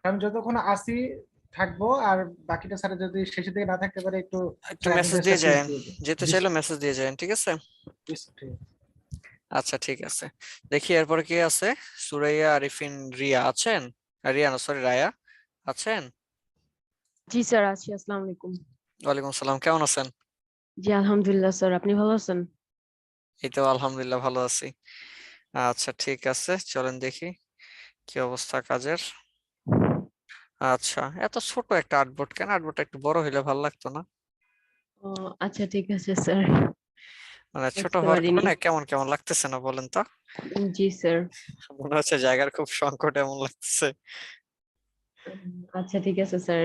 আমি যতক্ষণ আসি থাকবো, আর বাকিটা স্যার যদি শেষের দিকে না থাকতে পারে একটু একটু মেসেজ অ্যাটেন্ডেন্সটা দিয়ে প্লিজ যান, দিয়ে দিন। যেতে জি চাইলে স্যার। মেসেজ দিয়ে যান, ঠিক আছে? জি স্যার, ঠিক আছে। আচ্ছা ঠিক আছে, দেখি এরপরে কে আছে। সুরাইয়া, আরিফিন, রিয়া আছেন? রিয়া না, সরি, রায়া আছেন? জি স্যার, আছি। আসসালামু আলাইকুম। ওয়ালাইকুম সালাম, কেমন আছেন? জি আলহামদুলিল্লাহ স্যার, আপনি ভালো আছেন? এই তো আলহামদুলিল্লাহ ভালো আছি। আচ্ছা ঠিক আছে, চলেন দেখি কি অবস্থা কাজের। আচ্ছা, এত ছোট একটা আর্টবোর্ড কেন? আর্টবোর্ডটা একটু বড় হইলে ভালো লাগতো না? ও আচ্ছা, ঠিক আছে স্যার, মানে ছোট বুঝতে হওয়ার পারিনি। কারণে কেমন কেমন লাগতেছে না বলেন তো? জি স্যার। মনে হচ্ছে জায়গার খুব সংকট এমন লাগতেছে। আচ্ছা ঠিক আছে স্যার,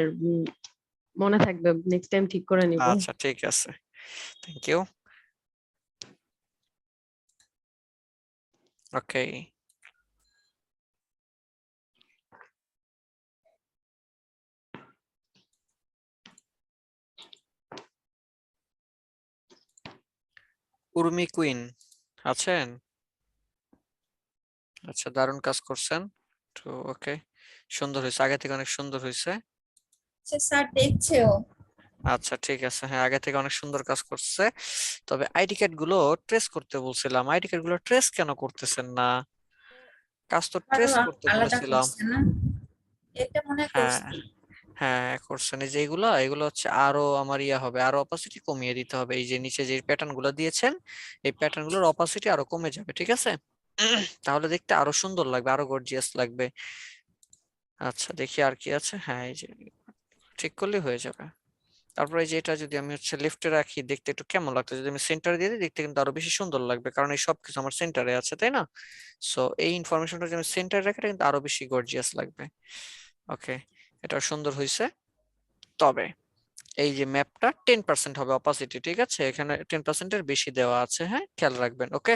মনে থাকবে, নেক্সট টাইম ঠিক করে নিব। আচ্ছা ঠিক আছে, thank you. Okay, Urmi queen আছেন? আচ্ছা, দারুণ কাজ করছেন। তো ওকে, সুন্দর হয়েছে, আগে থেকে অনেক সুন্দর হয়েছে। আচ্ছা স্যার, দেখছেও। আচ্ছা ঠিক আছে, হ্যাঁ আগে থেকে অনেক সুন্দর কাজ করছে। তবে আইডি কার্ড গুলো ট্রেস করতে বলছিলাম, আইডি কার্ড গুলো ট্রেস কেন করতেছেন না? কাজ তো আরো ট্রেস করতে আলাদা বলেছিলাম। করছে না? এটা মনে হয় হ্যাঁ করছি। হ্যাঁ করছেন, এই যে এগুলো এগুলো হচ্ছে আরো আমার ইয়া হবে, আরো অপাসিটি কমিয়ে দিতে হবে। এই যে নিচে যে প্যাটার্ন গুলো দিয়েছেন, এই প্যাটার্ন গুলোর অপাসিটি আরো কমে যাবে, ঠিক আছে? তাহলে দেখতে আরো সুন্দর লাগবে, আরো গর্জিয়াস লাগবে। আচ্ছা দেখি আর কি আছে, হ্যাঁ এই যে ঠিক করলে হয়ে যাবে। তারপরে এই যে এটা যদি আমি হচ্ছে লেফটে রাখি, দেখতে একটু কেমন লাগতো? যদি আমি সেন্টারে দিয়ে দিই, দেখতে কিন্তু আরো বেশি সুন্দর লাগবে, কারণ এই সবকিছু আমার সেন্টারে আছে, তাই না? সো এই ইনফরমেশনটা যদি আমি সেন্টারে রাখি, এটা কিন্তু আরো বেশি গর্জিয়াস লাগবে। ওকে, এটা সুন্দর হয়েছে। তবে এই যে ম্যাপটা 10% হবে অপাসিটি, ঠিক আছে? এখানে 10%-এর বেশি দেওয়া আছে, হ্যাঁ খেয়াল রাখবেন। ওকে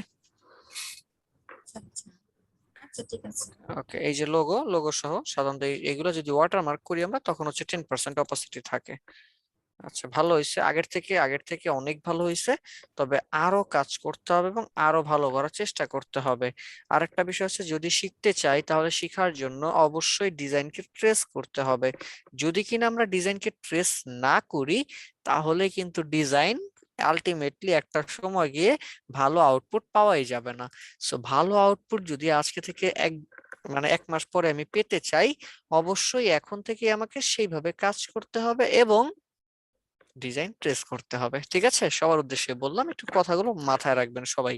আচ্ছা আচ্ছা। আচ্ছা ঠিক আছে। ওকে, এই যে লোগো, লোগো সহ সাধারণত এইগুলো যদি ওয়াটারমার্ক করি আমরা, তখন হচ্ছে 10% অপাসিটি থাকে। আচ্ছা ভালো হয়েছে, আগের থেকে অনেক ভালো হয়েছে। তবে আরো কাজ করতে হবে এবং আরো ভালো করার চেষ্টা করতে হবে। আরেকটা বিষয় হচ্ছে, যদি শিখতে চাই তাহলে শিখার জন্য অবশ্যই ডিজাইনকে ট্রেস করতে হবে। যদি কিনা আমরা ডিজাইনকে ট্রেস না করি, তাহলে কিন্তু ডিজাইন আলটিমেটলি একটা সময় গিয়ে ভালো আউটপুট পাওয়াই যাবে না। সো ভালো আউটপুট যদি আজকে থেকে মানে 1 মাস পরে আমি পেতে চাই, অবশ্যই এখন থেকে আমাকে সেইভাবে কাজ করতে হবে এবং ডিজাইন ট্রেস করতে হবে, ঠিক আছে? সবার উদ্দেশ্যে বললাম, একটু কথাগুলো মাথায় রাখবেন সবাই।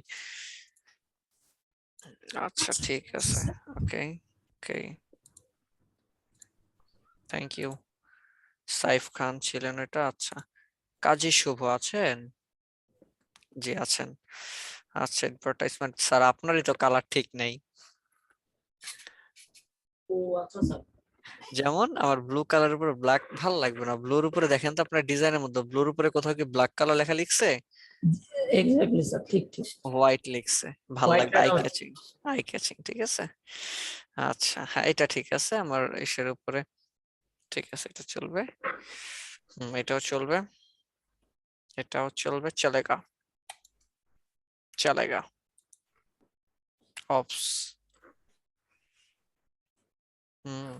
আচ্ছা আচ্ছা ঠিক আচ্ছা আছে, sir. Okay okay, thank you. Saif Khan ছিলেন এটা, আচ্ছা। কাজী শুভ আছেন? জি আছেন। আচ্ছা, অ্যাডভার্টাইজমেন্ট স্যার, আপনারই তো কালার ঠিক নেই। ও আচ্ছা স্যার। যেমন আমার ব্লু কালার উপরে ব্ল্যাক ভাল লাগবে না, ব্লুর উপরে দেখেন তো আপনার ডিজাইনের মধ্যে ব্লুর উপরে কোথাও কি ব্ল্যাক কালার লেখা লিখছে? এক্স্যাক্টলি স্যার, ঠিক ঠিক। হোয়াইট লিখছে, ভাল হোয়াইট লাগবে, eye background. Catching, eye catching, ঠিক আছে। আচ্ছা হ্যাঁ, এটা ঠিক আছে আমার ইসের উপরে, ঠিক আছে, এটা চলবে। এটাও চলবে, এটাও চলবে, চলেগা চলেগা। অপস। হুম,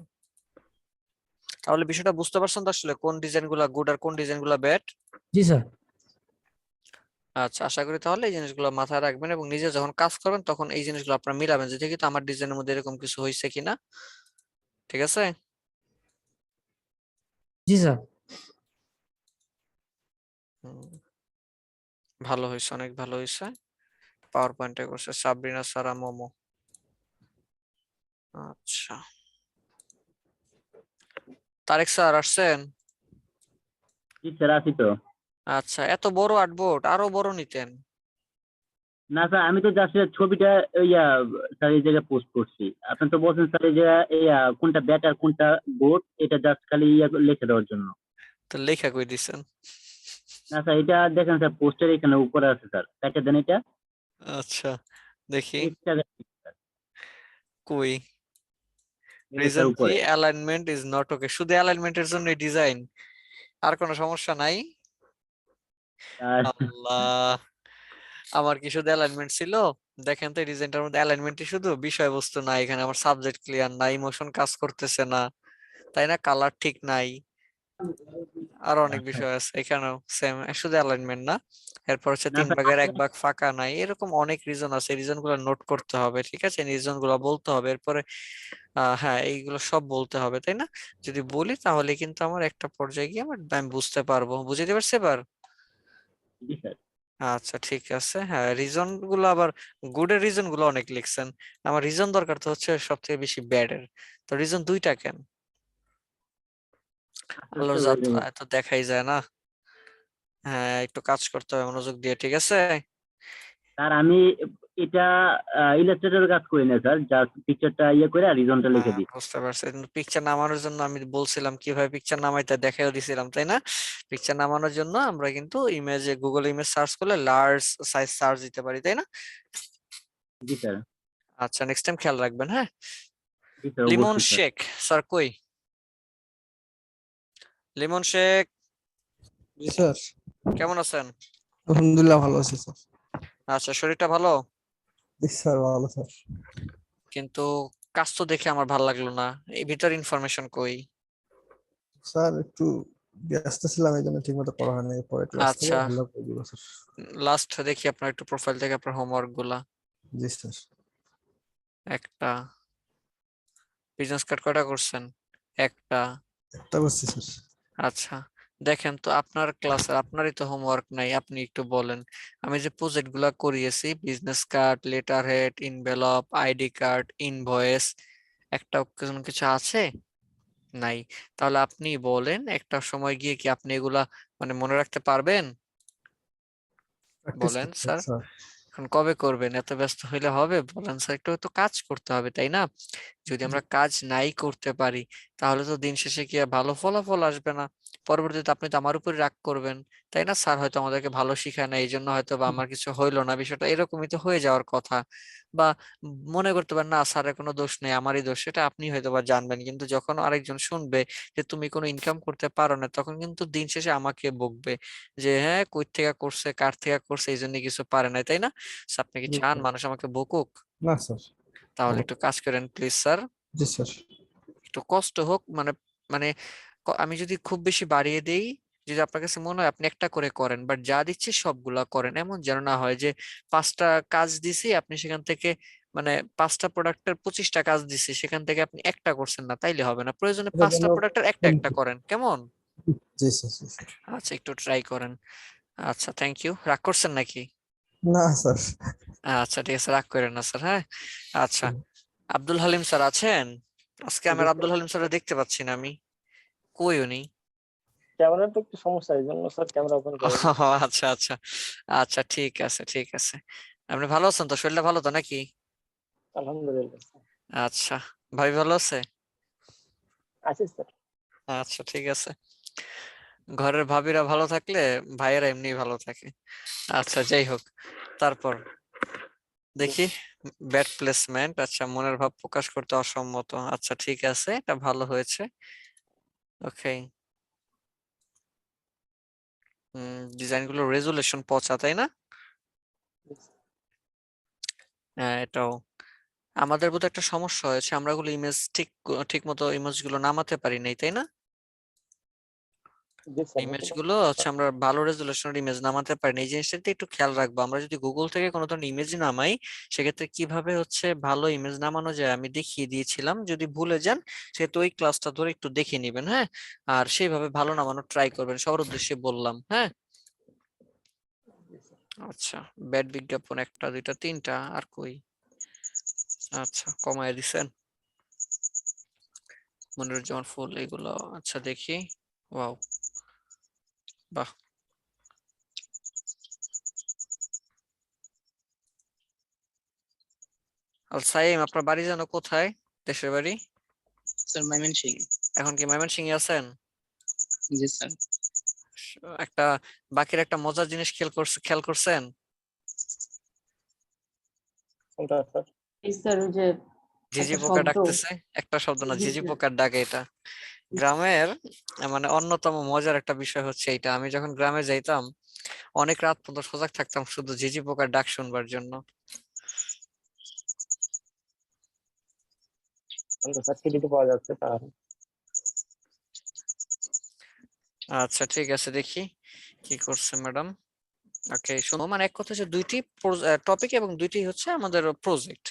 তাহলে বিষয়টা বুঝতে পারছেন তো আসলে কোন ডিজাইন গুলা গুড আর কোন ডিজাইন গুলা ব্যাড? জি স্যার। আচ্ছা, আশা করি তাহলে এই জিনিসগুলো মাথায় রাখবেন এবং নিজে যখন কাজ করবেন তখন এই জিনিসগুলো আপনারা মিলাবেন, যে দেখি তো আমার ডিজাইনের মধ্যে এরকম কিছু হয়েছে কিনা, ঠিক আছে? জি স্যার। হুম, ভালো হয়েছে, অনেক ভালো হয়েছে। পাওয়ার পয়েন্টে করছে সাবরিনা সারা মোমো। আচ্ছা, তারেক স্যার আসছেন? জি স্যার, আছি তো। আচ্ছা, এত বড় আর্টবোর্ড, আরো বড় নিতেন। না স্যার, আমি তো জাস্ট ছবিটা ইয়া স্যার এই জায়গায় পোস্ট করছি। আপনি তো বলছেন স্যার এই যে কোনটা ব্যাট আর কোনটা বোর্ড, এটা জাস্ট খালি লিখে দেওয়ার জন্য। তো লেখা কই দিছেন? না স্যার, এটা দেখেন স্যার, পোস্টের এখানে উপরে আছে স্যার, একটা দেন এটা। আচ্ছা দেখি, এই জায়গায় স্যার, কই? এই যে স্যার রিজন কি? উপরে। Alignment is not okay. শুধু অ্যালাইনমেন্টের জন্য ডিজাইন, আর কোনো সমস্যা নাই? আর আল্লাহ, আমার কি শুধু অ্যালাইনমেন্ট ছিল? দেখেন তো ডিজাইনটার মধ্যে অ্যালাইনমেন্টই শুধু, বিষয়বস্তু নাই এখানে, আমার সাবজেক্ট ক্লিয়ার না, ইমোশন কাজ করতেছে না। তাই না? কালার ঠিক নাই, আরো অনেক বিষয় আছে, এখানেও সেম, শুধু অ্যালাইনমেন্ট না। এরপর হচ্ছে না 3 স্যার, ভাগের 1 ভাগ ফাঁকা নাই, এরকম অনেক রিজন আছে, রিজন গুলো নোট করতে হবে, ঠিক আছে? রিজন গুলো বলতে হবে, এরপরে হ্যাঁ এইগুলো সব বলতে হবে, তাই না? যদি বলি তাহলে কিন্তু আমার একটা পর্যায়ে গিয়ে আমি বুঝতে পারবো, বুঝতে পারছি এবার? জি স্যার। আচ্ছা ঠিক আছে। হ্যাঁ, রিজন গুলো আবার গুড এর রিজন গুলো অনেক লিখছেন, আমার রিজন দরকার তো হচ্ছে সব থেকে বেশি ব্যাড এর। তো রিজন 2টা কেন? আচ্ছা আল্লাহর স্যার, জাত হয়ে যাবে। এত দেখাই যায় না। হ্যাঁ, একটু কাজ করতে হবে মনোযোগ দিয়ে, ঠিক আছে? স্যার আমি এটা ইলাস্ট্রেটর কাজ করি না স্যার, জাস্ট পিকচারটা করে আর রিজনটা লিখে দিই। বুঝতে পারছি, পিকচার নামানোর জন্য আমি বলছিলাম কিভাবে পিকচার নামাইতে, দেখাইও দিছিলাম, তাই না? পিকচার নামানোর জন্য আমরা কিন্তু ইমেজে, গুগল ইমেজ সার্চ করলে লার্জ সাইজ সার্চ দিতে পারি, তাই না? জি স্যার। আচ্ছা, নেক্সট টাইম খেয়াল রাখবেন, হ্যাঁ। জি স্যার, লিমন অবশ্যই স্যার। শেখ স্যার কই? লিমন শেখ জি স্যার, কেমন আছেন? আলহামদুলিল্লাহ ভালো আছি স্যার। আচ্ছা, শরীরটা ভালো? জি স্যার, ভালো স্যার। কিন্তু কাজ তো দেখে আমার ভালো লাগলো না, এই ভিতর ইনফরমেশন কই? স্যার একটু ব্যস্ত ছিলাম, এই জন্য ঠিক মতো পড়া হয়নি, পরে ক্লাস থেকে আচ্ছা, ভালো করে দিব স্যার। লাস্ট দেখি আপনার একটু প্রোফাইল থেকে আপনার হোমওয়ার্ক গুলা। জি স্যার। একটা বিজনেস কার্ড কয়টা করছেন? একটা। একটা করছি স্যার। আচ্ছা, দেখেন তো আপনার ক্লাসের আপনারই তো হোমওয়ার্ক নাই, আপনি একটু বলেন। আমি যে প্রজেক্ট গুলা করিয়েছি, business card, letter head, envelope, ID card, invoice, একটা কোনো কিছু আছে? নাই। তাহলে আপনি বলেন একটা সময় গিয়ে কি আপনি এগুলা মানে মনে রাখতে পারবেন? প্র্যাকটিস বলেন করতে স্যার। হবে স্যার। এখন কবে করবেন? এত ব্যস্ত হইলে হবে? বলেন স্যার, একটু তো কাজ করতে হবে, তাই না? যদি আমরা কাজ নাই করতে পারি তাহলে তো দিন শেষে কি আর ভালো ফলাফল আসবে না। পরবর্তীতে আপনি তো আমার উপরে রাগ করবেন, তাই না? স্যার হয়তো আমাদেরকে ভালো শিখায় না, এই জন্য হয়তো বা আমার কিছু হইলো না, বিষয়টা এরকমই তো হয়ে যাওয়ার কথা। বা মনে করতে পারেন না স্যারের কোনো দোষ নেই, আমারই দোষ, সেটা আপনি হয়তো বা জানবেন, কিন্তু যখন আরেকজন শুনবে যে তুমি কোনো ইনকাম করতে পারো না, তখন কিন্তু দিন শেষে আমাকে বকবে যে হ্যাঁ কই থেকে করছে, কার থেকে করছে, এই জন্য কিছু পারে নাই, তাই না? So, আপনি কি জি চান স্যার। মানুষ আমাকে বকুক? না স্যার। তাহলে একটু কাজ করেন প্লিজ স্যার, জি স্যার। একটু কষ্ট হোক, মানে মানে আমি যদি খুব বেশি বাড়িয়ে দেই, যদি আপনার কাছে মনে হয় আপনি একটা করে করেন, বাট যা দিচ্ছি সবগুলা করেন, এমন যেন না হয় যে 5টা কাজ দিছি আপনি সেখান থেকে মানে 5টা প্রোডাক্টের 25টা কাজ দিছি, সেখান থেকে আপনি একটা করছেন না, তাইলে হবে না। প্রয়োজনে এটার 5টা জন্য প্রোডাক্টের একটা একটা করেন, কেমন? জি স্যার, জি স্যার। আচ্ছা, একটু ট্রাই করেন। আচ্ছা, থ্যাংক ইউ। রাগ করছেন নাকি? না স্যার। আচ্ছা ঠিক আছে, রাগ করেন না স্যার, হ্যাঁ। আচ্ছা, আব্দুল হালিম স্যার আছেন? আজকে আমার আব্দুল হালিম স্যার দেখতে পাচ্ছি না আমি, কই উনি? ক্যামেরার তো একটু সমস্যা, এই জন্য স্যার ক্যামেরা ওপেন করে দিই। আচ্ছা আচ্ছা, আচ্ছা ঠিক আছে ঠিক আছে। আপনি ভালো আছেন তো? শরীরটা ভালো তো নাকি? আলহামদুলিল্লাহ স্যার। আচ্ছা, ভাই ভালো আছে? আছি স্যার। আচ্ছা ঠিক আছে। ঘরের ভাবিরা ভালো থাকলে ভাইয়েরা এমনি ভালো থাকে। আচ্ছা যাই হোক, তারপর দেখি ব্যাড প্লেসমেন্ট, আচ্ছা মনের ভাব প্রকাশ করতে অসম্মত, আচ্ছা ঠিক আছে, এটা ভালো হয়েছে। ওকে, ডিজাইন গুলো রেজুলেশন পচা, তাই না? হ্যাঁ, এটাও আমাদের বোধহয় একটা সমস্যা হয়েছে, আমরা গুলো ইমেজ ঠিক মতো ইমেজ গুলো নামাতে পারি নাই, তাই না? জি স্যার, ইমেজ গুলো হচ্ছে আমরা ভালো রেজুলেশনের ইমেজ নামাতে পারি না, এই জিনিসটা একটু খেয়াল রাখবো। আমরা যদি গুগল থেকে কোনো ধরনের ইমেজ নামাই, সেক্ষেত্রে কিভাবে হচ্ছে ভালো ইমেজ নামানো যায় আমি দেখিয়ে দিয়েছিলাম, যদি ভুলে যান সেহেতু ওই ক্লাসটা ধরে একটু দেখে নিবেন, হ্যাঁ। আর সেইভাবে ভালো নামানোর ট্রাই করবেন, সবার উদ্দেশ্যে বললাম, হ্যাঁ। আচ্ছা, ব্যাড বিজ্ঞাপন 1টা 2টা 3টা, আর কই? আচ্ছা, কমায় দিছেন। মনিরুজ্জামান ফুল এগুলো, আচ্ছা দেখি। ওয়াও, বাহ। আল সাইম, আপনার বাড়ি যেন কোথায়? দেশের বাড়ি? স্যার ময়মনসিংহ। এখন কি ময়মনসিংহে আছেন? জি স্যার। একটা বাকির একটা মজার জিনিস খেয়াল করছেন? কোনটা স্যার? এই স্যার ওই যে ঝিঝি একটা পোকা শব্দ। ডাকতেছে, একটা শব্দ না, জি ঝিঝি স্যার। পোকার ডাকে এটা। গ্রামের মানে অন্যতম মজার একটা বিষয় হচ্ছে এটা, আমি যখন গ্রামে যাইতাম অনেক রাত পর্যন্ত সজাগ থাকতাম শুধু ঝিঝি পোকার ডাক শুনবার জন্য। কোনটা স্যার? টিভিতে পাওয়া যাচ্ছে তার। আচ্ছা ঠিক আছে, দেখি কি করছে ম্যাডাম। ওকে, শোনো, মানে এক কথা হচ্ছে দুইটি টপিক এবং দুইটি হচ্ছে আমাদের প্রজেক্ট।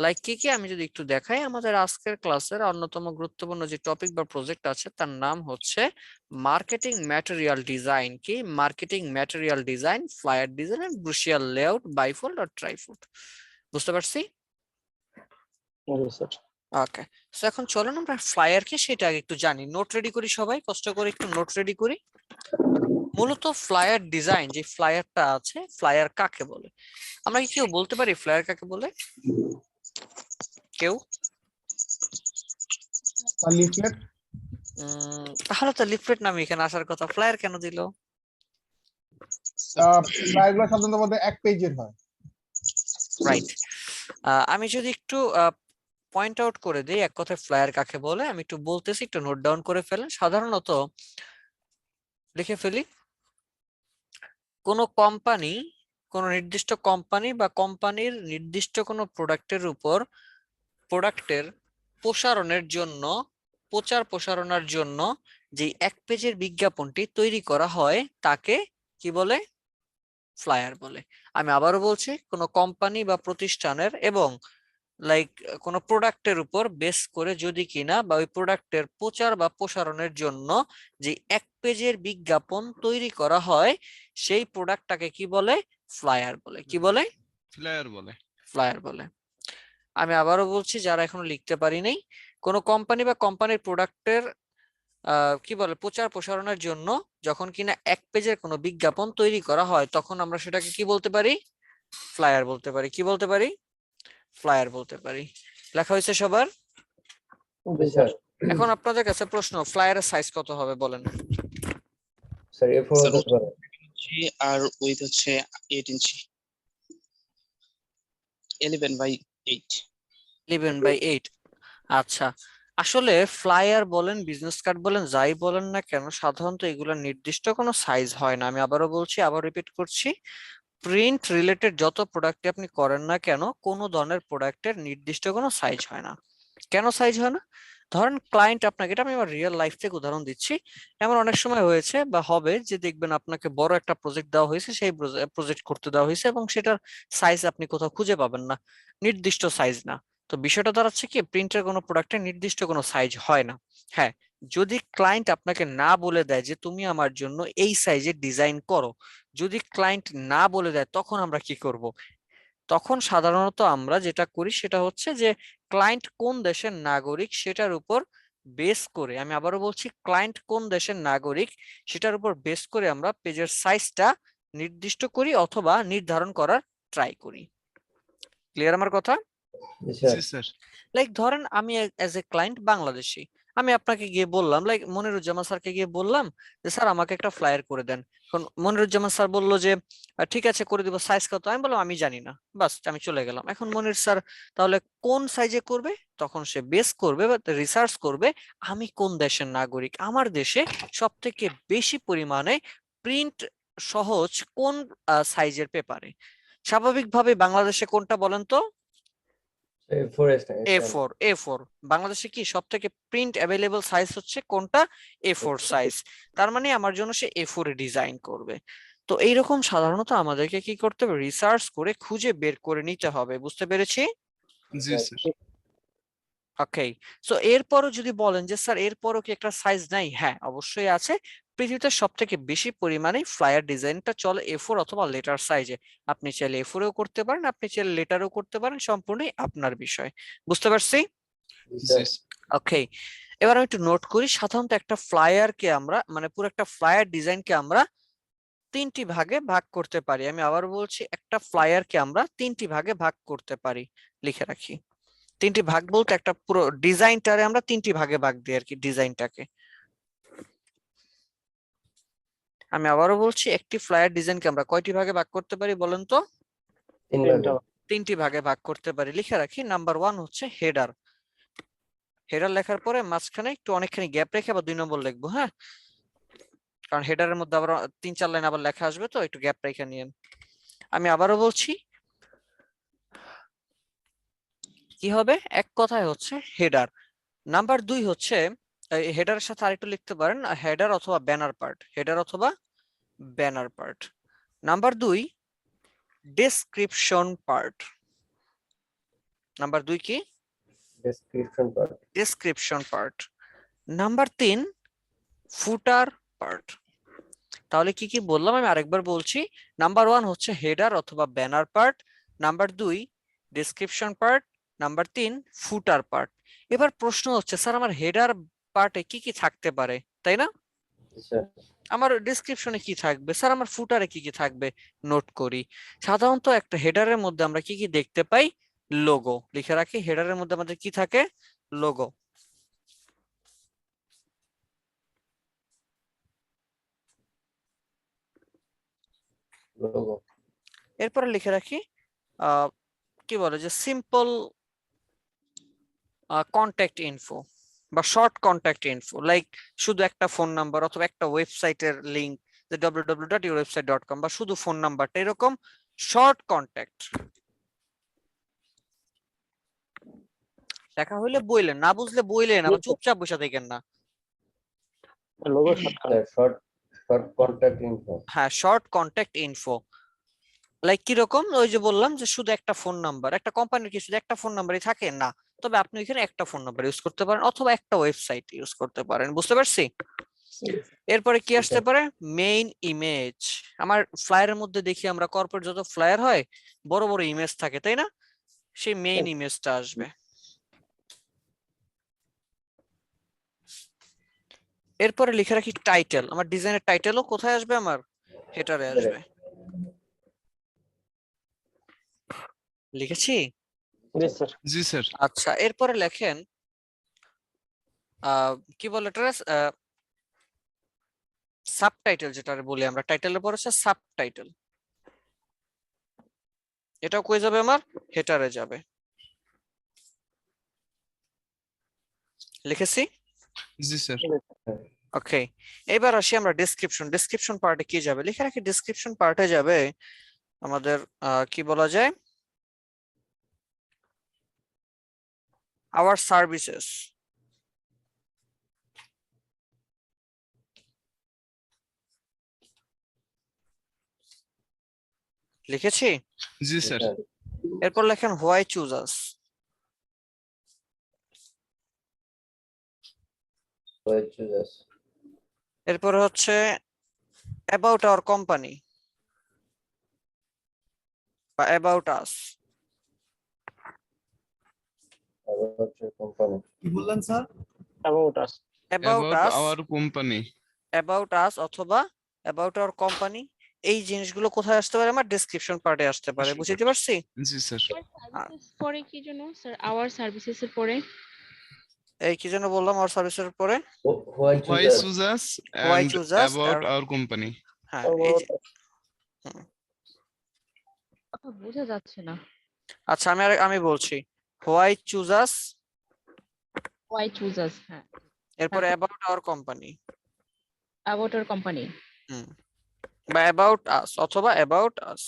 লাইক কি কি আমি যদি একটু দেখাই, আমাদের আজকের ক্লাসের অন্যতম গুরুত্বপূর্ণ যে টপিক বা প্রজেক্ট আছে তার নাম হচ্ছে মার্কেটিং ম্যাটেরিয়াল ডিজাইন। কি marketing material design, flyer design and brochure layout, bifold আর ট্রাইফোল্ড। বুঝতে পারছি? জি স্যার। ওকে, তো এখন চলো না আমরা ফ্লায়ার কি সেটা আগে একটু জানি। নোট রেডি করি, সবাই কষ্ট করে একটু নোট রেডি করি। মূলত ফ্লায়ার ডিজাইন, যে ফ্লায়ারটা আছে, ফ্লায়ার কাকে বলে? আমরা কি কেউ বলতে পারি ফ্লায়ার কাকে বলে? কেউ? লিফলেট। তাহলে তো লিফলেট নামে এখানে আসার কথা, ফ্লায়ার কেন দিল? ফ্লায়ারগুলো সাধারণত মধ্যে এক পেজের হয়। রাইট। আমি যদি একটু পয়েন্ট আউট করে দিই এক কথায় ফ্লায়ার কাকে বলে, আমি একটু বলতেছি, একটু নোট ডাউন করে ফেলেন। সাধারণত লিখে ফেলি, কোন কোম্পানি, কোন নির্দিষ্ট কোম্পানি বা কোম্পানির নির্দিষ্ট কোনো প্রোডাক্টের উপর প্রোডাক্টের প্রসারণের জন্য, প্রচার প্রসারণের জন্য যে এক পেজের বিজ্ঞাপনটি তৈরি করা হয় তাকে কি বলে? ফ্লায়ার বলে। আমি আবারও বলছি, কোনো কোম্পানি বা প্রতিষ্ঠানের এবং লাইক কোনো প্রোডাক্টের উপর বেস করে যদি কিনা বা ওই প্রোডাক্টের প্রচার বা প্রসারণের জন্য যে এক পেজের বিজ্ঞাপন তৈরি করা হয় সেই প্রোডাক্টটাকে কি বলে? ফ্লায়ার বলে। কি বলে? ফ্লায়ার বলে। ফ্লায়ার বলে। আমি আবারও বলছি, যারা এখনো লিখতে পারি নাই, কোনো কোম্পানি বা কোম্পানির প্রোডাক্টের কি বলে প্রচার প্রসারণের জন্য যখন কিনা এক পেজের কোনো বিজ্ঞাপন তৈরি করা হয় তখন আমরা সেটাকে কি বলতে পারি? ফ্লায়ার বলতে পারি। কি বলতে পারি? ফ্লায়ার বলতে পারি। লেখা হয়েছে সবার? জি স্যার। এখন আপনাদের কাছে প্রশ্ন, ফ্লায়ারের সাইজ কত হবে বলেন? স্যার এ4 স্যার হতে পারে। ইঞ্চি আর উইথ হচ্ছে 8 ইঞ্চি, 11/8। 11/8। আচ্ছা, আসলে ফ্লায়ার বলেন, বিজনেস কার্ড বলেন, যাই বলেন না কেন, সাধারণত এগুলোর নির্দিষ্ট কোনো সাইজ হয় না। আমি আবারও বলছি, আবার রিপিট করছি, প্রিন্ট রিলেটেড যত প্রোডাক্ট আপনি করেন না কেন, কোনো ধরনের প্রোডাক্টের নির্দিষ্ট কোনো সাইজ হয় না। কেন সাইজ হয় না? ধরেন ক্লায়েন্ট আপনাকে, এটা আমি আমার রিয়েল লাইফ থেকে উদাহরণ দিচ্ছি, এমন অনেক সময় হয়েছে বা হবে যে দেখবেন আপনাকে বড় একটা প্রজেক্ট দেওয়া হয়েছে, সেই প্রজেক্ট করতে দেওয়া হয়েছে এবং সেটার সাইজ আপনি কোথাও খুঁজে পাবেন না, নির্দিষ্ট সাইজ না। তো বিষয়টা দাঁড়াচ্ছে কি, প্রিন্টের কোনো প্রোডাক্টের নির্দিষ্ট কোনো সাইজ হয় না। হ্যাঁ, যদি ক্লায়েন্ট আপনাকে না বলে দেয় যে তুমি আমার জন্য এই সাইজের ডিজাইন করো, যদি ক্লায়েন্ট না বলে দেয় তখন আমরা কি করব? তখন সাধারণত আমরা যেটা করি সেটা হচ্ছে যে ক্লায়েন্ট কোন দেশের নাগরিক সেটার উপর বেস করে, আমি আবারও বলছি, ক্লায়েন্ট কোন দেশের নাগরিক সেটার উপর বেস করে আমরা পেজের সাইজটা নির্দিষ্ট করি অথবা নির্ধারণ করার ট্রাই করি। ক্লিয়ার আমার কথা? জি স্যার। লাইক ধরেন আমি অ্যাজ এ ক্লায়েন্ট বাংলাদেশি, আমি আপনাকে গিয়ে বললাম, লাইক মনিরুজ্জামান স্যারকে গিয়ে বললাম যে স্যার আমাকে একটা ফ্লায়ার করে দেন। এখন মনিরুজ্জামান স্যার বললো যে ঠিক আছে করে দিব, সাইজ কত? আমি বললাম আমি জানি না, বাস আমি চলে গেলাম। এখন মনির স্যার তাহলে কোন সাইজে করবে? তখন সে বেস করবে বা রিসার্চ করবে আমি কোন দেশের নাগরিক, আমার দেশে সব থেকে বেশি পরিমাণে প্রিন্ট সহজ কোন সাইজের পেপারে। স্বাভাবিকভাবে বাংলাদেশে কোনটা বলেন তো? A4। বাংলাদেশে কি সব থেকে প্রিন্ট অ্যাভেলেবল সাইজ হচ্ছে কোনটা? A4 size. তার মানে আমার জন্য সে A4 এ ডিজাইন করবে। তো এইরকম সাধারণত আমাদেরকে কি করতে হবে? রিসার্চ করে খুঁজে বের করে নিতে হবে। বুঝতে পেরেছি? জি স্যার। ওকে, সো এরপরও যদি বলেন যে স্যার এরপরও কি একটা সাইজ নাই? হ্যাঁ, অবশ্যই আছে। পৃথিবীতে সব থেকে বেশি পরিমাণে ফ্লায়ার ডিজাইনটা চলে A4 অথবা লেটার সাইজে। আপনি চাইলে A4 এও করতে পারেন, আপনি চাইলে লেটারও করতে পারেন, সম্পূর্ণই আপনার বিষয়। বুঝতে পারছি? জি স্যার। ওকে, এবার আমি একটু নোট করি। সাধারণত একটা ফ্লায়ারকে আমরা, মানে পুরো একটা ফ্লায়ার ডিজাইনকে আমরা তিনটি ভাগে ভাগ করতে পারি। আমি আবার বলছি, একটা ফ্লায়ারকে আমরা তিনটি ভাগে ভাগ করতে পারি। লিখে রাখি, তিনটি ভাগ বলতে একটা পুরো ডিজাইনটারে আমরা তিনটি ভাগে ভাগ দিই আর কি, ডিজাইনটাকে। আমি আবারও বলছি, একটি ফ্লায়ার ডিজাইনকে আমরা কয়টি ভাগে ভাগ করতে পারি বলেন তো? তিনটি ভাগে ভাগ করতে পারি। লিখে রাখি, নাম্বার 1 হচ্ছে হেডার। হেডার লেখার পরে মাঝখানে একটু অনেকখানি গ্যাপ রেখে আবার 2 নম্বর লিখবো, হ্যাঁ, কারণ হেডারের মধ্যে আবার 3-4 লাইন আবার লেখা আসবে, তো একটু গ্যাপ রেখে নিয়েন। আমি আবারও বলছি, কি হবে? এক কথায় হচ্ছে হেডার। নাম্বার 2 হচ্ছে হেডারের সাথে আরেকটু লিখতে পারেন হেডার অথবা ব্যানার পার্ট, হেডার অথবা banner part. Number 2 description part. Number 2 কি? Description part. Description part. Number 3 ফুটার পার্ট। তাহলে কি কি বললাম আমি আরেকবার বলছি। নাম্বার 1 হচ্ছে হেডার অথবা banner part, number 2 description part, number 3 ফুটার পার্ট। এবার প্রশ্ন হচ্ছে স্যার আমার হেডার পার্টে কি কি থাকতে পারে, তাই না? আমার ডেসক্রিপশনে কি থাকবে, স্যার আমার ফুটারে কি কি থাকবে, নোট করি। সাধারণত একটা হেডারের মধ্যে আমরা কি কি দেখতে পাই, লোগো। লিখে রাখি হেডারের মধ্যে আমাদের কি থাকে, লোগো। এরপরে লিখে রাখি কি বলে যে সিম্পল কন্ট্যাক্ট ইনফো বা শর্ট কন্ট্যাক্ট ইনফো, লাইক শুধু একটা ফোন নাম্বার অথবা একটা ওয়েবসাইটের লিংক, যে www.yourwebsite.com, বা শুধু ফোন নাম্বারটা, এরকম শর্ট কন্ট্যাক্ট। লেখা হইলে বইলেন, না বুঝলে বইলেন, আবার চুপচাপ বসে থাকেন না। Logo short contact info. হ্যাঁ, শর্ট কন্ট্যাক্ট ইনফো। লাইক কিরকম, ওই যে বললাম যে শুধু একটা ফোন নাম্বার, একটা কোম্পানির কি শুধু একটা ফোন নাম্বারই থাকে না, তবে আপনি এখানে একটা ফোন নাম্বার ইউজ করতে পারেন অথবা একটা ওয়েবসাইট ইউজ করতে পারেন। বুঝতে পারছি? এরপরে কি আসতে পারে, মেইন ইমেজ। আমার ফ্লায়ারের মধ্যে দেখি আমরা কর্পোরেট যত ফ্লায়ার হয় বড় বড় ইমেজ থাকে, তাই না? সেই মেইন ইমেজটা আসবে। এরপরে লিখে রাখি টাইটেল। আমার ডিজাইনের টাইটেলও কোথায় আসবে, আমার হেডারে আসবে। লিখেছি? জি স্যার। আচ্ছা, এরপরে লেখেন কি বলে এটা, সাবটাইটেল, যেটা বলি আমরা টাইটেলের পর হচ্ছে সাবটাইটেল। এটাও কই যাবে, আমার হেডারে যাবে। লিখেছি? জি স্যার। ওকে, এবার আসি আমরা ডেসক্রিপশন। ডেসক্রিপশন পার্টে কি যাবে, লিখে রাখি ডেসক্রিপশন পার্টে যাবে আমাদের কি বলা যায়, আওয়ার সার্ভিসেস। লিখেছি? জি স্যার। এরপর লেখেন হোয়াই চুজ আস। এরপরে হচ্ছে অ্যাবাউট আওয়ার কোম্পানি বা অ্যাবাউট আস। কি বললেন sir? About us. About About us, our company. About us অথবা অ্যাবাউট আওয়ার কোম্পানি, এই জিনিসগুলো কোথায় আসতে পারে, আমার ডেসক্রিপশন পার্টে আসতে পারে। বুঝতে পারছি? জি স্যার। পরে কি জন্য স্যার আওয়ার সার্ভিসেস এর পরে? এই কি যেন বললাম, আওয়ার সার্ভিসের পরে Why choose us Why and choose us about and- our company. হ্যাঁ, এই যে কথা বোঝা যাচ্ছে না। আচ্ছা, আমি বলছি why choose us, why choose us, হ্যাঁ, এরপরে about our company about our company বা অ্যাবাউট আস অথবা অ্যাবাউট আস।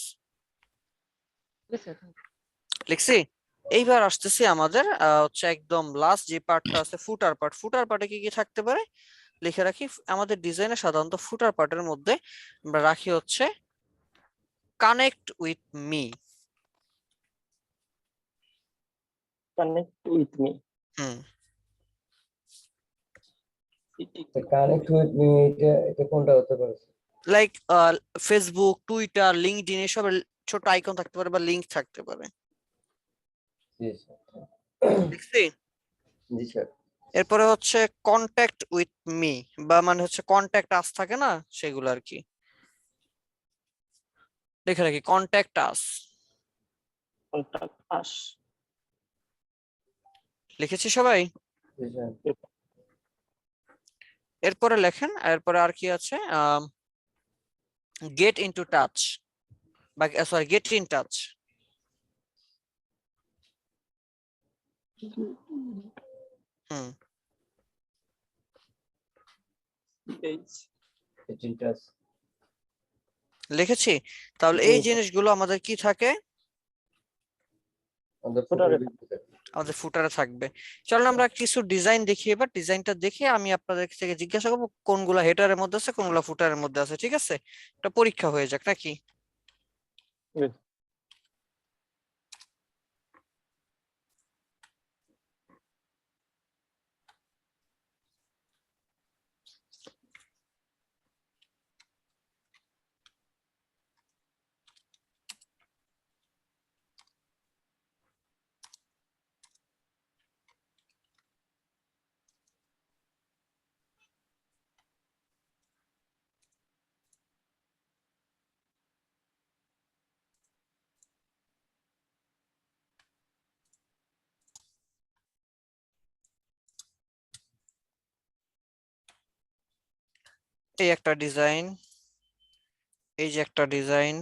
লিখছি? এইবার আসতেছি আমাদের হচ্ছে একদম লাস্ট যে পার্টটা আছে, ফুটার পার্ট। ফুটার পার্টে কি কি থাকতে পারে লিখে রাখি। আমাদের ডিজাইনে সাধারণত ফুটার পার্টের মধ্যে আমরা রাখি হচ্ছে connect with me. Connect with me. Connect with me, এটা কোনটা হতে পারে? লাইক ফেসবুক, টুইটার, লিঙ্কডইন, এসবের ছোট আইকন থাকতে পারে বা লিংক থাকতে পারে। জি স্যার। লিখছি? জি স্যার। এরপরে হচ্ছে কন্ট্যাক্ট উইথ মি, বা মানে হচ্ছে কন্ট্যাক্ট আস থাকে না, সেগুলো আর কি। লিখে রাখি কন্ট্যাক্ট আস। কন্টাক্ট আস। লিখেছি সবাই? জি স্যার। এরপরে লেখেন, এরপরে আর কি আছে, গেট ইনটু টাচ বা সরি গেট ইন টাচ। লিখেছি? তাহলে এই জিনিসগুলো আমাদের কি থাকে, আমাদের ফুটারে থাকবে। চলুন আমরা কিছু ডিজাইন দেখি, এবার ডিজাইনটা দেখে আমি আপনাদের থেকে জিজ্ঞাসা করবো কোনগুলা হেডারের মধ্যে আছে কোনগুলা ফুটারের মধ্যে আছে, ঠিক আছে? এটা পরীক্ষা হয়ে যাক নাকি? Good. এই একটা ডিজাইন, এই যে একটা ডিজাইন,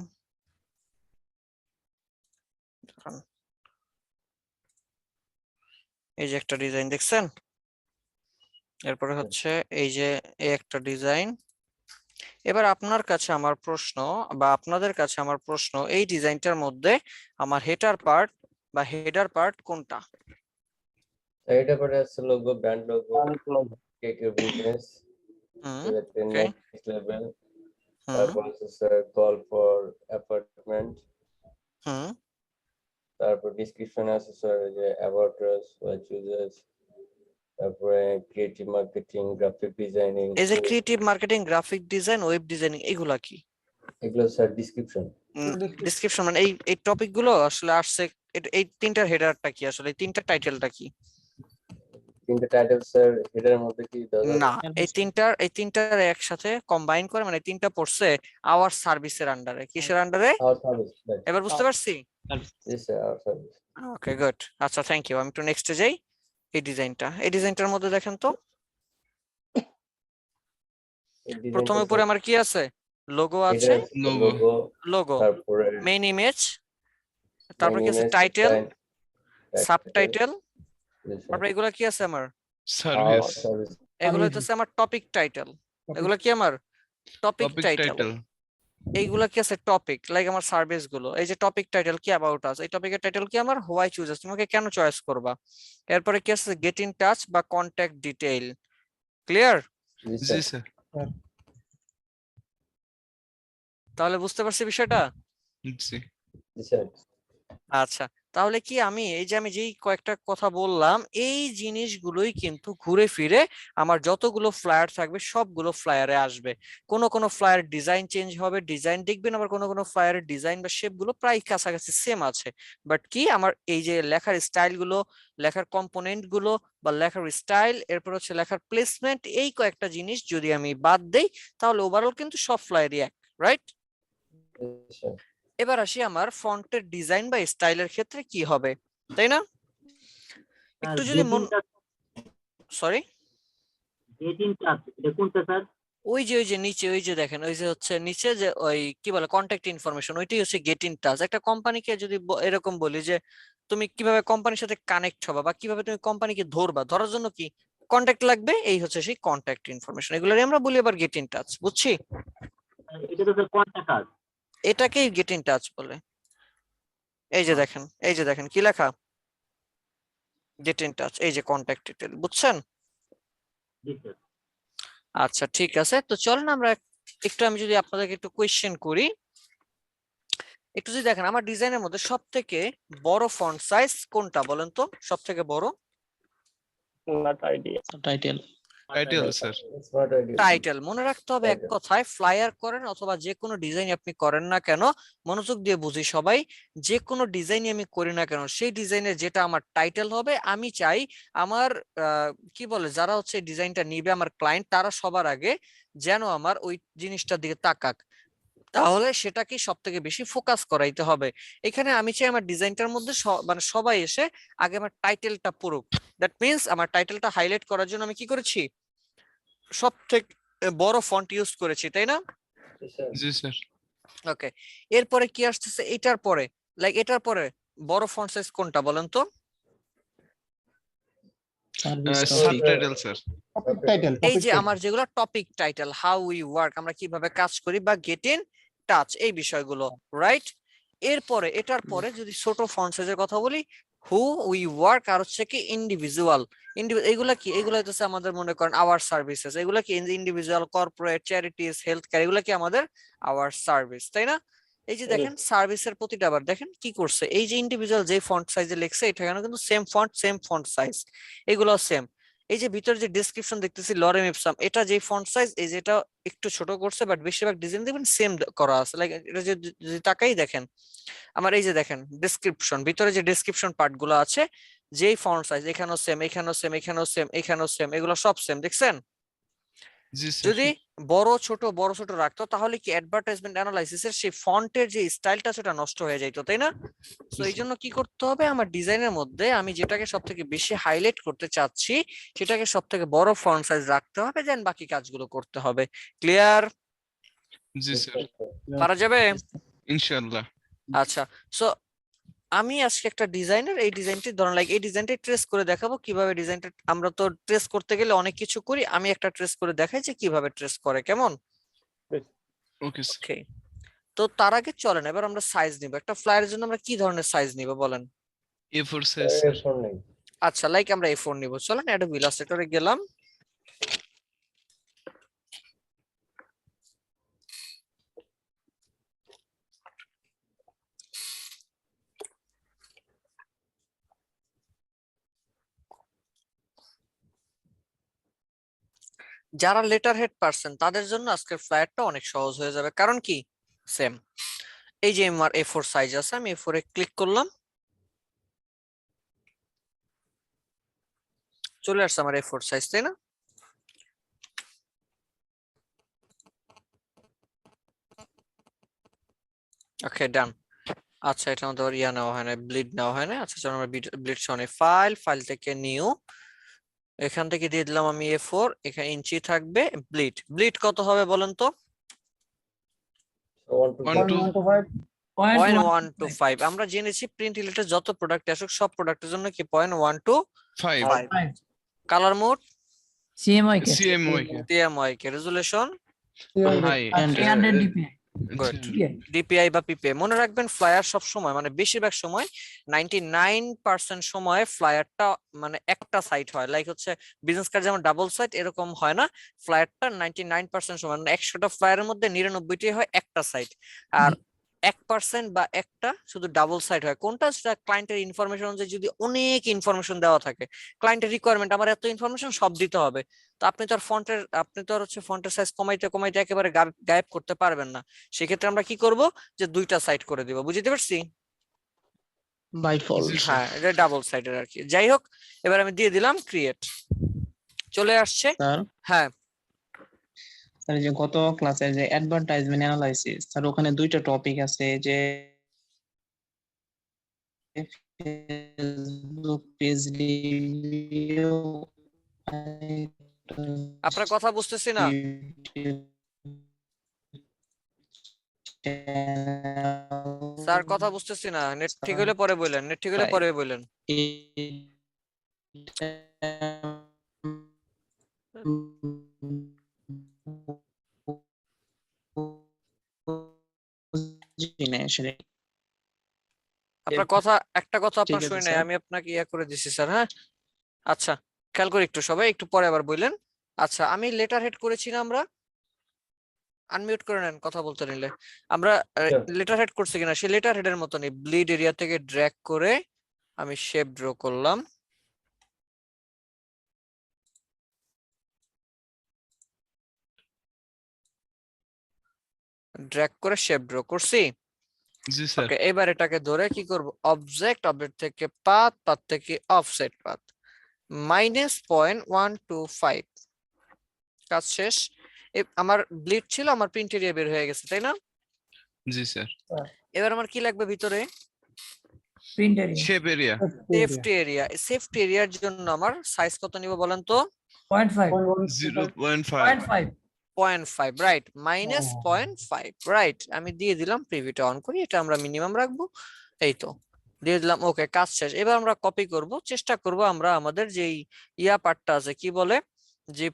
এই যে একটা ডিজাইন দেখছেন? এরপরে হচ্ছে এই যে এই একটা ডিজাইন। এবার আপনার কাছে আমার প্রশ্ন বা আপনাদের কাছে আমার প্রশ্ন, এই ডিজাইনটার মধ্যে আমার হেডার পার্ট কোনটা? এটা পরে আছে logo, brand logo, take your business, hmm, এটাতে okay. নেক্সট লেভেল, হুম, তারপর আছে sir call for apartment, hmm. তারপর ডিসক্রিপশনে আছে স্যার যে অ্যাবাউট আস, হোয়াট ইউজার্স, তারপরে ক্রিয়েটিভ মার্কেটিং, গ্রাফিক ডিজাইনিং। এই যে creative marketing, graphic design, web designing, এগুলা কি? এগুলো স্যার ডিসক্রিপশন। ডেসক্রিপশন মানে এই টপিক গুলো আসলে আসছে। এই তিনটার হেডারটা কি আসলে, এই তিনটার টাইটেলটা কি? তিনটা টাইটেল স্যার হেডারের মধ্যে কি দেওয়া যাবে? না, এই তিনটার একসাথে কম্বাইন করে, মানে তিনটা পড়ছে আওয়ার সার্ভিসের আন্ডারে। কিসের আন্ডারে? Our service. এবার বুঝতে পারছি? জি sir, our service. Okay, good. আচ্ছা, থ্যাংক ইউ। আমি একটু নেক্সটে যাই। এই ডিজাইনটার মধ্যে দেখেন তো, প্রথমে উপরে আমার কি আছে? লোগো আছে, লোগো, তারপরে মেইন ইমেজ, তারপর কি আছে? টাইটেল, সাবটাইটেল, তারপর এগুলা কি আছে আমার? সার্ভিস, এগুলো হচ্ছে আমার টপিক টাইটেল। এগুলো কি আমার টপিক টপিক টাইটেল। টাইটেল, এইগুলা কি আছে? টপিক, লাইক আমার সার্ভিস গুলো। এই যে টপিক টাইটেল কি অ্যাবাউট আস, এই টপিকের টাইটেল কি আমার হোয়াই চুজেস, তোমাকে কেন চয়েস করবা। এরপরে কি আছে? গেট ইন টাচ বা কন্ট্যাক্ট ডিটেইল। ক্লিয়ার? জি স্যার। তাহলে বুঝতে পারছি বিষয়টা? জি আচ্ছা, তাহলে কি আমি যেই কয়েকটা কথা বললাম, এই জিনিসগুলোই কিন্তু ঘুরে ফিরে আমার যতগুলো ফ্লায়ার থাকবে সবগুলো ফ্লায়ারে আসবে। কোনো ফ্লায়ার ডিজাইন চেঞ্জ হবে, ডিজাইন দেখবেন, আবার কোনো ফ্লায়ারের ডিজাইন বা শেপ গুলো প্রায় কাছাকাছি সেম আছে। বাট কি আমার এই যে লেখার স্টাইল গুলো, লেখার কম্পোনেন্ট গুলো বা লেখার স্টাইল, এরপর হচ্ছে লেখার প্লেসমেন্ট, এই কয়েকটা জিনিস যদি আমি বাদ দেই তাহলে ওভারঅল কিন্তু সব ফ্লায়ারই এক, রাইট? এবার আসি আমার ফন্টের ডিজাইন বা স্টাইলের ক্ষেত্রে কি হবে, তাই না? একটু যদি সরি, ওই যে নিচে, ওই যে দেখেন, ওই যে হচ্ছে নিচে যে ওই কি বলে কন্ট্যাক্ট ইনফরমেশন, ওইটাই হচ্ছে গেট ইন টাচ। একটা কোম্পানিকে যদি এরকম বলি যে তুমি কিভাবে কোম্পানির সাথে কানেক্ট হবা বা কিভাবে তুমি কোম্পানিকে ধরবা, ধরার জন্য কি কন্ট্যাক্ট লাগবে, এই হচ্ছে সেই কন্ট্যাক্ট ইনফরমেশন। এগুলোরই আমরা বলি আবার গেট ইন টাচ, বুঝছি? এটাকেই গেট ইন টাচ বলে। এই যে দেখেন কি লেখা, গেট ইন টাচ, এই যে কন্ট্যাক্ট ডিটেইল, বুঝছেন? আচ্ছা, ঠিক আছে। তো চলেন আমরা একটু, আমি যদি আপনাদেরকে একটু কোয়েশ্চেন করি, একটু যদি দেখেন আমার ডিজাইনের মধ্যে সব থেকে বড় ফন্ট সাইজ কোনটা বলেন তো? সব থেকে বড় টাইটেল, স্যার। টাইটেল। মনে রাখতে হবে এক কথায়, ফ্লায়ার করেন অথবা যে কোনো ডিজাইন আপনি করেন না কেন, মনোযোগ দিয়ে বুঝি সবাই, যে কোনো ডিজাইনই আমি করি না কেন সেই ডিজাইনের যেটা আমার টাইটেল হবে, আমি চাই আমার কি বলে যারা হচ্ছে ডিজাইনটা নিবে আমার ক্লায়েন্ট, তারা সবার আগে যেন আমার ওই জিনিসটার দিকে তাকাক। তাহলে সেটাকে সব থেকে বেশি ফোকাস করাইতে হবে। এখানে আমি চাই আমার ডিজাইনটার মধ্যে মানে সবাই এসে আগে আমার টাইটেলটা পড়ুক। দ্যাট মিনস আমার টাইটেলটা হাইলাইট করার জন্য আমি কি করেছি, সব থেকে বড় ফন্ট ইউজ করেছি, তাই না? জি স্যার। ওকে, এরপরে কি আসতেছে? এটার পরে, লাইক এটার পরে বড় ফন্ট সাইজ কোনটা বলেন তো? Subtitle sir. এই যে আমার যেগুলো topic title, how we work, আমরা কিভাবে কাজ করি, বা গেট ইন টাচ, এই বিষয়গুলো, রাইট? এরপরে এটার পরে যদি ছোট ফন্ট সাইজের কথা বলি, হু উই ওয়ার্ক আর হচ্ছে কি ইন্ডিভিজুয়াল। এগুলা কি? এগুলা হচ্ছে আমাদের মনে করেন আওয়ার সার্ভিসেস। এগুলা কি individual, corporate, charities, health care, এগুলা কি আমাদের আওয়ার সার্ভিস, তাই না? এই যে দেখেন সার্ভিসের প্রতিটা আবার দেখেন কি করছে, এই যে ইন্ডিভিজুয়াল যে ফন্ট সাইজে লিখছে এটা কিন্তু সেম ফন্ট সাইজ, এগুলো সেম। এই যে ভিতরে যে ডেসক্রিপশন দেখতেছি লরেম ইপসাম, এটা যে ফন্ট সাইজ, এই যেটা একটু ছোট করছে, বাট বেশিরভাগ ডিজাইন দেখবেন সেম করা আছে। লাইক এটা যদি তাকাই দেখেন আমার এই যে দেখেন ডেসক্রিপশন, ভিতরে যে ডেসক্রিপশন পার্ট গুলো আছে, যেই ফন্ট সাইজ এখানেও সেম, এখানেও সেম, এখানেও সেম, এখানেও সেম, এগুলো সব সেম, দেখছেন? জি স্যার। যদি বড় ছোট রাখতো তাহলে কি অ্যাডভার্টাইজমেন্ট অ্যানালাইসিসের সেই ফন্টের যে স্টাইলটা সেটা নষ্ট হয়ে যাইতো, তাই না? তো এই জন্য কি করতে হবে, আমার ডিজাইনের মধ্যে আমি যেটাকে সব থেকে বেশি হাইলাইট করতে চাচ্ছি সেটাকে সব থেকে বড় ফন্ট সাইজ রাখতে হবে, দেন বাকি কাজগুলো করতে হবে। ক্লিয়ার? জি স্যার, পারা যাবে? ইনশাআল্লাহ। আচ্ছা, সো আমি আজকে একটা ডিজাইনের এই ডিজাইনটি ধরুন লাইক এই ডিজাইনটা ট্রেস করে দেখাবো কিভাবে ডিজাইনটা, আমরা তো ট্রেস করতে গেলে অনেক কিছু করি, আমি একটা ট্রেস করে দেখাই যে কিভাবে ট্রেস করে, কেমন? Okay sir. ওকে, তো তার আগে চলেন এবার আমরা সাইজ নিব। একটা ফ্লায়ারের জন্য আমরা কি ধরনের সাইজ নিব বলেন? A4 size sir. ফোন নেই। আচ্ছা, লাইক আমরা A4 নিব। চলেন অ্যাডোবি ইলাস্ট্রেটরে গেলাম, যারা লেটার হেড পারসন তাদের জন্য আজকের ফ্লায়ারটা অনেক সহজ হয়ে যাবে, কারণ কি সেম। এই যে আমার A4 সাইজ আছে, আমি A4 এ ক্লিক করলাম, চলে আসছে আমার A4 সাইজ, তাই না? ওকে, ডান। আচ্ছা, এটা আমাদের ইয়া নেওয়া হয় না, ব্লিড নেওয়া হয় না। আচ্ছা, চলো আমরা ব্লিড সনে ফাইল থেকে নিউ, এখান থেকে দিয়ে দিলাম আমি A4, এখানে ইঞ্চি থাকবে। ব্লিড কত হবে বলেন তো? 0.125। আমরা জেনেছি প্রিন্ট রিলেটেড যত প্রোডাক্ট আসুক সব প্রোডাক্টের জন্য কি 0.125। 5 colour mode CMYK TMYK, resolution hi good, DPI বা পিপিআই। মনে রাখবেন ফ্লায়ার সব সময় মানে বেশিরভাগ সময় 99% সময় ফ্লায়ারটা মানে একটা সাইড হয়, লাইক হচ্ছে বিজনেস কার্ড যেমন ডাবল সাইড এরকম হয় না, ফ্লায়ারটা 99% সময় মানে 100টা ফ্লায়ারের মধ্যে 99টি হয় একটা সাইড, আর 1% বা একটা শুধু ডাবল সাইড হয়। কোনটা? সেটা ক্লায়েন্টের ইনফরমেশন অনুযায়ী যদি অনেক ইনফরমেশন দেওয়া থাকে, ক্লায়েন্টের রিকোয়ারমেন্ট আমার এত ইনফরমেশন সব দিতে হবে, তো আপনি তো আর ফন্টের সাইজ কমাইতে একেবারে গায়েব করতে পারবেন না। সেক্ষেত্রে আমরা কি করব, যে দুইটা সাইড করে দিব, বুঝতে পারছি? By fault. হ্যাঁ, এটা ডাবল সাইডের আর কি। যাই হোক, এবার আমি দিয়ে দিলাম ক্রিয়েট, চলে আসছে। স্যার হ্যাঁ, স্যার যে গত ক্লাসে যে অ্যাডভার্টাইজমেন্ট অ্যানালাইসিস, স্যার ওখানে দুইটা টপিক আছে, যে ফেসবুক পেজ রিভিউ, আপনার কথা বুঝতেছি না। স্যার কথা বুঝতেছি না, নেট ঠিক হলে পরে বললেন, নেট ঠিক হলে পরে বললেন। আপনার কথা একটা কথা আপনার ঠিক আছে, শুনে নাই, স্যার। আমি আপনাকে ইয়া করে দিছি স্যার। হ্যাঁ, আচ্ছা, খেয়াল করে একটু সবাই, একটু পরে আবার বললেন। আচ্ছা, আমি লেটার হেড করেছি না, আমরা আনমিউট করে নেন কথা বলতে নিলে। আমরা লেটার হেড করছি কিনা, সেই লেটার হেডের মতনই ব্লিড এরিয়া থেকে ড্র্যাগ করে আমি শেপ ড্র করলাম, ড্র্যাগ করে শেপ ড্র করছি। জি স্যার। ওকে, এবার এটাকে ধরে কি করব, অবজেক্ট থেকে পাথ থেকে অফসেট পাথ -0.125, কাজ শেষ। আমার ব্লিড ছিল, আমার প্রিন্ট এরিয়া বের হয়ে গেছে, তাই না? জি স্যার। এবার আমার কি লাগবে ভিতরে? Print area shape area safety area. Safety এরিয়ার জন্য আমার সাইজ কত নিব বলেন তো? 0.5 0.5, রাইট, -0.5, রাইট। আমি দিয়ে দিলাম, প্রিভিউটা অন করি, এটা আমরা মিনিমাম রাখবো, এই তো দিয়ে দিলাম। ওকে, কাজ শেষ। এবার আমরা কপি করব, চেষ্টা করব আমরা আমাদের যেই ইয়া পার্টটা আছে কি বলে, যে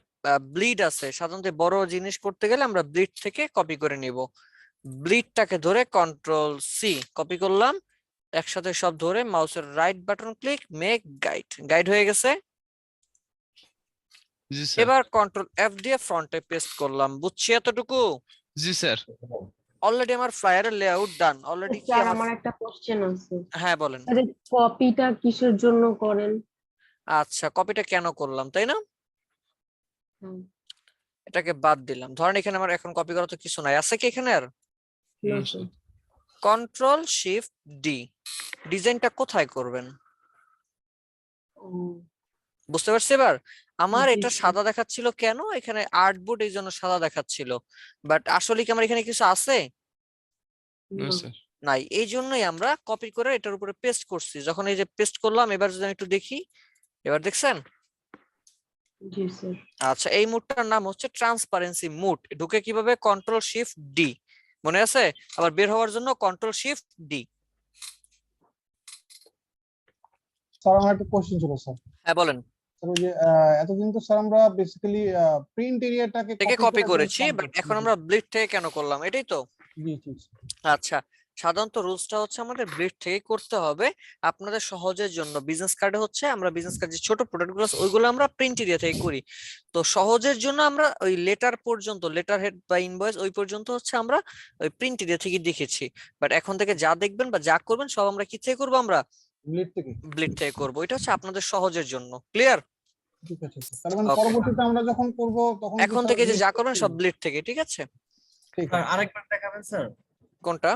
ব্লিড আছে, সাধারণত বড় জিনিস করতে গেলে আমরা ব্লিড থেকে কপি করে নিব। ব্লিডটাকে ধরে কন্ট্রোল সি কপি করলাম, একসাথে সব ধরে মাউসের right button click make guide, guide হয়ে গেছে। জি স্যার। এবার কন্ট্রোল এফ দিয়ে ফ্রন্টে পেস্ট করলাম, বুঝছি এতটুকু? জি স্যার। অলরেডি আমার ফ্লায়ারের লেআউট ডান অলরেডি। কি স্যার আমার, আমার একটা কোশ্চেন আছে। হ্যাঁ বলেন। স্যার কপিটা কিসের জন্য করেন? আচ্ছা কপিটা কেন করলাম তাই না, হুম, এটাকে বাদ দিলাম। ধরেন এখানে আমার এখন কপি করা তো কিছু নাই, আছে কি এখানে আর? না হুম, স্যার। কন্ট্রোল শিফট ডি, ডিজাইনটা কোথায় করবেন ও, বুঝতে পারছি এবার। আমার জি এটা স্যার। সাদা দেখাচ্ছিল কেন, এখানে আর্টবোর্ড এই জন্য সাদা দেখাচ্ছিল, বাট আসলে কি আমার এখানে কিছু আছে? না না। স্যার। নাই, এই জন্যই আমরা কপি করে এটার উপরে পেস্ট করছি। যখন এই যে পেস্ট করলাম, এবার যদি আমি একটু দেখি, এবার দেখছেন? জি স্যার। আচ্ছা এই মুডটার নাম হচ্ছে ট্রান্সপারেন্সি মুড। ঢুকে কিভাবে, কন্ট্রোল শিফট ডি, মনে আছে? আবার বের হওয়ার জন্য কন্ট্রোল শিফট ডি। স্যার আমার একটা কোশ্চেন ছিল স্যার। হ্যাঁ বলেন। স্যার ওই যে এতদিন তো স্যার আমরা বেসিক্যালি প্রিন্ট এরিয়াটাকে থেকে কপি কপি করে করেছি, transform বাট করছি। এখন আমরা ব্লিড থেকে কেন করলাম, এটাই তো? জি জি আচ্ছা সাধারণত রুলসটা হচ্ছে আমাদের ব্লিড থেকে করতে হবে আপনাদের সহজের জন্য। বিজনেস কার্ডে হচ্ছে আমরা বিজনেস কার্ড যে ছোট প্রোডাক্ট গুলো ওইগুলো আমরা প্রিন্ট এরিয়া থেকে করি, তো সহজের জন্য আমরা ওই লেটার পর্যন্ত, লেটার হেড বা ইনভয়েস ওই পর্যন্ত হচ্ছে আমরা ওই প্রিন্ট এরিয়া থেকে দেখেছি। বাট এখন থেকে যা দেখবেন বা যা করবেন সব আমরা কি থেকে করবো, আমরা ব্লিড থেকে। ব্লিড থেকে করবো। এটা হচ্ছে আপনাদের সহজের জন্য, ক্লিয়ার? ঠিক আছে স্যার। তাহলে মানে Okay. পরবর্তীতে আমরা যখন করব তখন কি এখন স্যার থেকে যে bleed যা করবেন থেকে সব করব? ব্লিড থেকে, ঠিক আছে? ঠিক স্যার আছে। আরেকবার দেখাবেন স্যার? কোনটা?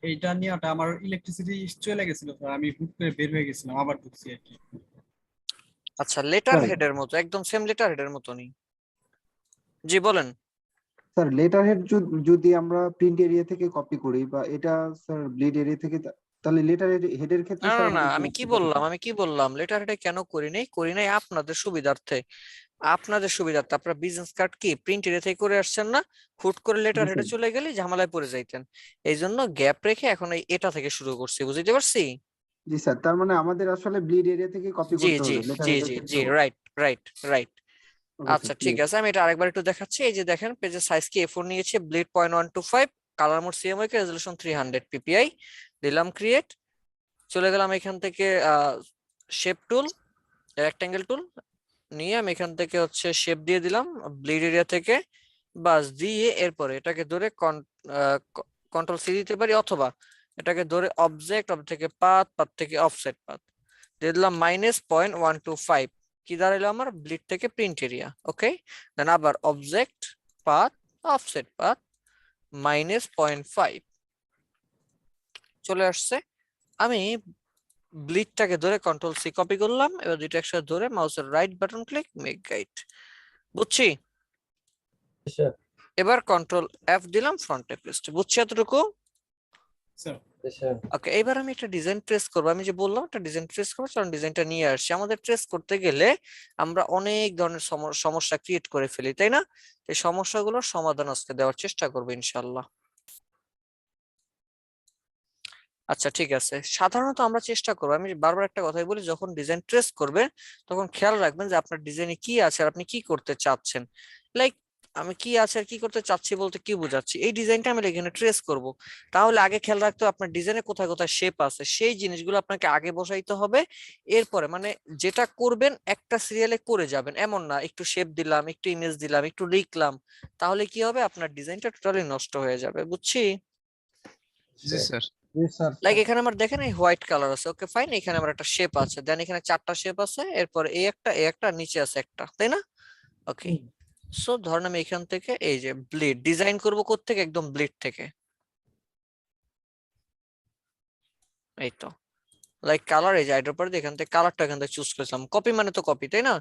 এইটা নিয়ে ওটা আমার ইলেকট্রিসিটি চলে গেছিল স্যার, আমি হুট করে বের হয়ে গেছিলাম, আবার ঢুকছি আর কি। আচ্ছা লেটার স্যার হেডের মতো, একদম সেম লেটার হেডের মতনই। জি বলেন। স্যার লেটার হেড যদি আমরা প্রিন্ট এরিয়া থেকে কপি করি বা এটা স্যার ব্লিড এরিয়া থেকে তাহলে লেটার হেডের ক্ষেত্রে না স্যার না না, আমাদের আমি কি জিনিসটা বললাম, কোথায়? আমি কি বললাম, লেটার হেডে কেন করি নাই আপনাদের সুবিধার্থে। আপনাদের সুবিধার্থে আপনারা বিজনেস কার্ড কি প্রিন্ট এরিয়া থেকে করে আসছেন না, হুট করে জি লেটার হেডে স্যার। চলে গেলে ঝামেলায় পড়ে যাইতেন। এই জন্য গ্যাপ রেখে এখন এটা থেকে শুরু করছি, বুঝতে পারছি? জি স্যার, তার মানে আমাদের আসলে ব্লিড এরিয়া থেকে কপি জি করতে জি হবে লেটার জি হেডের জি জি, ক্ষেত্রেও। Right right right. ওকে আচ্ছা স্যার ঠিক ক্লিয়ার। আছে, আমি এটা আরেকবার একটু দেখাচ্ছি। এই যে দেখেন পেজের সাইজ কি A4 নিয়েছি, ব্লিড 0.125, কালার মোড সিএমওয়াই কে, রেজোলিউশন 300 পিপিআই, দিলাম ক্রিয়েট। চলে গেলাম এখান থেকে শেপ টুল, রেক্টাঙ্গেল টুল নিয়ে আমি এখান থেকে হচ্ছে শেপ দিয়ে দিলাম ব্লিড এরিয়া থেকে, বাস দিয়ে এরপরে এটাকে ধরে কন্ট্রোল সি দিতে পারি, অথবা এটাকে ধরে অবজেক্ট থেকে পাথ, পাথ থেকে অফসেট পাথ দিয়ে দিলাম -0.125, কি দাঁড়াইলো আমার ব্লিড থেকে প্রিন্ট এরিয়া। ওকে, দেন আবার অবজেক্ট পাথ অফসেট পাথ -0.5 চলে আসছে। আমি ব্লিডটাকে ধরে কন্ট্রোল সি কপি করলাম, এবার দুইটা একসাথে ধরে মাউসের right button click make guide, বুঝছি? স্যার। এবার কন্ট্রোল এফ দিলাম ফ্রন্টে পেস্ট, বুঝছি এতটুকু? Sir sir. ওকে, এবার আমি একটা ডিজাইন ট্রেস করবো। আমি যে বললাম একটা ডিজাইন ট্রেস করবো, কারণ ডিজাইনটা নিয়ে আসছি। আমাদের ট্রেস করতে গেলে আমরা অনেক ধরনের সমস্যা ক্রিয়েট করে ফেলি, তাই না? এই সমস্যাগুলোর সমাধান আজকে দেওয়ার চেষ্টা করবো ইনশাল্লাহ। আচ্ছা ঠিক আছে, সাধারণত আমরা চেষ্টা করবো, আমি বারবার একটা কথাই বলি, যখন ডিজাইন ট্রেস করবে তখন খেয়াল রাখবেন যে আপনার ডিজাইনে কি আছে আর আপনি কি করতে চাচ্ছেন। লাইক আমি কি আছে আর কি করতে চাচ্ছি বলতে কি বোঝাচ্ছি, এই ডিজাইনটা আমি এখানে ট্রেস করব, তাহলে আগে খেয়াল রাখতে হবে আপনার ডিজাইনে কোথায় কোথায় শেপ আছে, সেই জিনিসগুলো আপনাকে আগে বসাইতে হবে। এরপরে মানে যেটা করবেন একটা সিরিয়ালে করে যাবেন এমন না, একটু শেপ দিলাম, একটু ইমেজ দিলাম, একটু লিখলাম, তাহলে কি হবে আপনার ডিজাইনটা টোটালি নষ্ট হয়ে যাবে, বুঝছি? জি স্যার। জি স্যার। লাইক এখানে আমার দেখেন এই হোয়াইট কালার আছে, ওকে ফাইন, এখানে আমার একটা শেপ আছে, দেন এখানে চারটা শেপ আছে, এরপর এই একটা নিচে আছে একটা, তাই না? ওকে, সো ধরেন আমি এখান থেকে এই যে ব্লিড ডিজাইন করব কোত্থেকে, একদম ব্লিড থেকে, এই তো লাইক কালার, এই যে আইড্রপার দিয়ে এখান থেকে কালারটা এখান থেকে চুজ করেছিলাম, কপি মানে তো কপি, তাই না?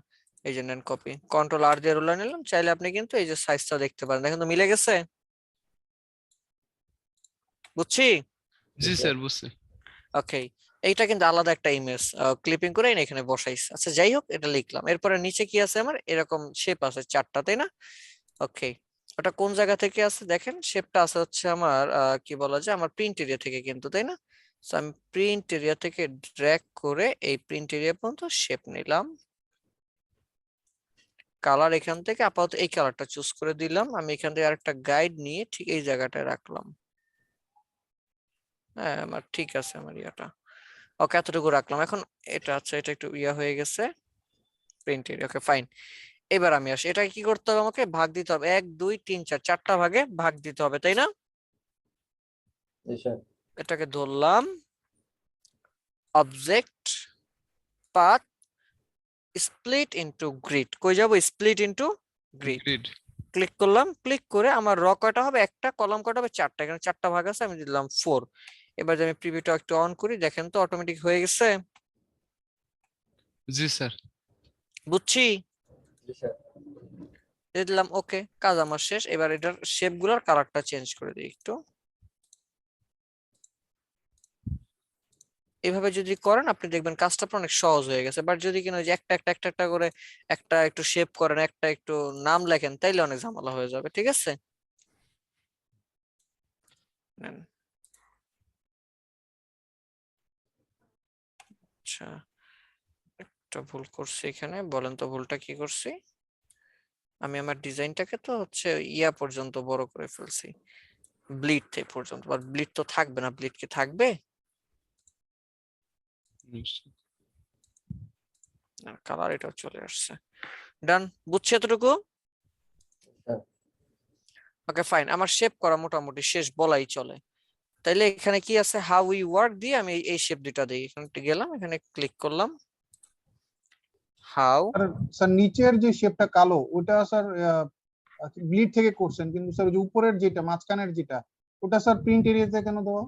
এই যে নেন কপি, কন্ট্রোল আর দিয়ে রোলার নিলাম, চাইলে আপনি কিন্তু এই যে সাইজটা দেখতে পারেন, দেখেন তো মিলে গেছে, বুঝছি? জি স্যার বুঝছি। ওকে, এইটা কিন্তু আলাদা একটা ইমেজ ক্লিপিং করে এনে এখানে বসাইছি। আচ্ছা যাই হোক, এটা লিখলাম, এরপরে নিচে কি আছে আমার এরকম শেপ আছে চারটা, তাই না? ওকে, ওটা কোন জায়গা থেকে আছে দেখেন, শেপটা আছে হচ্ছে আমার কি বলা যায় আমার প্রিন্ট এরিয়া থেকে কিন্তু, তাই না? সো আমি প্রিন্ট এরিয়া থেকে ড্র্যাগ করে এই প্রিন্ট এরিয়া পর্যন্ত শেপ নিলাম, কালার এখান থেকে আপাতত এই কালারটা চুজ করে দিলাম, আমি এখান থেকে আরেকটা গাইড নিয়ে ঠিক এই জায়গাটায় রাখলাম, হ্যাঁ আমার ঠিক আছে আমার ইয়াটা। ওকে এতটুকু রাখলাম। এখন এটা আচ্ছা এটা একটু ইয়া হয়ে গেছে প্রিন্টেড। Okay fine. এবার আমি আসি, এটা কি করতে হবে আমাকে ভাগ দিতে হবে 1 2 3 4 চারটা ভাগে ভাগ দিতে হবে তাই না? জি স্যার। এটাকে ধরলাম object path split into grid. কই যাব? Split into grid. Grid. Click করলাম, ক্লিক করে আমার র কয়টা হবে? একটা, কলাম কয়টা হবে? 4টা। এখানে 4টা ভাগ আছে, আমি দিলাম 4। এবার যদি আমি প্রিভিউটা একটু অন করি দেখেন তো অটোমেটিক হয়ে গেছে। জি স্যার। বুঝছি? জি স্যার। দিয়ে দিলাম ওকে, কাজ আমার শেষ। এবার এটার শেপ গুলার কালারটা চেঞ্জ করে দিই একটু। এভাবে যদি করেন আপনি দেখবেন কাজটা আপনার অনেক সহজ হয়ে গেছে। বাট যদি কিনা ওই যে একটা একটা একটা একটা করে একটা একটু শেপ করেন, একটা একটু নাম লেখেন, তাইলে অনেক ঝামেলা হয়ে যাবে। ঠিক আছে, নেন। আচ্ছা একটা ভুল করছি এখানে, বলেন তো ভুলটা কি করছি? আমি আমার ডিজাইনটাকে তো হচ্ছে ইয়া পর্যন্ত বড় করে ফেলছি, ব্লিড থেকে পর্যন্ত। বাট ব্লিড তো থাকবে না, ব্লিড কি থাকবে? কালার এটাও চলে আসছে। ডান, বুঝছি এতটুকু। স্যার। ওকে ফাইন, আমার শেপ করা মোটামুটি শেষ বলাই চলে। তাইলে এখানে কি আছে, হাউ উই ওয়ার্ক দিয়ে আমি এই শেপ দুটা দিই। এখানে গেলাম, এখানে ক্লিক করলাম, হাউ। স্যার নিচের যে শেপটা কালো ওটা স্যার ব্লিড থেকে করছেন, কিন্তু স্যার যে উপরের যেটা মাঝখানের যেটা ওটা স্যার প্রিন্ট এরিয়াতে কেন দেওয়া?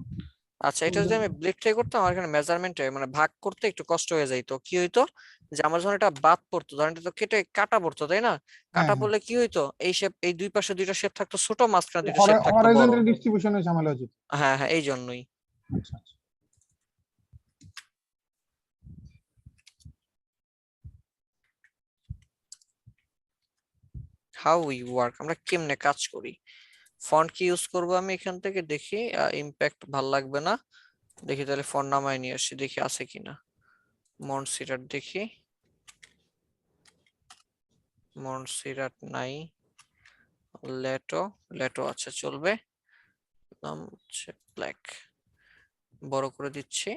আচ্ছা এটা যদি আমি ব্লিড থেকে করতাম আমার এখানে মেজারমেন্টে মানে ভাগ করতে একটু কষ্ট হয়ে যাইতো। কি হইতো যে আমার যখন এটা বাদ পড়তো, ধরেন এটা তো কেটে কাটা পড়তো তাই না? কাটা পড়লে কি হইতো, এই শেপ, এই দুই পাশে দুইটা শেপ থাকতো ছোট, মাঝখানে দুইটা শেপ থাকতো বড়। হরাইজন্টাল ডিস্ট্রিবিউশনের ঝামেলা হচ্ছে। হ্যাঁ হ্যাঁ এই জন্যই। আচ্ছা আচ্ছা। হাউ উই ওয়ার্ক, আমরা কেমনে কাজ করি। ফন্ট কি ইউজ করব আমি এখান থেকে দেখি, ইমপ্যাক্ট ভাল লাগবে না। দেখি তাহলে ফন্ট নামায় নিয়ে আসি, দেখি আছে কিনা। মন্টসিরাট দেখি, মন্টসিরাট নাই। লেটো, লেটো আচ্ছা চলবে। নাম হচ্ছে ব্ল্যাক, বড় করে দিচ্ছি।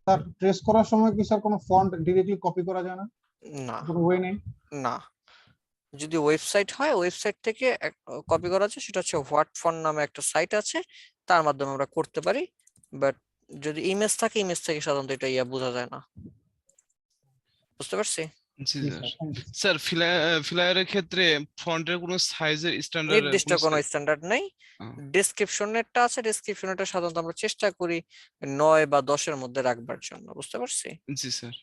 স্যার ট্রেস করার সময় কি স্যার কোনো ফন্ট ডিরেক্টলি কপি করা যায় না? না কোনো ওয়ে নেই? না, যদি ওয়েবসাইট হয় ওয়েবসাইট থেকে কপি করা যায়, সেটা হচ্ছে হোয়াট ফন্ট নামে একটা সাইট আছে, তার মাধ্যমে আমরা করতে পারি। বাট যদি ইমেজ থাকে ইমেজ থেকে সাধারণত এটা ইয়া বোঝা যায় না। বুঝতে পারছি? জি স্যার। স্যার ফ্লায়ারের ক্ষেত্রে ফন্টের কোনো সাইজের স্ট্যান্ডার্ড নির্দিষ্ট কোনো স্ট্যান্ডার্ড নেই। ডেসক্রিপশনেরটা আছে, ডেসক্রিপশনেরটা সাধারণত আমরা চেষ্টা করি 9 বা 10 এর মধ্যে রাখবার জন্য। বুঝতে পারছি? জি স্যার।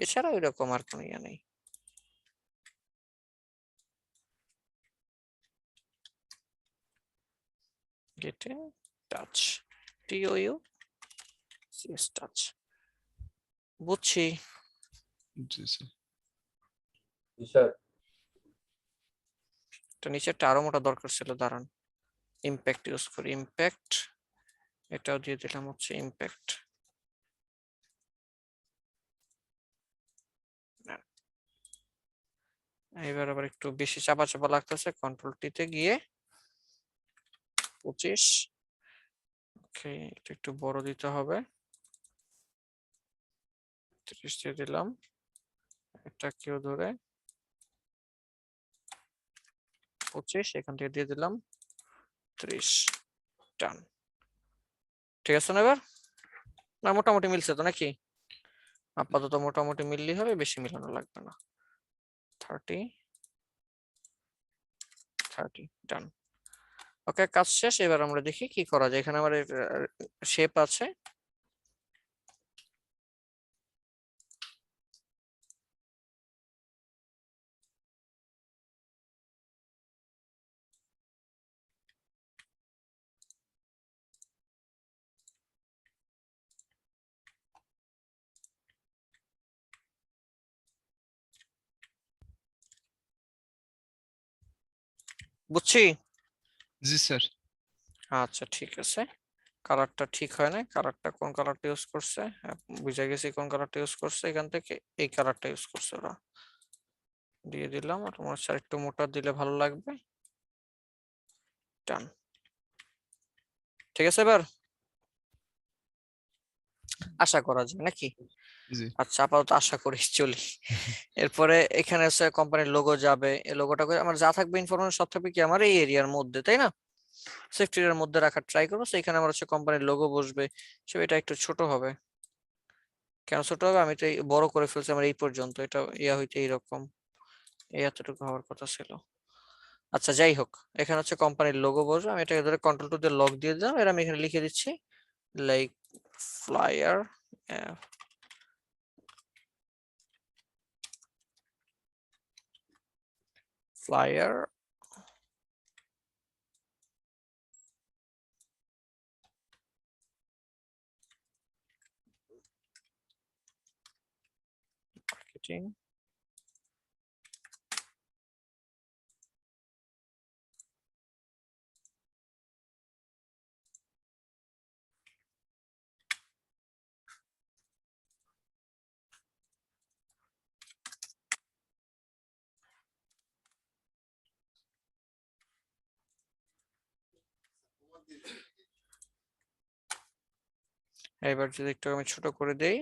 এছাড়া ওইরকম আর কোনো ইয়া নেই। গেটে টাচ, টিওইউ সিএস টাচ। বুঝছি। জি স্যার। জি স্যার। এটা নিচেরটা আরো মোটা দরকার ছিল, দাঁড়ান ইমপ্যাক্ট ইউজ করি। ইমপ্যাক্ট এটাও দিয়ে দিলাম হচ্ছে ইমপ্যাক্ট। এবার আবার একটু বেশি চাপা চাপা লাগতেছে, কন্ট্রোল টিতে গিয়ে 25। ওকে এটা একটু বড় দিতে হবে, 30 দিয়ে দিলাম। এটা কেউ ধরে 25, এখান থেকে দিয়ে দিলাম 30। ডান, ঠিক আছে না? এবার না মোটামুটি মিলছে তো নাকি? আপাতত মোটামুটি মিললেই হবে, বেশি মিলানো লাগবে না। 30 30 ডান। ওকে কাজ শেষ। এবার আমরা দেখি কি করা যায়। এখানে আমার শেপ আছে, বুঝছি? জি স্যার। আচ্ছা ঠিক আছে। কালারটা ঠিক হয় না, কালারটা কোন কালারটা ইউজ করছে, হ্যাঁ, বুঝে গেছি কোন কালারটা ইউজ করছে, এখান থেকে এই কালারটা ইউজ করছে ওরা। দিয়ে দিলাম, আর তোমার আর একটু মোটা দিলে ভালো লাগবে। ডান। ঠিক আছে, এবার আশা করা যায় নাকি? জি আচ্ছা, আপাতত আশা করি চলি। এরপরে এখানে হচ্ছে কোম্পানির লোগো যাবে, এই লোগোটা করে আমার যা থাকবে ইনফরমেশন সব থাকবে কি আমার এই এরিয়ার মধ্যে, তাই না? সেফটি এর মধ্যে রাখার ট্রাই করবো। So এখানে আমার হচ্ছে কোম্পানির লোগো বসবে, সো এটা একটু ছোট হবে। কেন ছোট হবে, আমি তো এই বড় করে ফেলছি আমার এই পর্যন্ত, এটা ইয়া হইতে এইরকম, এই এতটুকু হওয়ার কথা ছিল। আচ্ছা যাই হোক, এখানে হচ্ছে কোম্পানির লোগো বসবে, আমি এটাকে ধরে কন্ট্রোল টু দিয়ে লক দিয়ে দিলাম। এর আমি এখানে লিখে দিচ্ছি লাইক ফ্লায়ার, ফ্লায়ার মার্কেটিং। এবার যদি একটু আমি ছোট করে দেই,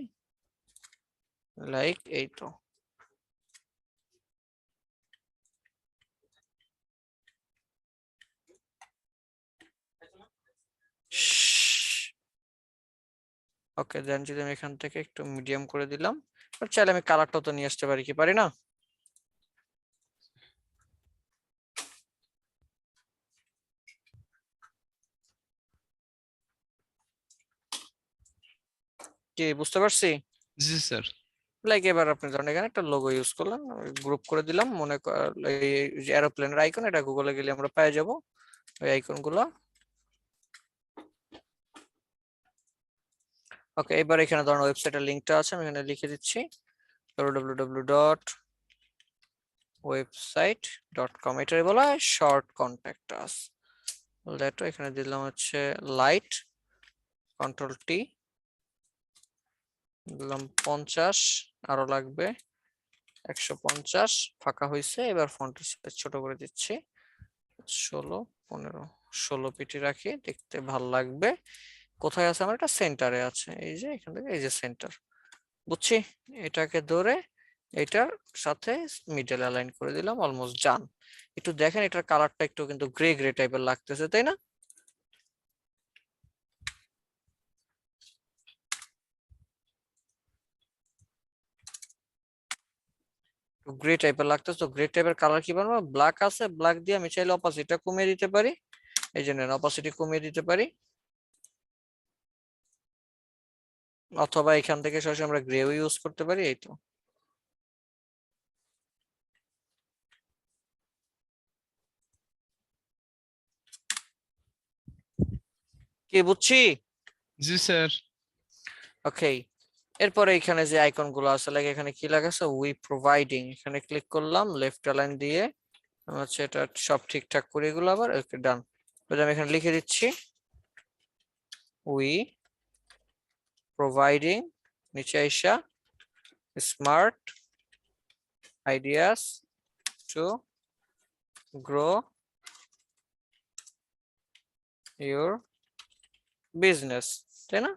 লাইক এই তো। ওকে, দেন যদি আমি এখান থেকে একটু মিডিয়াম করে দিলাম, আর চাইলে আমি কালারটাও তো নিয়ে আসতে পারি, কি পারি না? কি বুঝতে পারছি? জি স্যার। লাইক এবার আপনি ধরেন এখানে একটা লোগো ইউজ করলেন, গ্রুপ করে দিলাম, মনে এই যে এরোপ্লেনের আইকন, এটা গুগলে গেলে আমরা পেয়ে যাব ওই আইকন গুলো। ওকে, এবার এখানে ধরেন ওয়েবসাইটের লিংকটা আছে, আমি এখানে লিখে দিচ্ছি www.website.com, এটাই বলা হয় শর্ট কন্ট্যাক্ট আস। দেখো এখানে দিলাম হচ্ছে লাইট, কন্ট্রোল টি দিলাম 50, আরো লাগবে 150, ফাঁকা হয়েছে। এবার ফন্টের সাইজ ছোট করে দিচ্ছি 16, 15, 16 পিটি রাখি, দেখতে ভাল লাগবে। কোথায় আছে আমার, এটা সেন্টারে আছে, এই যে এখান থেকে এই যে সেন্টার, বুঝছি। এটাকে ধরে এটার সাথে মিডল অ্যালাইন করে দিলাম, অলমোস্ট ডান। একটু দেখেন এটার কালারটা একটু কিন্তু গ্রে গ্রে টাইপের লাগতেছে, তাই না? গ্রে টাইপের লাগতেছে, তো গ্রে টাইপের কালার কি বানাবো, ব্ল্যাক আছে, ব্ল্যাক দিয়ে আমি চাইলে অপাসিটিটা কমিয়ে দিতে পারি, এই জন্য অপাসিটি কমিয়ে দিতে পারি, অথবা এখান থেকে সরাসরি আমরা গ্রেও ইউজ করতে পারি, এই তো। কি বুঝছি? জি স্যার। ওকে, এরপরে এখানে যে আইকন গুলো আছে, লাইক এখানে কি লাগাছে উই প্রোভাইডিং, এখানে ক্লিক করলাম, লেফট অ্যালাইন দিয়ে আমি হচ্ছে এটা সব ঠিকঠাক করে এগুলো আবার ওকে ডান। আমি এখানে লিখে দিচ্ছি উই প্রোভাইডিং, নিচে আইসা smart ideas to grow your business, তাই না?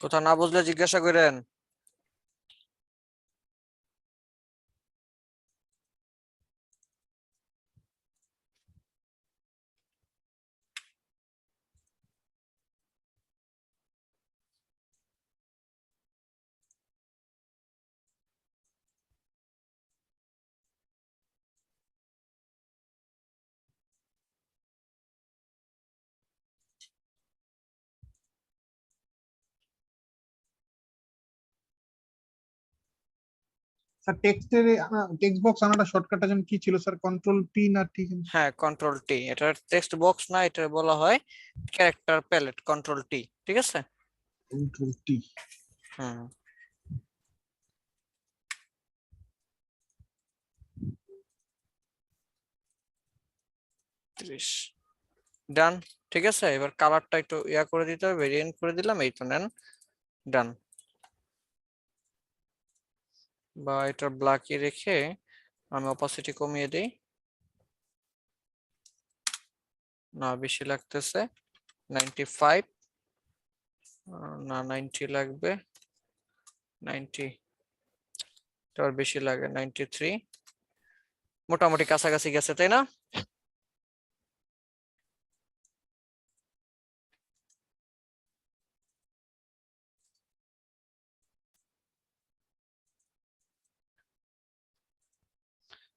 কোথাও না বুঝলে জিজ্ঞাসা করেন। স্যার টেক্সট বক্স আনাটা শর্টকাটটা যেন কি ছিল স্যার, কন্ট্রোল পি না টি? হ্যাঁ, কন্ট্রোল টি। এটা টেক্সট বক্স না, এটা বলা হয় ক্যারেক্টার প্যালেট, কন্ট্রোল টি। ঠিক আছে? Control T. হুম। ডান। ঠিক আছে, এবার কালারটা একটু ইয়া করে দিতে হবে, ভেরিয়েন্ট করে দিলাম, এই তো নেন, ডান। বা এটা ব্ল্যাকই রেখে আমি অপাসিটি কমিয়ে দিই, না বেশি লাগতেছে, 95 না 90 লাগবে, 90 তার বেশি লাগে, 93 মোটামুটি কাছাকাছি গেছে, তাই না?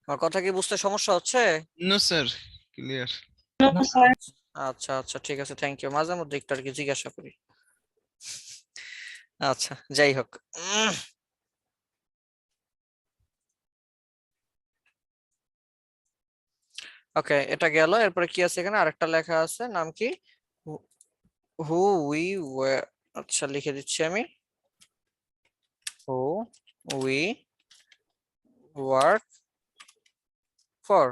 আমার কথা কি বুঝতে সমস্যা হচ্ছে? No sir, clear. আচ্ছা আচ্ছা, ঠিক আছে, থ্যাংক ইউ। মাঝে মধ্যে একটু আর কি জিজ্ঞাসা করি। আচ্ছা, যাই হোক, ওকে, এটা গেল। এরপরে কি আছে এখানে? আরেকটা লেখা আছে, নাম কি? Who we were. আচ্ছা, লিখে দিচ্ছি আমি, হু উই ওয়ার্ক ফর।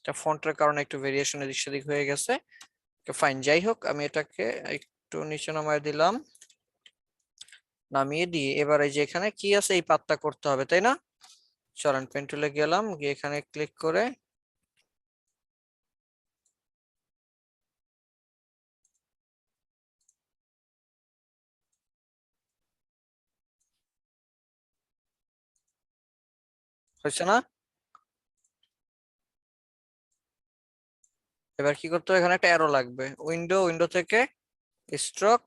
এটা ফন্টের কারণে একটু ভেরিয়েশন এদিক সেদিক হয়ে গেছে, ফাইন। যাই হোক, আমি এটাকে একটু নিচে নামায় দিলাম, নামিয়ে দিয়ে এবার এই যে এখানে কি আছে এই পাতটা করতে হবে, তাই না? চলেন পেন টুলে গেলাম, গিয়ে এখানে ক্লিক করে হয়েছে না? এবার কি করতে হবে? এখানে একটা অ্যারো লাগবে, উইন্ডো থেকে স্ট্রোক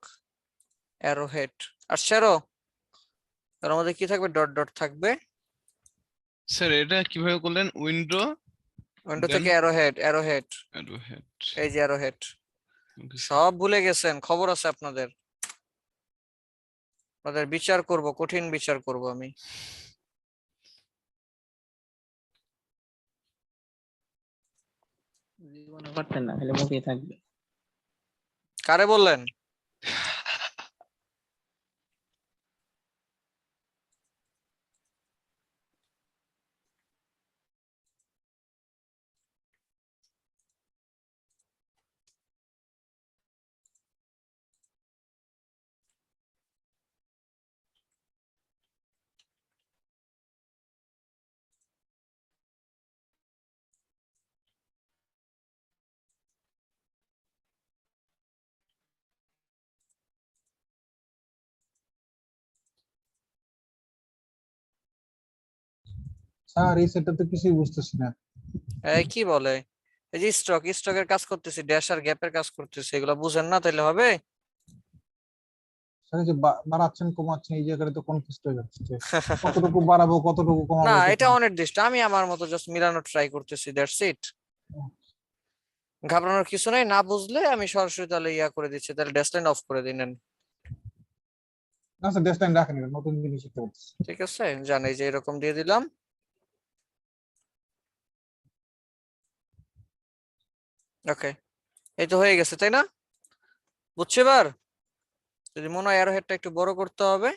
অ্যারো হেড। আর অ্যারো এর মধ্যে কি থাকবে? ডট ডট থাকবে। স্যার এটা কিভাবে করলেন? উইন্ডো থেকে অ্যারো হেড, হেড। এই যে অ্যারো হেড। সব ভুলে গেছেন, খবর আছে আপনাদের, আপনাদের বিচার করব, কঠিন বিচার করব আমি। জীবনে পারতেন না, খালি মুখেই থাকবে। কারে বললেন? স্যার এই সেটটা তো কিছুই বুঝতেছি না। এই কি বলে? এই যে স্টকের কাজ করতেছি, ড্যাশ আর গ্যাপের কাজ করতেছি, এগুলো বুঝেন না তাইলে হবে? স্যার এই যে বাড়াচ্ছেন কমাচ্ছেন এই জায়গাটা তো কনফিউজড হয়ে যাচ্ছে যে কতটুকু বাড়াবো কতটুকু না, কমাবো। এটা অনির্দিষ্ট, আমি আমার মতো জাস্ট মিলানোর ট্রাই করতেছি, দ্যাটস ইট। ঘাবড়ানোর কিছু নাই, না বুঝলে আমি সরাসরি তাহলে ইয়া করে দিচ্ছি, তাহলে ড্যাশলাইন অফ করে দিন। না স্যার ডেস্টাইন রাখেন, এটা নতুন জিনিস শিখতে পারতেছি। ঠিক আছে, জানি যে এরকম দিয়ে দিলাম। ওকে, এই তো হয়ে গেছে, তাই না? বুঝছি এবার? যদি মনে হয় অ্যারো হেডটা একটু বড় করতে হবে,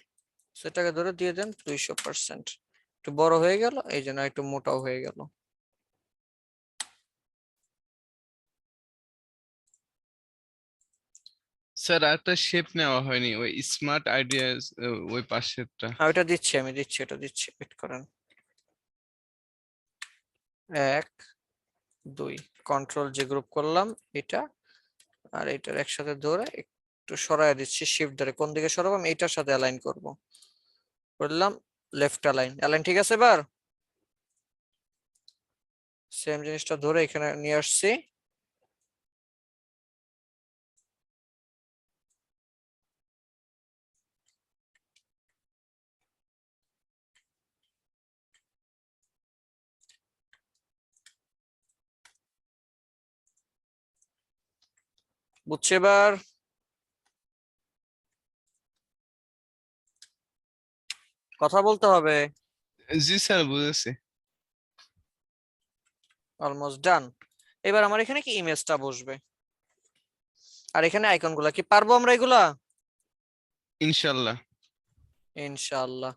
সেটাকে ধরে দিয়ে দেন 200%। একটু বড় হয়ে গেল, এই জন্য একটু মোটাও হয়ে গেল। স্যার আরেকটা শেপ নেওয়া হয়নি, ওই স্মার্ট আইডিয়াস ওই পাশেরটা। হ্যাঁ, ওটা দিচ্ছি, আমি দিচ্ছি, এটা দিচ্ছি, ওয়েট করেন। 1 2 কন্ট্রোল যে গ্রুপ করলাম এটা আর এটার একসাথে ধরে একটু সরায় দিচ্ছি, শিফট ধরে। কোন দিকে সরাবো? আমি এটার সাথে অ্যালাইন করব, করলাম লেফট অ্যালাইন। ঠিক আছে, এবার সেম জিনিসটা ধরে এখানে নিয়ে আসছি, বুঝছে এবার? কথা বলতে হবে। জি স্যার বুঝেছি। Almost done. এবার আমার এখানে কি ইমেজটা বসবে, আর এখানে আইকন গুলা কি পারবো আমরা এগুলা? ইনশাল্লাহ। ইনশাআল্লাহ।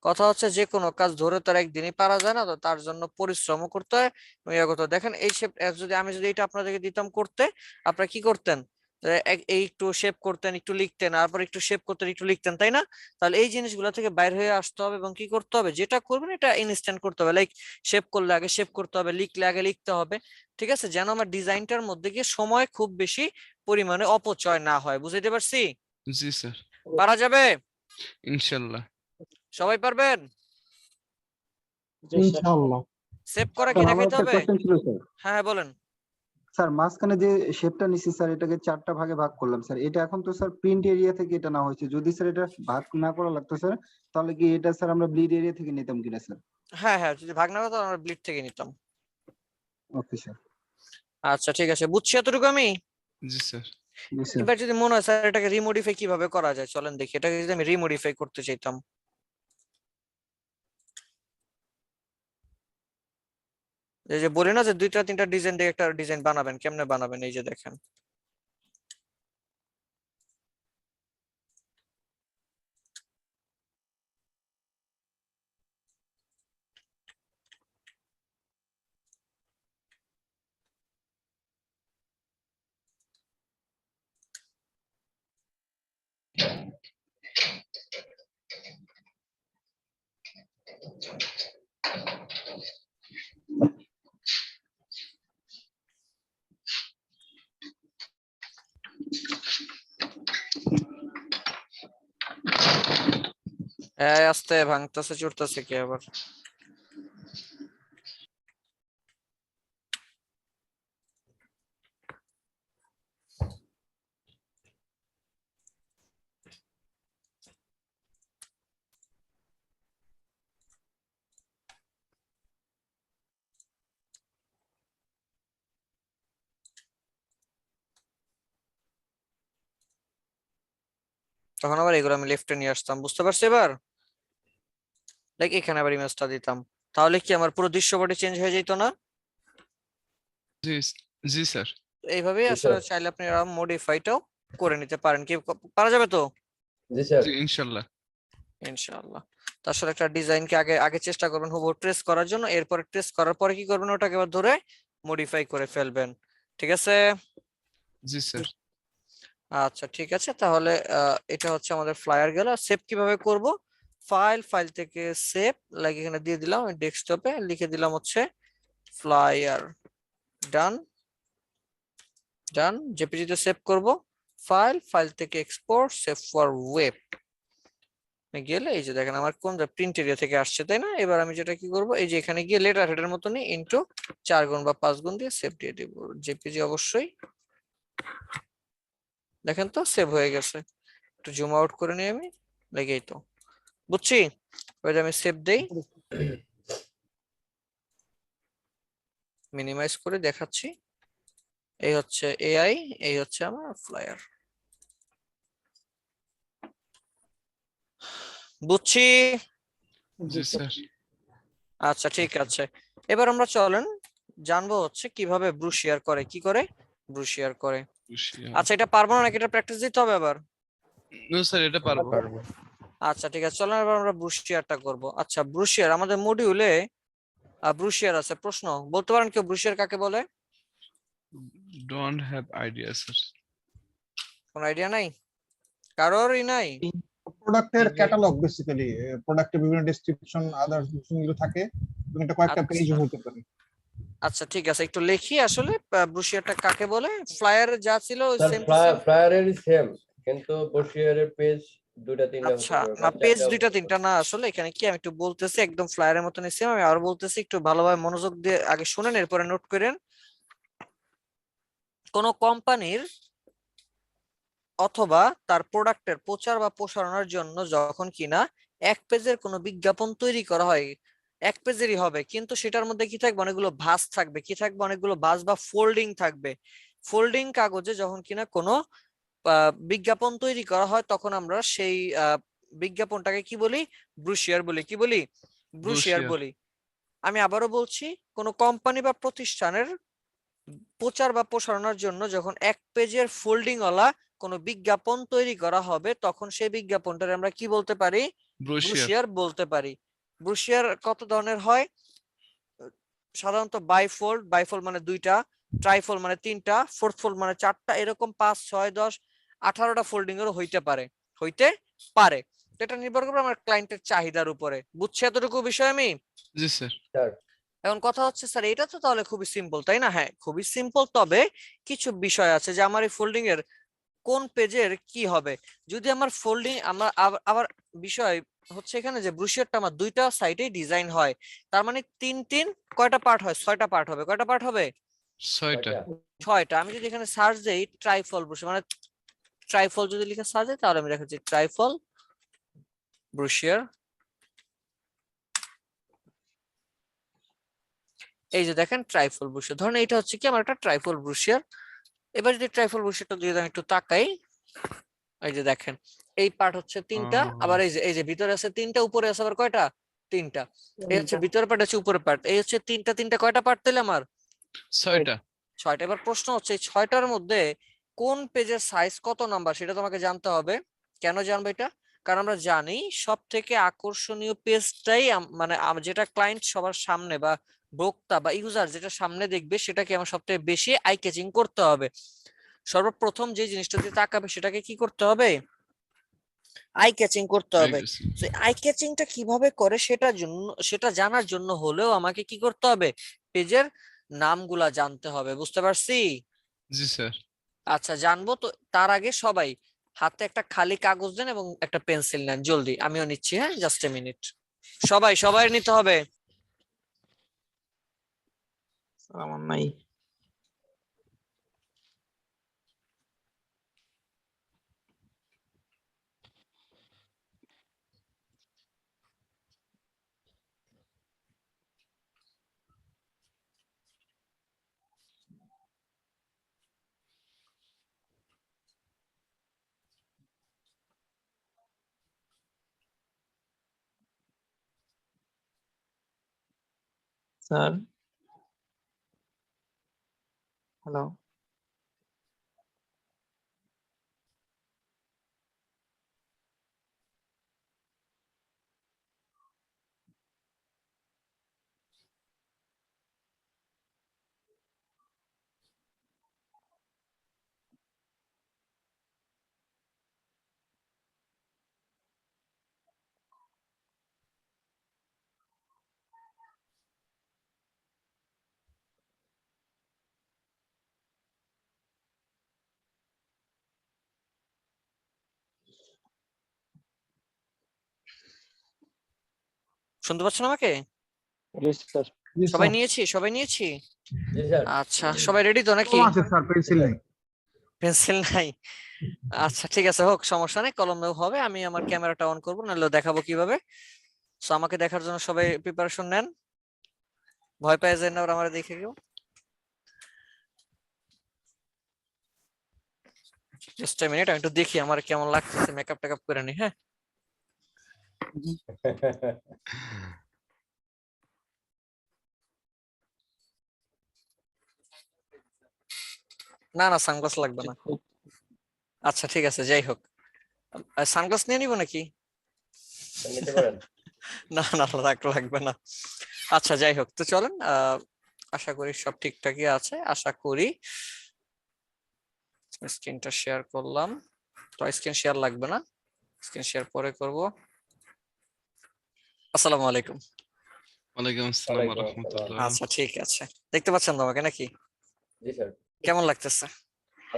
কথা হচ্ছে যে কোনো কাজ ধরে তো আর একদিনই পারা যায় না, তো তার জন্য পরিশ্রম করতে হয়। দেখেন এই শেপ যদি আমি যদি এটা আপনাদেরকে দিতাম করতে, আপনারা কি করতেন? এই একটু শেপ করতেন, একটু লিখতেন, তারপর একটু শেপ করতেন, একটু লিখতেন, তাই না? তাহলে এই জিনিসগুলো থেকে বাইর হয়ে আসতে হবে এবং কি করতে হবে, যেটা করবেন এটা ইনস্ট্যান্ট করতে হবে। লাইক শেপ করলে আগে শেপ করতে হবে, লিখলে আগে লিখতে হবে, ঠিক আছে? যেন আমার ডিজাইনটার মধ্যে গিয়ে সময় খুব বেশি পরিমাণে অপচয় না হয়। বুঝতে পারছি? জি স্যার। পারা যাবে? ইনশাল্লাহ। সবাই পারবেন? ইনশাআল্লাহ। সেভ করা কি স্যার আমার দেখাইতে একটা হবে? কোশ্চেন ছিল স্যার। হ্যাঁ বলেন। স্যার মাঝখানে যে শেপটা নিছি স্যার, এটাকে 4টা ভাগে ভাগ করলাম স্যার। এটা এখন তো স্যার প্রিন্ট এরিয়া থেকে এটা না হয়েছে, যদি স্যার এটা ভাগ না করা লাগতো স্যার, তাহলে কি এটা স্যার আমরা ব্লিড এরিয়া থেকে নিতাম কিনা স্যার? হ্যাঁ হ্যাঁ, যদি ভাগ না হতো আমরা ব্লিড থেকে নিতাম। Okay sir. আচ্ছা ঠিক আছে, বুঝছি এতটুকু আমি। জি স্যার। জি স্যার। এবার যদি মনে হয় স্যার এটাকে রিমোডিফাই কিভাবে করা যায়, চলেন দেখি। এটাকে যদি আমি রিমোডিফাই করতে চাইতাম, এই যে বলি না যে 2টা 3টা ডিজাইন দিয়ে একটা ডিজাইন বানাবেন, কেমনে বানাবেন এই যে দেখেন। আস্তে ভাঙতেছে চুরতেছে কি আবার? তখন আবার এগুলো আমি লেফটে নিয়ে আসতাম, বুঝতে পারছি এবার? লাইক এখানে আবার ইমেজটা দিতাম, তাহলে কি আমার পুরো দৃশ্যপটে চেঞ্জ হয়ে যেত না? জি জি স্যার। এইভাবেই জি আসলে স্যার। চাইলে আপনি মডিফাইটাও করে নিতে পারেন। কি পারা যাবে তো? জি স্যার। জি ইনশাল্লাহ। ইনশাআল্লাহ। তার সাথে একটা ডিজাইনকে আগে আগে চেষ্টা করবেন হুবহু ট্রেস করার জন্য, এরপরে ট্রেস করার পরে কি করবেন, ওটাকে আবার ধরে মডিফাই করে ফেলবেন, ঠিক আছে? জি স্যার। আচ্ছা ঠিক আছে, তাহলে এটা হচ্ছে আমাদের ফ্লায়ার গেল। সেভ কিভাবে করব? ফাইল থেকে সেভ, লাইক এখানে দিয়ে দিলাম ডেস্কটপে, লিখে দিলাম হচ্ছে ফ্লায়ার। ডান ডান। জেপিজি তে সেভ করব। ফাইল থেকে এক্সপোর্ট, সেভ ফর ওয়েব গেলে এই যে দেখেন আমার কোন প্রিন্ট এরিয়া থেকে আসছে, তাই না? এবার আমি যেটা কি করব, এই যে এখানে গিয়ে লেটার হেডের মতনই ইনটু 4 গুণ বা 5 গুণ দিয়ে সেভ দিয়ে দিব। জেপিজি অবশ্যই, দেখেন তো সেভ হয়ে গেছে। একটু জুম আউট করে নিই আমি, লেগেই তো, বুঝছি? ওই যে আমি সেভ দেই, মিনিমাইজ করে দেখাচ্ছি। এই হচ্ছে এআই, এই হচ্ছে আমার ফ্লায়ার। বুঝছি? জি স্যার। আচ্ছা ঠিক আছে, এবার আমরা চলেন জানবো হচ্ছে কিভাবে ব্রুশিয়ার করে। কি করে? ব্রুশিয়ার করে। আচ্ছা এটা পারবো না নাকি? এটা প্র্যাকটিস দিতে হবে আবার? নো স্যার এটা পারবো। পারবো। আচ্ছা ঠিক আছে, চলেন এবার আমরা ব্রুশিয়ারটা করব। আচ্ছা ব্রুশিয়ার আমাদের মডিউলে ব্রুশিয়ার আছে। প্রশ্ন বলতে পারেন কেউ ব্রুশিয়ার কাকে বলে? Don't have idea sir. কোন আইডিয়া নাই কারোরই? নাই? প্রোডাক্টের ক্যাটালগ, বেসিক্যালি প্রোডাক্টের বিভিন্ন ডেসক্রিপশন আদার গুলো থাকে, এবং এটা কয়েকটা পেজ হতে পারে। আচ্ছা ঠিক আছে, একটু লিখি আসলে ব্রুশিয়ারটা কাকে বলে। ফ্লায়ার যা ছিল স্যার সেম টু সেম। ফ্লায়ারেরই সেম, কিন্তু ব্রোশিয়ারের পেজ 2টা 3টা হতে আচ্ছা পারে না, বা পেজ 4টাও হতে 2টা 3টা না, আসলে এখানে কি আমি একটু বলতেছি একদম ফ্লায়ারের মতনই সেম। আমি আরো বলতেছি, একটু ভালোভাবে মনোযোগ দিয়ে আগে শুনেন, এরপরে নোট করেন। কোন কোম্পানির অথবা তার প্রোডাক্টের প্রচার বা প্রসারণের জন্য যখন কিনা এক পেজের কোনো বিজ্ঞাপন তৈরি করা হয়, এক পেজেরই হবে, কিন্তু সেটার মধ্যে কি থাকবে, অনেকগুলো ভাঁজ থাকবে। কি থাকবে, অনেকগুলো ভাঁজ বা ফোল্ডিং থাকবে। ফোল্ডিং কাগজে যখন কিনা কোনো বিজ্ঞাপন তৈরি করা হয়, তখন আমরা সেই বিজ্ঞাপনটাকে কি বলি, ব্রুশিয়ার বলি। কি বলি, ব্রুশিয়ার ব্রোশিয়ার। বলি। আমি আবারও বলছি, কোনো কোম্পানি বা প্রতিষ্ঠানের প্রচার বা প্রসারণের জন্য যখন এক পেজের ফোল্ডিং ওয়ালা কোনো বিজ্ঞাপন তৈরি করা হবে, তখন সেই বিজ্ঞাপনটার আমরা কি বলতে পারি, ব্রোশিয়ার। ব্রুশিয়ার বলতে পারি। ব্রুশিয়ার কত ধরনের হয়, সাধারণত বাইফোল্ড, বাইফোল্ড মানে দুইটা, ট্রাইফোল্ড মানে তিনটা, ফোর্থ ফোল্ড মানে চারটা, এরকম 5, 6, 10, 18টা ফোল্ডিং এরও হইতে পারে। এটা নির্ভর করবে আমার ক্লায়েন্টের চাহিদার উপরে। বুঝছি এতটুকু বিষয় আমি? জি স্যার। স্যার এখন কথা হচ্ছে স্যার এটা তো তাহলে খুবই সিম্পল, তাই না? হ্যাঁ, খুবই সিম্পল, তবে কিছু বিষয় আছে যে আমার এই ফোল্ডিং এর কোন পেজের কি হবে। যদি আমার ফোল্ডিং আমার আবার বিষয় হচ্ছে এখানে যে ব্রুশিয়ারটা আমার দুইটা সাইডে ডিজাইন হয়, তার মানে তিন কয়টা পার্ট হয়, 6টা পার্ট হবে। কয়টা পার্ট হবে, 6টা। 6টা। আমি যদি এখানে সার্চ দেই ট্রাইফল ব্রুশিয়ার, মানে ট্রাইফল যদি লিখে সার্চ দেই, তাহলে আমি দেখাচ্ছি ট্রাইফল ব্রুশিয়ার। এই যে দেখেন ট্রাইফল ব্রুশিয়ার, ধরেন এটা হচ্ছে কি আমার একটা ট্রাইফল ব্রুশিয়ার। এবার যদি ট্রাইফল ব্রুশিয়ারটা যদি আমি একটু তাকাই, এই যে দেখেন এই পার্ট হচ্ছে 3টা, আবার এই যে ভিতরে আছে 3টা, উপরে আছে আবার কয়টা, 3টা। এই হচ্ছে ভিতরের পার্ট, আছে উপরের পার্ট, এই হচ্ছে 3টা কয়টা পার্ট তাহলে আমার, 6টা। 6টা। এবার প্রশ্ন হচ্ছে এই 6টার মধ্যে কোন পেজের সাইজ কত নাম্বার সেটা তোমাকে জানতে হবে। কেন জানবো এটা, কারণ আমরা জানি সব থেকে আকর্ষণীয় পেজটাই মানে যেটা ক্লায়েন্ট সবার সামনে বা ভোক্তা বা ইউজার যেটা সামনে দেখবে, সেটাকে আমার সবথেকে বেশি আই ক্যাচিং করতে হবে। সর্বপ্রথম যে জিনিসটা দিয়ে তাকাবে সেটাকে কি করতে হবে, আই ক্যাচিং করতে হবে। আই ক্যাচিংটা কিভাবে করে সেটা জানার জন্য হলেও আমাকে কি করতে হবে, পেজের নামগুলা জানতে হবে। বুঝতে পারছি? জি স্যার। আচ্ছা, জানবো তো। তার আগে সবাই হাতে একটা খালি কাগজ দেন এবং একটা পেন্সিল নেন, জলদি। আমিও নিচ্ছি, হ্যাঁ, জাস্ট এ মিনিট। সবাই নিতে হবে। আমার নাই। Sir, hello. শুনতে পাচ্ছেন আমাকে? Yes, sir. সবাই নিয়েছি? জি স্যার। আচ্ছা, সবাই রেডি তো নাকি? কলম আছে স্যার, পেন্সিল নেই। পেন্সিল নাই? আচ্ছা ঠিক আছে, হোক, সমস্যা নেই, কলমেও হবে। আমি আমার ক্যামেরাটা অন করবো, নাহলে দেখাবো কিভাবে। সো আমাকে দেখার জন্য সবাই প্রিপারেশন নেন, ভয় পেয়ে যায় না ওরা আমার দেখে কেউ। জাস্ট এ মিনিট, আমি একটু দেখি আমার কেমন লাগতেছে, মেকআপ টেকআপ করে নি। হ্যাঁ, না সানগ্লাস লাগবে না। আচ্ছা ঠিক আছে, যাই হোক, সানগ্লাস নিয়ে নিব নাকি? নিতে পারেন। না লাগবে না। আচ্ছা যাই হোক, তো চলেন, আশা করি সব ঠিকঠাকই আছে, আশা করি। স্ক্রিনটা শেয়ার করলাম, তো স্ক্রিন শেয়ার লাগবে না, স্ক্রিন শেয়ার পরে করব। আসসালামু আলাইকুম। ওয়ালাইকুম আসসালাম ওয়া রাহমাতুল্লাহ। আচ্ছা ঠিক আছে, দেখতে পাচ্ছেন তো আমাকে নাকি? জি স্যার। কেমন লাগতেছে?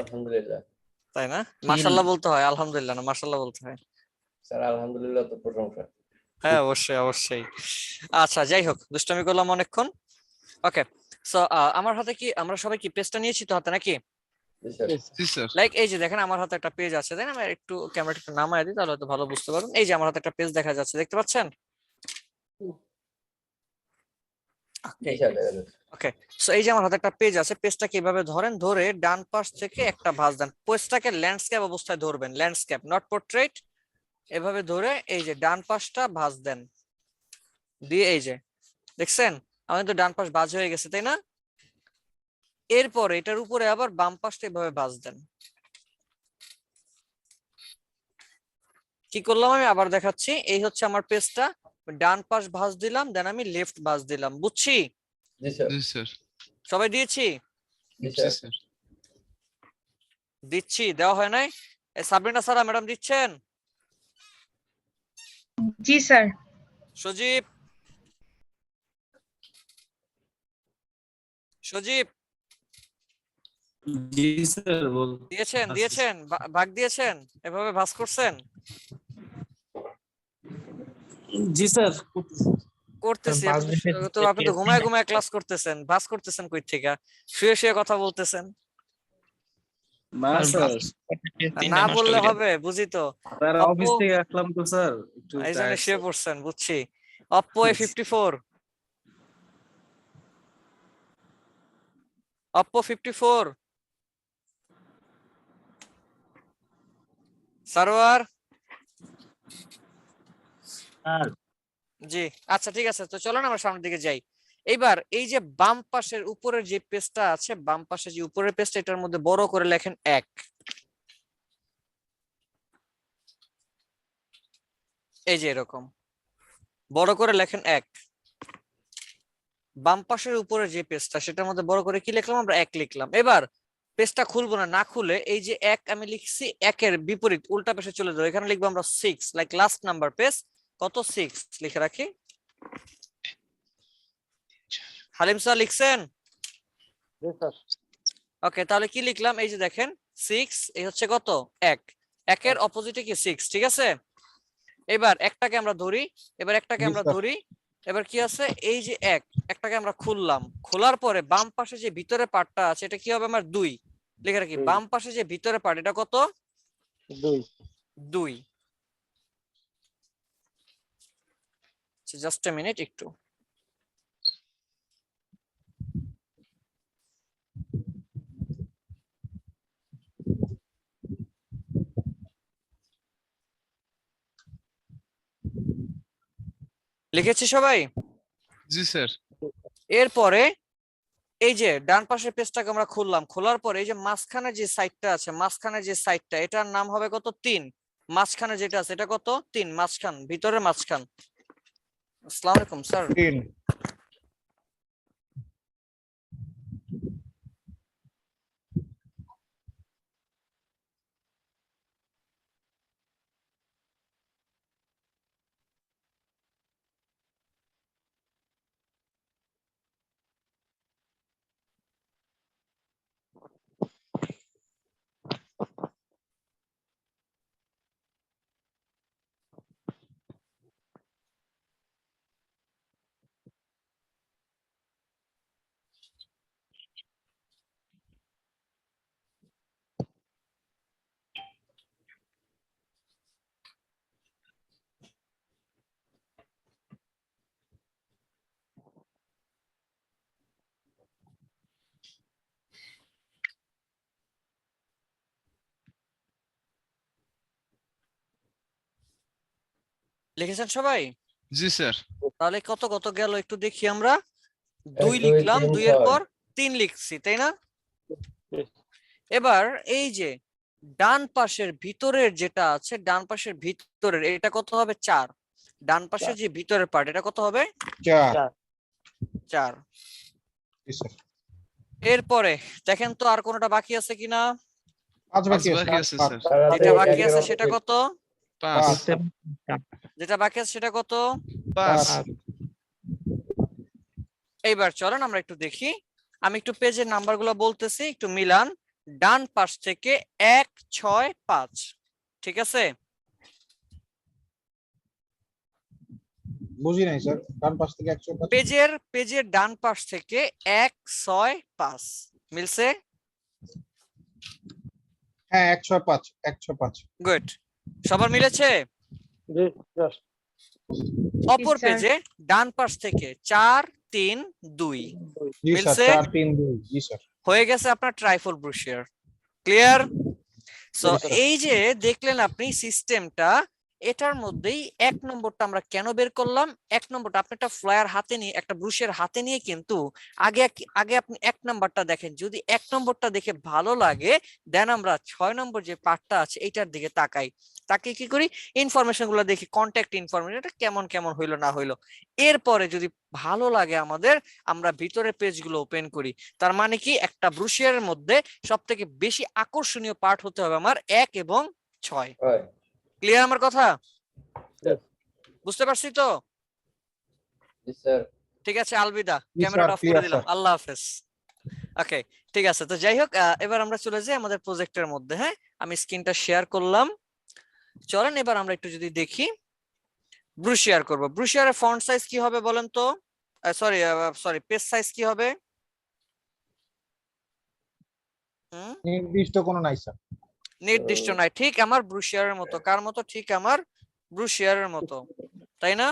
আলহামদুলিল্লাহ। তাই না? মাশাআল্লাহ বলতে হয়, আলহামদুলিল্লাহ না, মাশাআল্লাহ বলতে হয়। স্যার আলহামদুলিল্লাহ তো প্রশংসা। হ্যাঁ, অবশ্যই। আচ্ছা যাই হোক, দুষ্টামি করলাম অনেকক্ষণ। ওকে, সো আমার হাতে কি, আমরা সবাই কি পেজটা নিয়েছি তো হাতে নাকি? জি স্যার। লাইক এই যে দেখেন আমার হাতে একটা পেজ আছে, তাই না? আমি একটু ক্যামেরাটা একটু নামায় দিই, তাহলে হয়তো ভালো বুঝতে পারবেন। এই যে আমার হাতে একটা পেজ দেখা যাচ্ছে, দেখতে পাচ্ছেন? জি স্যার দেখা যাচ্ছে। ওকে, সো এই যে আমার হাতে একটা পেজ আছে, পেজটা কিভাবে ধরেন, ধরে ডান পাশ থেকে একটা ভাঁজ দেন। পেজটাকে ল্যান্ডস্কেপ অবস্থায় ধরবেন, ল্যান্ডস্কেপ নট পোর্ট্রেট, এভাবে ধরে এই যে ডান পাশটা ভাঁজ দেন, দিয়ে এই যে দেখছেন আমাদের তো ডান পাশ ভাঁজ হয়ে গেছে, তাই না? এরপরে এটার উপরে আবার বাম পাশটা এভাবে ভাঁজ দেন। কি করলাম আমি আবার দেখাচ্ছি, এই হচ্ছে আমার পেজটা, ডান পাশ ভাঁজ দিলাম, দেন আমি লেফট ভাঁজ দিলাম, বুঝছি? জি স্যার। জি স্যার। সবাই দিয়েছি? জি জি স্যার। স্যার। দিচ্ছি, দেওয়া হয় নাই? সাবরিনা সারা ম্যাডাম দিচ্ছেন? জি স্যার। সজীব, সজীব জি স্যার বল। দিয়েছেন? দিয়েছেন? ভাগ দিয়েছেন? এভাবে ভাঁজ করছেন? জি স্যার। করতেছি। তো আপনি তো ঘুমায় ঘুমায় ক্লাস করতেছেন, ভাঁজ করতেছেন কই থেকে? শুয়ে শুয়ে কথা বলতেছেন। না স্যার, না বললে হবে, বুঝি তো। স্যার অফিস থেকে আসলাম তো স্যার, একটু এই জন্য tired, শুয়ে স্যার। পড়ছেন, বুঝছি। Oppo A54, Oppo 54 Sarowar. Sir ji, আচ্ছা ঠিক আছে, তো চলো না আমরা সামনের দিকে যাই। এইবার এই যে বাম পাশের উপরের যে পেজটা আছে, বাম পাশে যে উপরের পেজটা, এটার মধ্যে বড় করে লেখেন 1। এই যে এরকম বড় করে লেখেন 1। বাম পাশের উপরে যে পেজটা, সেটার মধ্যে বড় করে কি লিখলাম আমরা? 1 লিখলাম। এবার পেজটা খুলবো না, না খুলে এই যে 1 আমি লিখছি, 1 এর বিপরীত উল্টা পেজে চলে যাবো, এখানে লিখবো আমরা 6, লাইক লাস্ট নাম্বার পেজ কত, 6 লিখে রাখি। হালিম স্যার লিখছেন? জি স্যার। ওকে, তাহলে কি লিখলাম? এই যে দেখেন 6, এই হচ্ছে কত? 1, 1 এর অপোজিটে কি 6, ঠিক আছে? এবার একটাকে আমরা ধরি, এবার একটাকে আমরা ধরি, এবার কি আছে? এই যে 1, একটাকে আমরা খুললাম, খোলার পরে বাম পাশে যে ভিতরে পার্টটা আছে, এটা কি হবে আমার? 2 লিখে রাখি। বাম পাশে যে ভিতরে পার্ট, এটা কত? 2। জাস্ট এ মিনিট, একটু লিখেছি সবাই? জি স্যার। এরপরে এই যে ডান পাশের পেজটাকে আমরা খুললাম, খোলার পরে এই যে মাঝখানে যে সাইডটা আছে, মাঝখানে যে সাইডটা, এটার নাম হবে কত? 3। মাঝখানে যেটা আছে এটা কত? 3, মাঝখান, ভিতরে মাঝখান। আসসালামু আলাইকুম স্যার। 3 লিখেছেন সবাই? জি স্যার। তাহলে কত কত গেল একটু দেখি আমরা। 2 2, লিখলাম, 3, 2 এর 6 পর 3 লিখছি, তাই না? এবার এই যে ডান পাশের ভিতরের যেটা আছে, ডান পাশের ভিতরের এটা কত হবে? 4। ডান পাশের যে ভিতরের পার্ট, এটা কত হবে? 4। এরপরে দেখেন তো আর কোনটা বাকি আছে কিনা? 5 বাকি বাকি আছে স্যার। যেটা বাকি আছে সেটা কত? 5। যেটা বাকি আছে সেটা কত? 5। এইবার চলেন আমরা একটু দেখি, আমি একটু পেজের নাম্বারগুলো বলতেছি, একটু মিলান। ডান পাশ থেকে 1, 6, 5, ঠিক আছে? বুঝি নাই স্যার, ডান পাশ থেকে 105 পেজের ডান পাশ থেকে 1, 6, 5 মিলছে? হ্যাঁ 105 গুড, সবার মিলেছে? জি স্যার। অপর স্যার। পেজে ডান পাশ থেকে 4, 3 2 জি স্যার মিলছে? 4 3 2 জি স্যার হয়ে গেছে আপনার trifold brochure. Clear? So Yes, sir. এই যে দেখলেন আপনি সিস্টেমটা, এটার মধ্যেই 1 নম্বরটা আমরা কেন বের করলাম? 1 নম্বরটা আপনি একটা ফ্লায়ার হাতে নিয়ে, একটা ব্রুশের হাতে নিয়ে কিন্তু আগে আপনি 1 নম্বরটা দেখেন, যদি 1 নম্বরটা দেখে ভালো লাগে দেন আমরা 6 নম্বর যে পার্টটা আছে এটার দিকে তাকাই। তাকে কি করি, ইনফরমেশন গুলো দেখি, কন্ট্যাক্ট ইনফরমেশন, এটা কেমন কেমন হইলো না হইলো। এরপরে যদি ভালো লাগে আমাদের, আমরা ভিতরের পেজগুলো ওপেন করি। তার মানে কি, একটা ব্রুশিয়ারের মধ্যে সব থেকে বেশি আকর্ষণীয় পার্ট হতে হবে আমার 1 এবং 6। ক্লিয়ার আমার কথা? বুঝতে পারছি তো? ঠিক আছে, আলবিদা, ক্যামেরাটা অফ করে দিলাম, আল্লাহ হাফেজ। ওকে, ঠিক আছে। তো যাই হোক, এবার আমরা চলে যাই আমাদের প্রজেক্টের মধ্যে। হ্যাঁ, আমি স্ক্রিনটা শেয়ার করলাম। চলেন এবার আমরা একটু যদি দেখি, ব্রুশিয়ার করব। ব্রুশিয়ারের ফন্ট সাইজ কি হবে বলেন তো? সরি পেজ সাইজ কি হবে? নির্দিষ্ট কোনো নাই স্যার। নির্দিষ্ট নাই, ঠিক আমার ব্রুশিয়ারের মতো। কার মতো? ঠিক আমার ব্রুশিয়ারের মতো, তাই না?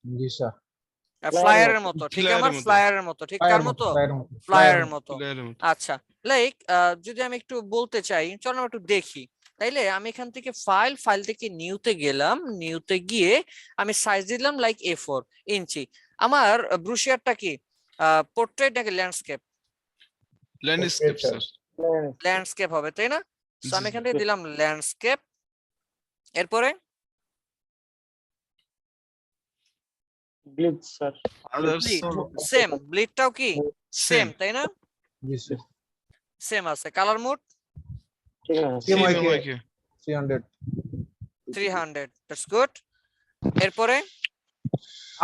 জি স্যার। ফ্লায়ারের মতো, ঠিক আমার ফ্লায়ারের মতো। ঠিক কার মতো? ফ্লায়ারের মতো। আচ্ছা, লাইক যদি আমি একটু বলতে চাই, চলো আমরা একটু দেখি। তাইলে আমি এখান থেকে ফাইল থেকে নিউতে গেলাম, নিউতে গিয়ে আমি সাইজ দিলাম লাইক A4 ইঞ্চি। আমার ব্রুশিয়ারটা কি পোর্ট্রেট নাকি ল্যান্ডস্কেপ? Landscape sir. ল্যান্ডস্কেপ হবে, তাই না? সো আমি এখান থেকে দিলাম ল্যান্ডস্কেপ। এরপরে ব্লিড স্যার। সেম, ব্লিডটাও কি সেম, তাই না? জি স্যার। সেম আছে। কালার মোড ঠিক আছে। CMYK 300 that's good. এরপরে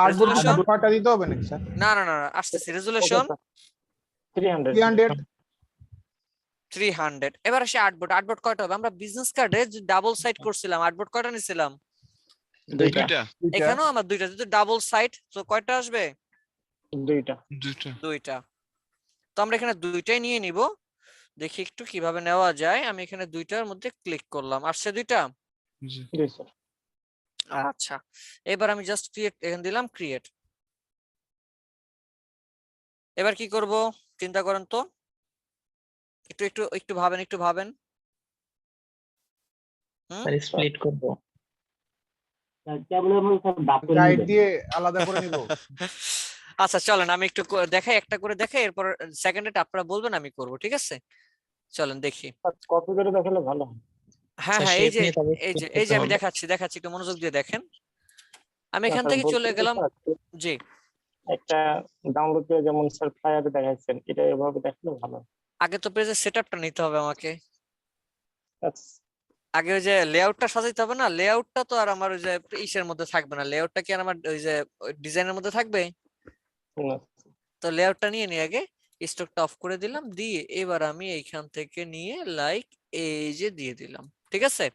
রেজোলিউশন পার্টটা দিতে হবে নাকি স্যার? না না না, আসতেছি। রেজোলিউশন 300। এবার আসে আর্টবোর্ড। আর্টবোর্ড কয়টা হবে? আমরা বিজনেস কার্ডে ডাবল সাইড করছিলাম, আর্টবোর্ড কয়টা নিছিলাম? দুইটা। এখানেও আমার দুইটা, যেহেতু ডাবল সাইড, তো কয়টা আসবে? দুইটা। তো আমরা এখানে দুইটাই নিয়ে নিব। দেখি একটু কিভাবে নেওয়া যায়। আমি এখানে দুইটার মধ্যে ক্লিক করলাম, আসছে দুইটা। আচ্ছা, এবার আমি জাস্ট ক্রিয়েট এখানে দিলাম, ক্রিয়েট। এবার কি করব চিন্তা করেন তো, একটু একটু একটু ভাবেন। স্প্লিট করব, গাইড দিয়ে আলাদা করে নিব। আচ্ছা চলেন আমি একটু দেখাই, একটা করে দেখাই, এরপর সেকেন্ডে আপনারা বলবেন, আমি করব, ঠিক আছে? চলেন দেখি। কপি করে দেখালে ভালো হয়। হ্যাঁ হ্যাঁ, এই যে আমি দেখাচ্ছি, একটু মনোযোগ দিয়ে দেখেন। আমি এখান থেকে চলে গেলাম। জি, একটা ডাউনলোড করে যেমন স্যার ফ্লায়ারে দেখাচ্ছেন, এটা এভাবে দেখালে ভালো হয়। আগে তো পেজের সেটআপটা নিতে হবে আমাকে। আগে ওই যে লেআউটটা সাজাইতে হবে না? লেআউটটা তো আর আমার ওই যে ইসের মধ্যে থাকবে না। লেআউটটা কি আর আমার ওই যে ডিজাইনের মধ্যে থাকবে? তো লেআউটটা নিয়ে নি আগে। স্টকটা অফ করে দিলাম, দিয়ে এবার আমি এইখান থেকে নিয়ে লাইক এই যে দিয়ে দিলাম, ঠিক আছে?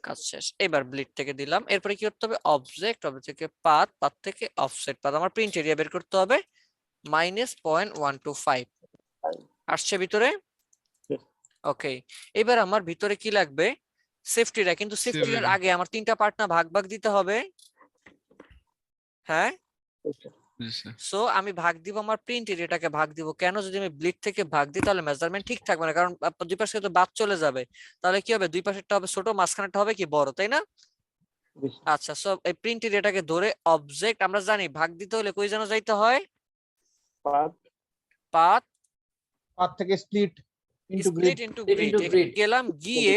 কাজ শেষ। এবার ব্লিড থেকে দিলাম। এরপরে কি করতে হবে? অবজেক্ট থেকে পাথ থেকে অফসেট পাথ। আমার প্রিন্ট এরিয়া বের করতে হবে -0.125 আসছে ভিতরে। ওকে, এবার আমার ভিতরে কি লাগবে? সেফটিটা। কিন্তু সেফটির আগে আমার তিনটা পার্ট না ভাগ দিতে হবে। হ্যাঁ, সো আমি ভাগ দিব, আমার প্রিন্ট এরিয়াটাকে ভাগ দিব। কেন? যদি আমি ব্লিড থেকে ভাগ দিই তাহলে মেজারমেন্ট ঠিক থাকবে না, কারণ দুই পাশে তো বাদ চলে যাবে। তাহলে কি হবে? দুই পাশেরটা হবে ছোট, মাঝখানেরটা হবে কি বড়, তাই না? আচ্ছা, সো এই প্রিন্ট এরিয়াটাকে ধরে অবজেক্ট, আমরা জানি ভাগ দিতে হলে কই যেন যাইতে হয়? পাথ থেকে স্প্লিট ইনটু গ্রিড গেলাম। গিয়ে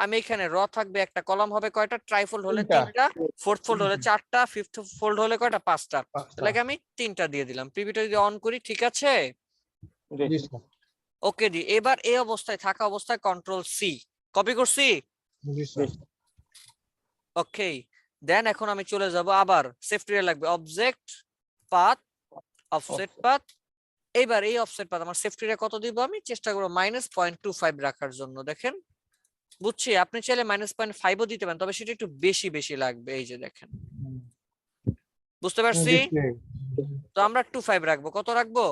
আমি এখানে র থাকবে একটা, কলাম হবে কয়টা? ট্রাইফোল্ড হলে 3টা, ফোর্থ ফোল্ড হলে 4টা, ফিফথ ফোল্ড হলে কয়টা? 5টা। তাহলে আমি 3টা দিয়ে দিলাম। প্রিভিউটা যদি অন করি, ঠিক আছে? ওকে দি। এবার এই অবস্থায় থাকা অবস্থায় কন্ট্রোল সি কপি করছি। ওকে, দেন এখন আমি চলে যাব, আবার সেফটি লাগবে অবজেক্ট পাথ অফসেট পাথ। এবার এই অফসেট পাথ আমার সেফটিটা কত দিব? আমি চেষ্টা করব -0.25 রাখার জন্য। দেখেন, বুঝছি আপনি চাইলে -0.5ও দিতে পারেন, তবে সেটা একটু বেশি লাগবে। এই যে দেখেন, বুঝতে পারছি? তো আমরা 25 রাখবো। কত রাখবো?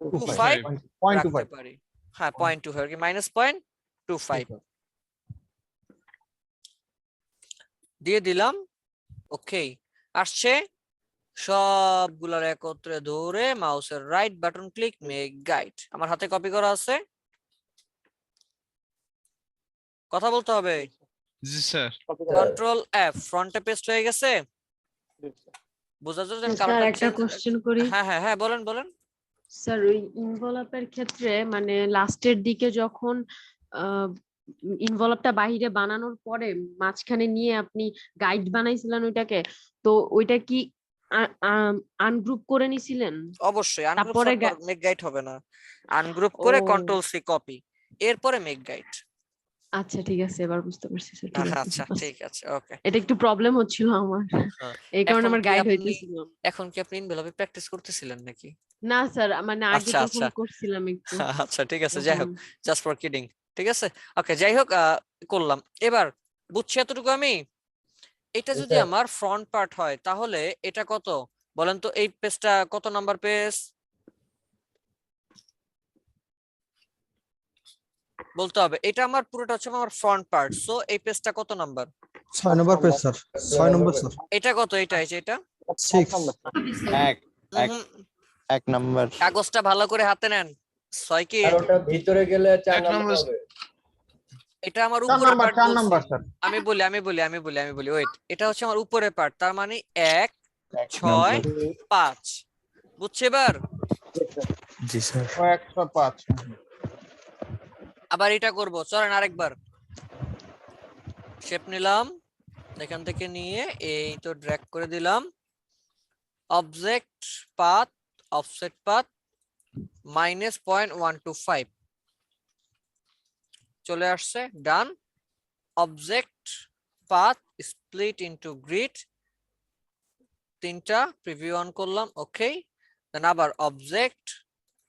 25 রাখতে পারি। হ্যাঁ, 0.25 কি -0.25 দিয়ে দিলাম। ওকে, আসছে। সবগুলার একত্রে ধরে মাউসের right button click make guide. আমার হাতে কপি করা আছে, কথা বলতে হবে। জি স্যার। কন্ট্রোল এফ, ফ্রন্টে পেস্ট হয়ে গেছে। বোঝা যাচ্ছে আমি স্যার কালারটা একটা চেঞ্জ। কোশ্চেন করি। হ্যাঁ হ্যাঁ হ্যাঁ, বলেন বলেন। স্যার ওই ইনভলভের ক্ষেত্রে মানে লাস্টের দিকে যখন ইনভলভটা বাহিরে বানানোর পরে মাঝখানে নিয়ে আপনি গাইড বানাইছিলেন ওইটাকে, তো ওইটা কি আনগ্রুপ করে নিছিলেন? অবশ্যই আনগ্রুপ তারপরে তারপর মেক গাইড হবে না, আনগ্রুপ করে ও কন্ট্রোল সি কপি, এরপরে মেক গাইড। আচ্ছা ঠিক আছে, এবার বুঝতে পারছি স্যার, ঠিক আছে। আচ্ছা ঠিক আছে, ওকে। এটা একটু প্রবলেম হচ্ছিল আমার, এই কারণে এখন আমার কি গাইড আপনি হইতেছিল। এখন কি আপনি ইনভেলপে প্র্যাকটিস করতেছিলেন নাকি? না স্যার, মানে আগে আচ্ছা যখন আচ্ছা করছিলাম একটু আচ্ছা ঠিক আছে, যাই তখন। হোক, জাস্ট ফর কিডিং। ঠিক আছে, ওকে, যাই হোক, করলাম। এবার বুঝছি এতটুকু আমি। এটা যদি স্যার আমার ফ্রন্ট পার্ট হয় তাহলে এটা কত বলেন তো? এই পেজটা কত নাম্বার পেজ বলতে হবে। এটা আমার পুরোটা হচ্ছে আমার ফ্রন্ট পার্ট, সো এই পেজটা কত নাম্বার? 6 নম্বর পেজ স্যার, 6 নম্বর স্যার। এটা কত? এটা এই যে এটা 6 উহুম, 1 নাম্বার। কাগজটা ভালো করে হাতে নেন। 6 কি? আর ওটা ভিতরে গেলে 4 এক নাম্বার নম্বর। হবে। এটা আমার 4 উপরে নাম্বার, পার্ট 4 বলছি। Number sir. আমি বলি ওয়েট, এটা হচ্ছে আমার উপরে পার্ট, তার মানে 1 1 6 নাম্বার। 5। বুঝছি এবার? জি স্যার। 105। আবার এটা করব, চলেন আরেকবার। শেপ নিলাম, এখান থেকে নিয়ে এই তো ড্র্যাগ করে দিলাম। অবজেক্ট পাথ, অফসেট পাথ -0.125 চলে আসছে, done. Object path split into grid, তিনটা প্রিভিউ অন করলাম, ওকে। দেন আবার অবজেক্ট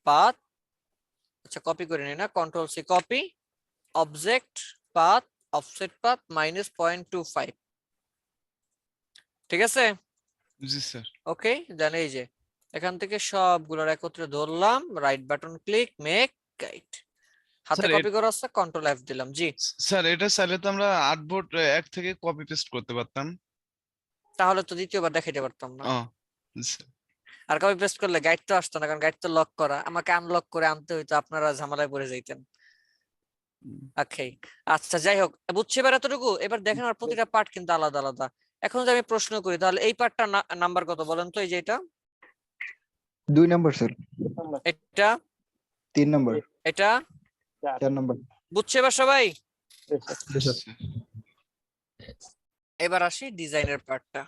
পাথ, আচ্ছা কপি করে নিই না, control C copy, object path offset path -0.25। ঠিক আছে, জি স্যার। ওকে। দেন এই যে এখান থেকে সবগুলোর একত্রে ধরলাম, right button click make guide. হাতে স্যার কপি করা আছে, কন্ট্রোল এফ দিলাম। জি স্যার, এটা চাইলে তো আমরা আর্টবোর্ড 1 থেকে কপি পেস্ট করতে পারতাম। তাহলে তো দ্বিতীয়বার দেখাইতে পারতাম না। ও স্যার। আর কপি পেস্ট করলে গাইড তো আসতো না, কারণ গাইড তো লক করা, আমাকে আনলক করে আনতে হইতো, আপনারা ঝামেলায় পড়ে যাইতেন। ওকে, আচ্ছা যাই হোক, বুঝছি এবার এতটুকু। এবার দেখেন আর প্রতিটা পার্ট কিন্তু আলাদা আলাদা। এখন যদি আমি প্রশ্ন করি তাহলে এই পার্টটা নাম্বার কত বলেন তো? এই যে এটা 2 নাম্বার স্যার। এটা 3 নাম্বার। এটা 4 নাম্বার। বুঝছে এবার সবাই? জি স্যার। এবার আসি ডিজাইনের পার্টটা।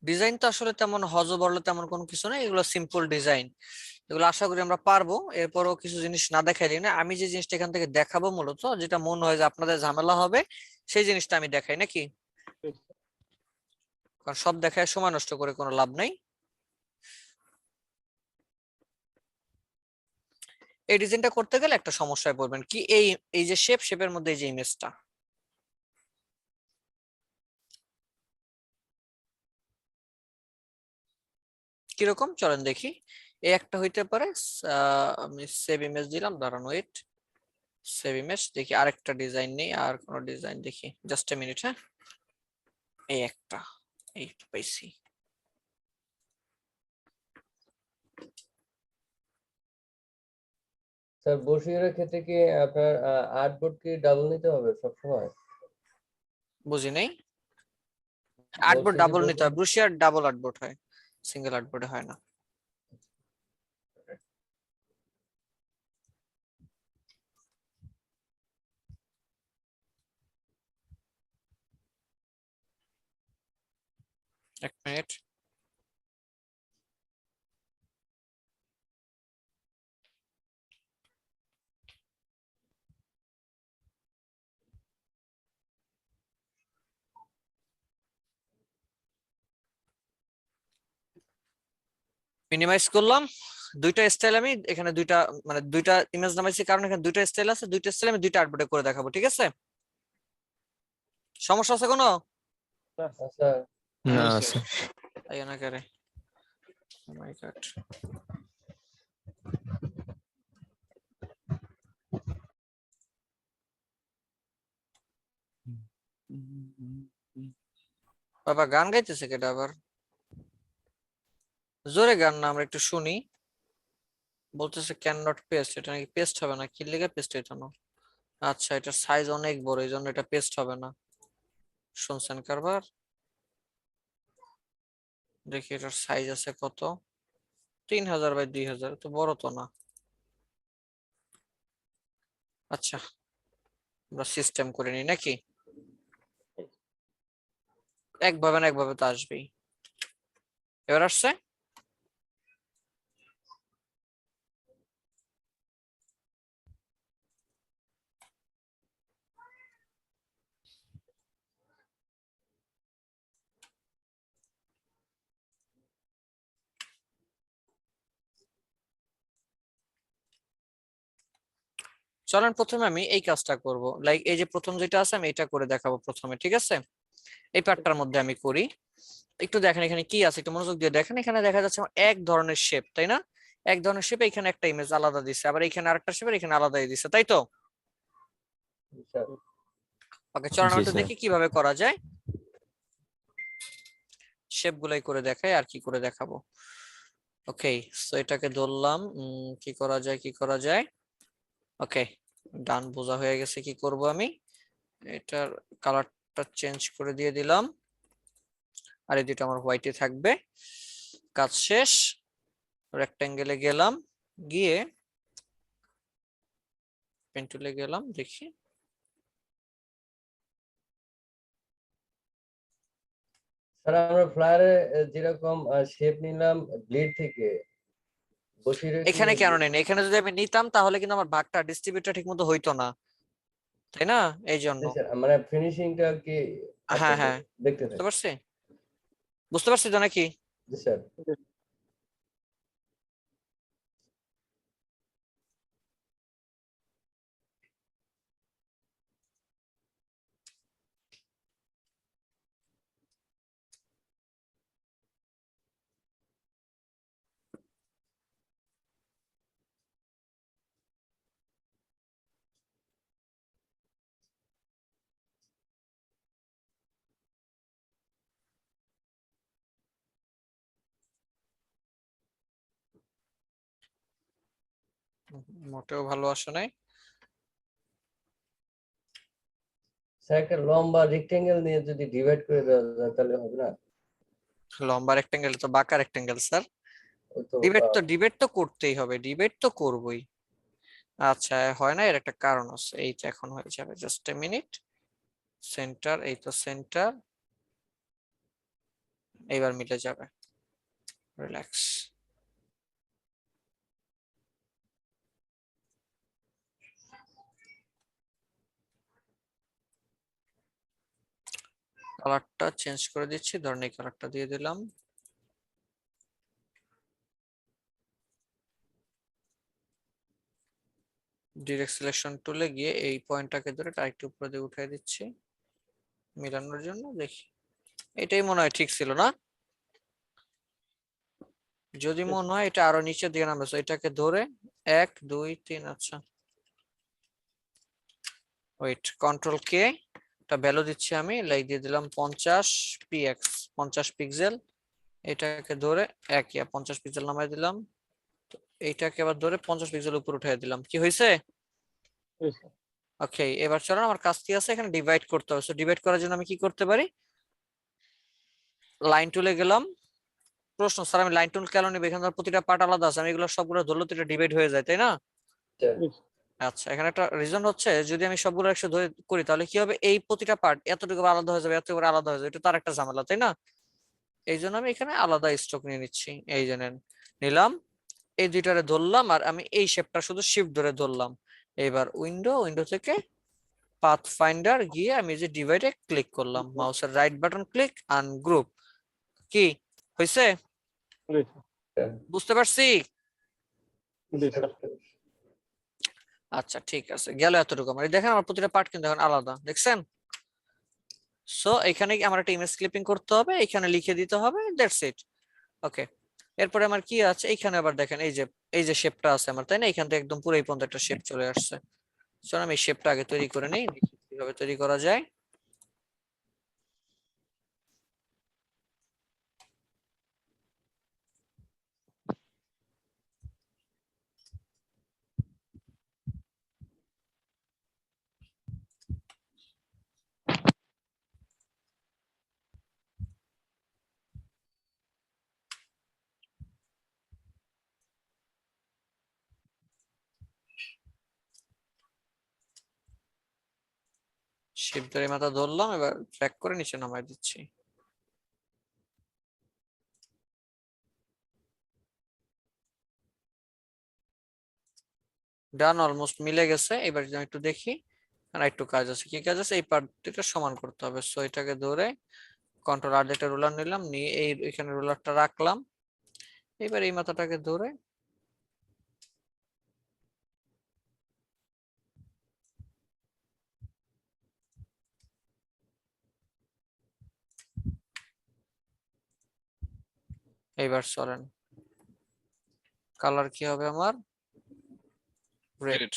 ডিজাইন তো আসলে তেমন হজবরল তেমন কোনো কিছু না, এগুলো সিম্পল ডিজাইন, এগুলো আশা করি আমরা পারবো। এরপরও কিছু জিনিস না দেখাইলি না, আমি যে জিনিসটা এখান থেকে দেখাবো মূলত যেটা মনে হয় যে আপনাদের ঝামেলা হবে সেই জিনিসটা আমি দেখাই নাকি, কারণ সব দেখায় সময় নষ্ট করে কোনো লাভ নাই। এই ডিজাইনটা করতে গেলে একটা সমস্যায় পড়বেন কি, এই যে শেপের মধ্যে এই যে ইমেজটা, কিরকম চলেন দেখি। এই একটা হইতে পারে, আমি সেভ ইমেজ দিলাম, দাঁড়ানো ওয়েট, সেভ ইমেজ, দেখি আরেকটা ডিজাইন নেই, আর কোন ডিজাইন দেখি, জাস্ট এ মিনিট। হ্যাঁ, এই একটা, এই পাইছি। স্যার বসিরের ক্ষেত্রে কি আপনার আর্টবোর্ড কি ডাবল নিতে হবে সব সময়? বুঝি নেই, আর্টবোর্ড ডাবল নিতে হয়, ব্রুশিয়ার ডাবল আর্টবোর্ড হয়, সিঙ্গেল আর্টবোর্ডে হয় না। এক মিনিট, মিনিমাইজ করলাম। দুইটা স্টাইল আমি এখানে দুইটা, মানে দুইটা ইমেজ নামাইছি, কারণ এখানে দুইটা স্টাইল আছে, দুইটা স্টাইল আমি দুইটা আর্টবোর্ডে করে দেখাবো। ঠিক আছে, সমস্যা আছে কোনো? আচ্ছা না স্যার। তাই না করে, ও মাই গড। বাবা গান গাইতেছে কেটা আবার? জোরে গান না, আমরা একটু শুনি। বলতেছে ক্যান নট পেস্ট, এটা নাকি পেস্ট হবে না, কি লেগে পেস্ট হইতো না? আচ্ছা, এটা সাইজ অনেক বড়, এই জন্য এটা পেস্ট হবে না। শুনছেন কারবার? দেখি এটার সাইজ আছে কত, 3000 বাই 2000, তো বড় তো না। আচ্ছা, আমরা সিস্টেম করে নিই নাকি? একভাবে না একভাবে তো আসবেই। এবার আসছে? চলেন প্রথমে আমি এই কাজটা করব, লাইক এই যে প্রথম যেটা আছে আমি এটা করে দেখাবো প্রথমে, ঠিক আছে? এই পার্টটার মধ্যে আমি করি। একটু দেখেন এখানে কি আছে, একটু মনোযোগ দিয়ে দেখেন। এখানে দেখা যাচ্ছে আমার এক ধরনের শেপ, তাই না? এক ধরনের শেপে এখানে একটা ইমেজ আলাদা দিছে, আবার এখানে আরেকটা শেপের এখানে আলাদাই দিছে, তাই তো? ওকে, চলেন জি আমরা একটু স্যার। দেখি কিভাবে করা যায়। শেপ গুলাই করে দেখাই, আর কি করে দেখাবো। ওকে, সো এটাকে ধরলাম, কি করা যায় কি করা যায়। ওকে, ডান, বোঝা হয়ে গেছে। কি করব আমি, এটার কালারটা চেঞ্জ করে দিয়ে দিলাম, আর এই দুটো আমার হোয়াইটে থাকবে। কাজ শেষ। রেক্টেঙ্গেলে গেলাম, গিয়ে পেন টুলে গেলাম, দেখি স্যার আমরা ফ্লায়ারে যেরকম শেপ নিলাম ব্লেড থেকে, বসিয়ে এখানে কেন নেই? এখানে যদি আমি নিতাম তাহলে কিন্তু আমার ভাগটা ডিস্ট্রিবিউটটা ঠিক মতো হইতো না, তাই না? এই জন্য। মানে ফিনিশিংটা কি হ্যাঁ হ্যাঁ, দেখতে বুঝতে পারছি, বুঝতে পারছি তো নাকি? জি স্যার। মোটেও ভালো আসে নাই। স্যার একটা লম্বা রেক্টেঙ্গেল নিয়ে যদি ডিভাইড করে দেওয়া যায় তাহলে হবে না? লম্বা রেক্টেঙ্গেল তো বাঁকা রেক্টেঙ্গেল স্যার, ওই তো ডিবেট তো করতেই হবে, ডিবেট তো করবই। আচ্ছা, হয় না, এর একটা কারণ আছে, এইটা এখন হয়ে যাবে, জাস্ট এ মিনিট। সেন্টার, এই তো সেন্টার, এইবার মিলে যাবে, রিল্যাক্স। কালারটা চেঞ্জ করে দিচ্ছি, ধরেন এই কালারটা দিয়ে দিলাম। ডিরেক্ট সিলেকশন টুলে গিয়ে এই পয়েন্টটাকে ধরে আরেকটু উপরে দিয়ে উঠিয়ে দিচ্ছি মিলানোর জন্য। দেখি, এটাই মনে হয় ঠিক ছিল না? যদি মনে হয় এটা আরো নিচের দিকে নামবে, এটাকে ধরে 1 2 3, আচ্ছা ওয়েট, কন্ট্রোল কে, এটা ভ্যালু দিচ্ছি আমি, লাইক দিয়ে দিলাম 50 px, 50 পিক্সেল। এটাকে ধরে 50 পিক্সেল নামাই দিলাম, এইটাকে আবার ধরে 50 পিক্সেল উপর উঠিয়ে দিলাম। কি হয়েছে? ওকে, এবার চলুন, আমার কাজ কি আছে, এখানে ডিভাইড করতে হবে। সো ডিভাইড করার জন্য আমি কি করতে পারি, লাইন টুলে গেলাম। প্রশ্ন, স্যার আমি লাইন টুল কেন নিব? এখানে প্রতিটা পার্ট আলাদা আছে, আমি এগুলো সবগুলো ধরলে তো এটা ডিভাইড হয়ে যায়, তাই না? আচ্ছা, এখানে একটা রিজন হচ্ছে, যদি আমি সবগুলো একসাথে ধরে করি তাহলে কি হবে, এই প্রতিটা পার্ট এতটুকু আলাদা হয়ে যাবে, এতটুকু আলাদা হয়ে যাবে, এটা তার একটা ঝামেলা, তাই না? এই জন্য আমি এখানে আলাদা স্টক নিয়ে নিচ্ছি। এই জন্য নিলাম, এই দুইটারে ধরলাম, আর আমি এই শেপটা শুধু শিফট ধরে ধরলাম। এবার উইন্ডো থেকে পাথ ফাইন্ডার গিয়ে আমি যে ডিভাইডে ক্লিক করলাম, মাউসের রাইট বাটন ক্লিক, আনগ্রুপ। কি হয়েছে? বুঝতে পারছি? আচ্ছা ঠিক আছে, গেল এতটুকু। আমার দেখেন আমার প্রতিটা পার্ট কিন্তু এখন আলাদা, দেখছেন? সো এখানে আমার একটা ইমেজ ক্লিপিং করতে হবে, এখানে লিখে দিতে হবে, দ্যাটস ইট। ওকে, এরপরে আমার কি আছে, এইখানে আবার দেখেন এই যে শেপটা আছে আমার, তাই না? এখান থেকে একদম পুরো এই পর্যন্ত একটা শেপ চলে আসছে। চলো আমি শেপটা আগে তৈরি করে নিই, কিভাবে তৈরি করা যায়। শিপ ধরে মাথা ধরলাম, এবার ট্র্যাক করে নিচে নামাই দিচ্ছি। ডান, অলমোস্ট মিলে গেছে। এবার যদি আমি একটু দেখি, আর একটু কাজ আছে। কি কাজ আছে? এই পার্টটা সমান করতে হবে। সো এটাকে ধরে কন্ট্রোল আর একটা রুলার নিলাম, নিয়ে এই এখানে রুলারটা রাখলাম। এবার এই মাথাটাকে ধরে এইবার চলেন, কালার কি হবে আমার? রেড। রেড।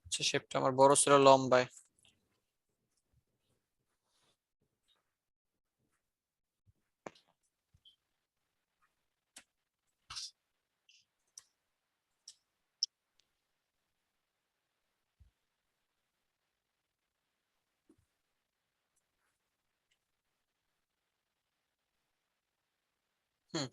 আচ্ছা, শেপটা আমার বড় ছিল লম্বায়। হুম,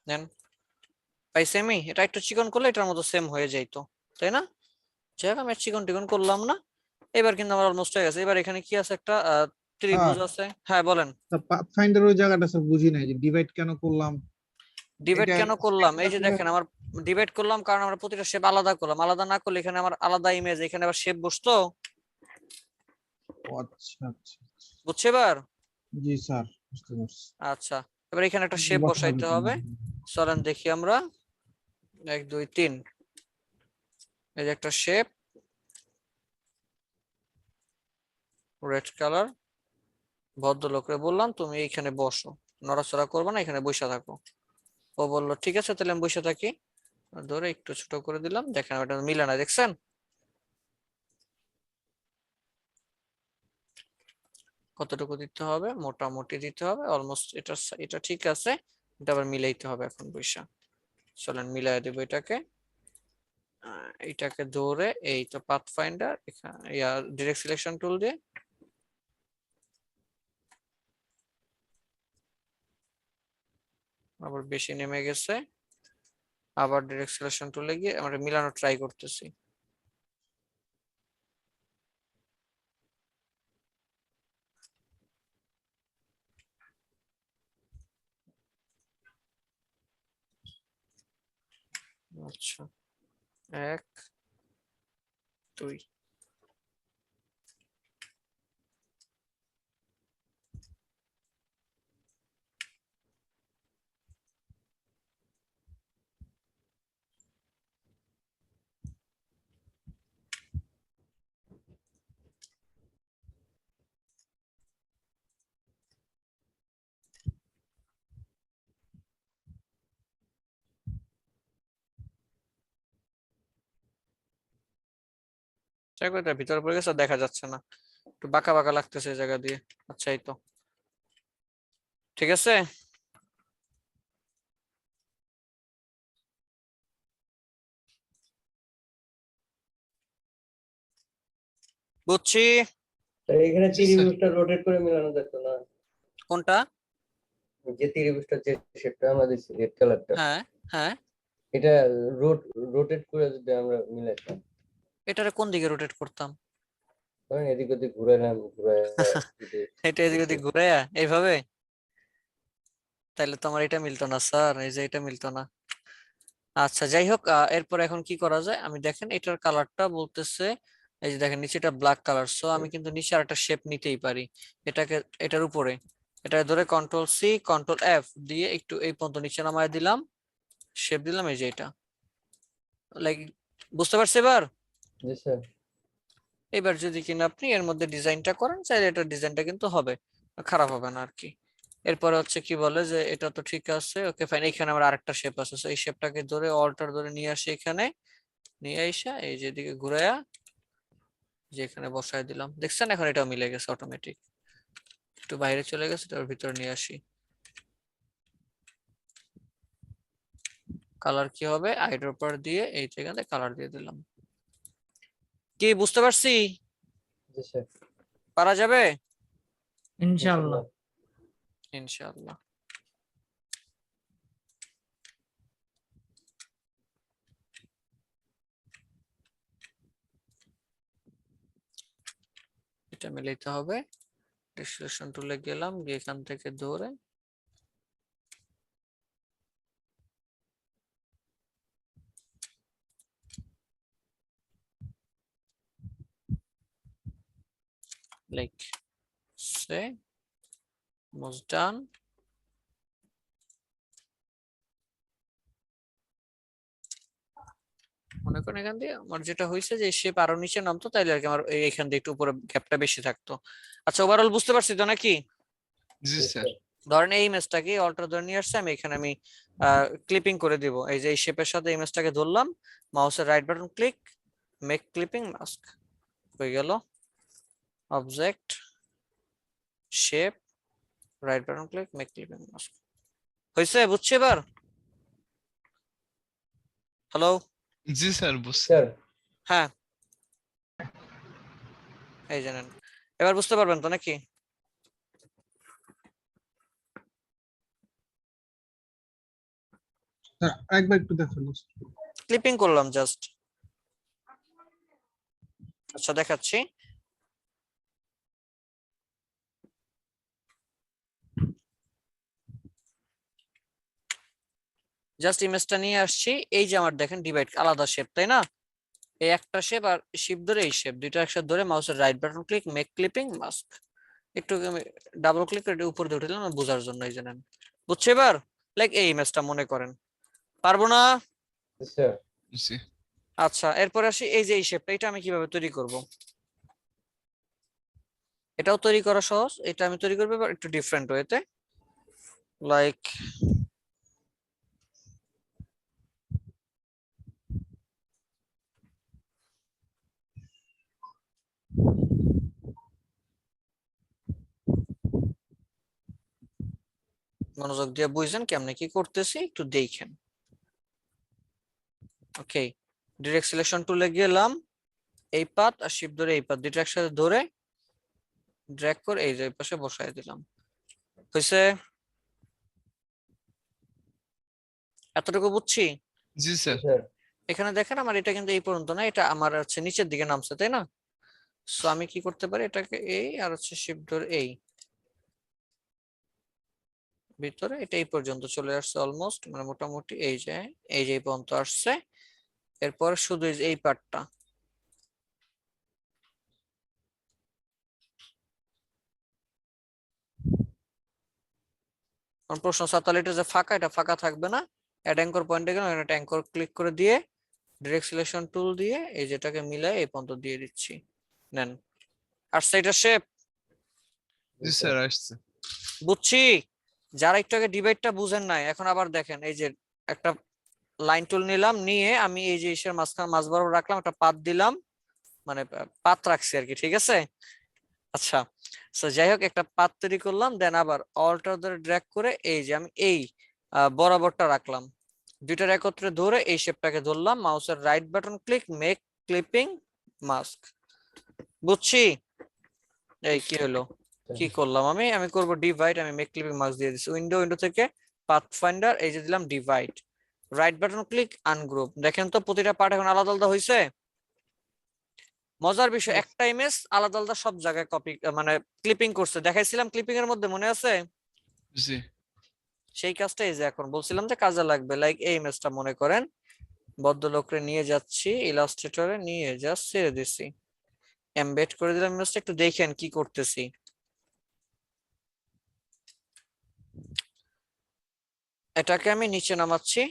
দেন পাইছি আমি। এটা একটু চিকন করলে এটার মতো সেম হয়ে যাইতো, তাই না? যাই হোক, আমি আর চিকন টিকন করলাম না। এবার কিন্তু আমার অলমোস্ট হয়ে গেছে। এবার এখানে কি আছে? একটা ত্রিভুজ আছে। হ্যাঁ বলেন। পাথফাইন্ডার ওই জায়গাটা স্যার বুঝি নাই যে ডিভাইড কেন করলাম। ডিভাইড এটা কেন করলাম? এই যে দেখেন, আমার ডিভাইড করলাম কারণ আমরা প্রতিটা শেপ আলাদা করলাম। আলাদা না করলে এখানে আমার আলাদা ইমেজ, এখানে আবার শেপ বসতো। ও আচ্ছা আচ্ছা আচ্ছা। বুঝছে এবার? জি স্যার, বুঝতে পারছি। আচ্ছা, এবার এখানে একটা শেপ বসাবে বসাইতে কেন? হবে। চলেন দেখি আমরা। 1 2 3, এই যে একটা শেপ, রেড কালার। ভদ্রলোকরে বললাম তুমি এইখানে বসো, নড়াচড়া করবে না, এখানে বসে থাকো। ও বললো ঠিক আছে, তাহলে আমি বসে থাকি। ধরে একটু ছোট করে দিলাম, দেখেন এটা মিলে না, দেখছেন? কতটুকু দিতে হবে? মোটামুটি দিতে হবে, অলমোস্ট। এটা ঠিক আছে, এটা আবার মিলাইতে হবে এখন বৈশা। চলেন মিলাই দেবো এটাকে। এটাকে ধরে এই তো পাথ ফাইন্ডার, এখানে ডিরেক্ট সিলেকশন টুল দিয়ে আবার বেশি নেমে গেছে। আবার ডিরেক্ট সিলেকশন টুলে গিয়ে আমরা মিলানো ট্রাই করতেছি। আচ্ছা, 1 2, ট্রাই করে ভিতরে পড়ে গেছে, দেখা যাচ্ছে না, একটু বাঁকা বাঁকা লাগতেছে এই জায়গা দিয়ে। আচ্ছা, এই তো ঠিক আছে। বুঝছি। এখানে জি স্যার। ত্রিভুজটা রোটেট করে মিলানো যেত না? কোনটা? যে ত্রিভুজটা, যে শেপটা আমরা দিচ্ছি রেড কালারটা, হ্যাঁ হ্যাঁ, এটা রোটেট করে যদি আমরা মিলাইতাম, এটারে কোন দিকে রোটেট করতাম? ধরেন এদিক ওদিক ঘুরাইলাম, এটা এদিক ওদিক ঘুরে এইভাবে, তাইলে তো আমার এটা মিলতো না স্যার, এই যে এটা মিলতো না। আচ্ছা যাই হোক, এরপর এখন কি করা যায়? আমি দেখেন এটার কালারটা বলতেছে, এই যে দেখেন নিচে এটা ব্ল্যাক কালার। সো আমি কিন্তু নিচে আরেকটা শেপ নিতেই পারি। এটাকে এটার উপরে, এটা ধরে কন্ট্রোল সি কন্ট্রোল এফ দিয়ে একটু এই পর্যন্ত নিচে নামায় দিলাম, শেপ দিলাম, এই যে এটা। লাইক, বুঝতে পারছি এবার? জি স্যার। এবার যদি কিনা আপনি এর মধ্যে ডিজাইনটা করেন, চাইলে এটা ডিজাইনটা কিন্তু হবে, খারাপ হবে না আর কি। এরপরে হচ্ছে কি বলে যে এটা তো ঠিক আছে, ওকে ফাইন। এখানে আমার আরেকটা শেপ আছে, এই শেপটাকে ধরে অল্টার ধরে নিয়ে আসি, এখানে নিয়ে আইসা এই যে দিকে ঘুরাইয়া যে এখানে বসায় দিলাম, দেখছেন এখন এটাও মিলে গেছে অটোমেটিক। একটু বাইরে চলে গেছে, তার ভিতরে নিয়ে আসি। কালার কি হবে, আইড্রপার দিয়ে এই জায়গাতে কালার দিয়ে দিলাম। কি বুঝতে পারছি? জি স্যার। পারা যাবে ইনশাআল্লাহ। ইনশাআল্লাহ। এটা মিলাইতে হবে। ডিসক্রিপশন টুলে গেলাম, গিয়ে এখান থেকে ধরে like say was done. মনে করেন এখান দিয়ে আমার যেটা হয়েছে যে শেপ আরো নিচে নামতো, তাইলে আর কি আমার এখান দিয়ে একটু উপরে গ্যাপটা বেশি থাকতো। আচ্ছা ওভারঅল বুঝতে পারছি তো নাকি? জি স্যার। ধরেন এই ইমেজটাকে অল্টার ধরে নিয়ে আসছে, আমি এখানে আমি ক্লিপিং করে দিব। এই যে এই শেপের সাথে ইমেজটাকে ধরলাম, মাউসের right button click, make clipping mask হয়ে গেল। Object shape right button click, make clipping mask হয়েছে, বুঝছি এবার? হ্যালো? জি স্যার, বুঝছি। স্যার হ্যাঁ এই জানেন, এবার বুঝতে পারবেন তো নাকি? স্যার একবার একটু দেখুন। ক্লিপিং করলাম জাস্ট। আচ্ছা দেখাচ্ছি। জাস্ট ইমেজটা নিয়ে আসছি, এই যে আমার দেখেন ডিভাইড আলাদা শেপ, তাই না? এই একটা শেপ আর শিপ ধরে এই শেপ দুইটা একসাথে ধরে মাউসের right button click, make clipping mask. একটু ডাবল ক্লিক করে উপরে দিয়ে উঠলাম বোঝার জন্য, এই জানেন। বুঝছে এবার? লাইক এই ইমেজটা মনে করেন, পারবো না? স্যার। জি। আচ্ছা এরপরে আসি, এই যে এই শেপটা, এটা আমি কিভাবে তৈরি করব? এটাও তৈরি করা সহজ। এটা আমি তৈরি করবো একটু ডিফারেন্ট ওয়েতে, লাইক মনোযোগ দিয়ে বুঝছেন কেমনে কি করতেছি, একটু দেখেন। ওকে, ডিরেক্ট সিলেকশন টুলে গেলাম, এই পাত আর শিফট ধরে এই পাত দুইটা একসাথে ধরে ড্র্যাগ করে এই যে পাশে বসায় দিলাম। হইছে? এতটুকু বুঝছি? জি স্যার। এখানে দেখেন আমার এটা কিন্তু এই পর্যন্ত না, এটা আমার হচ্ছে নিচের দিকে নামছে, তাই না? সো আমি কি করতে পারি, এটাকে এই আর হচ্ছে শিফট ধরে এই ভিতরে এটা এই পর্যন্ত চলে আসছে অলমোস্ট, মানে মোটামুটি এই যে এই পর্যন্ত আসছে। এরপর শুধু এই পার্টটা প্রশ্ন তাহলে এটা যে ফাঁকা, এটা ফাঁকা থাকবে না। অ্যাড অ্যাঙ্কর পয়েন্টে গেলাম, এটা অ্যাঙ্কর ক্লিক করে দিয়ে ডিরেক্ট সিলেকশন টুল দিয়ে এই যেটাকে মিলাই এই পর্যন্ত দিয়ে দিচ্ছি। নেন, আসছে এটা শেপ। জি স্যার, আসছে। বুঝছি। যারা একটু আগে ডিভাইডটা বুঝেন নাই, এখন আবার দেখেন, এই যে একটা লাইন টুল নিলাম, নিয়ে আমি এই যে ইসের মাঝখানে মাঝ বরাবর রাখলাম, একটা পাত দিলাম, মানে পাত রাখছি আর কি, ঠিক আছে? আচ্ছা সো যাই হোক, একটা পাত তৈরি করলাম, দেন আবার অল্টার ধরে ড্র্যাগ করে এই যে আমি এই বরাবরটা রাখলাম, দুইটার একত্রে ধরে এই শেপটাকে ধরলাম, মাউসের right button click, make clipping mask. বুঝছি? এই কি হলো, কি করলাম আমি আমি করব ডিভাইড, আমি মেক ক্লিপিং মাস্ক দিয়ে দিচ্ছি। উইন্ডো থেকে পাথ ফাইন্ডার, এই যে দিলাম divide, right button click, ungroup. দেখেন তো প্রতিটা পার্ট এখন আলাদা আলাদা হয়েছে। মজার বিষয়, একটা ইমেজ আলাদা আলাদা সব জায়গায় কপি মানে ক্লিপিং করছে, দেখাইছিলাম ক্লিপিং এর মধ্যে, মনে আছে? জি। সেই কাজটা এই যে এখন বলছিলাম যে কাজে লাগবে। লাইক এই ইমেজটা মনে করেন ভদ্রলোকরে নিয়ে যাচ্ছি, ইলাস্ট্রেটরে নিয়ে জাস্ট ছেড়ে দিছি, এমবেড করে দিলাম ইমেজটা। একটু দেখেন কি করতেছি। এটাকে আমি নিচে নামাচ্ছি,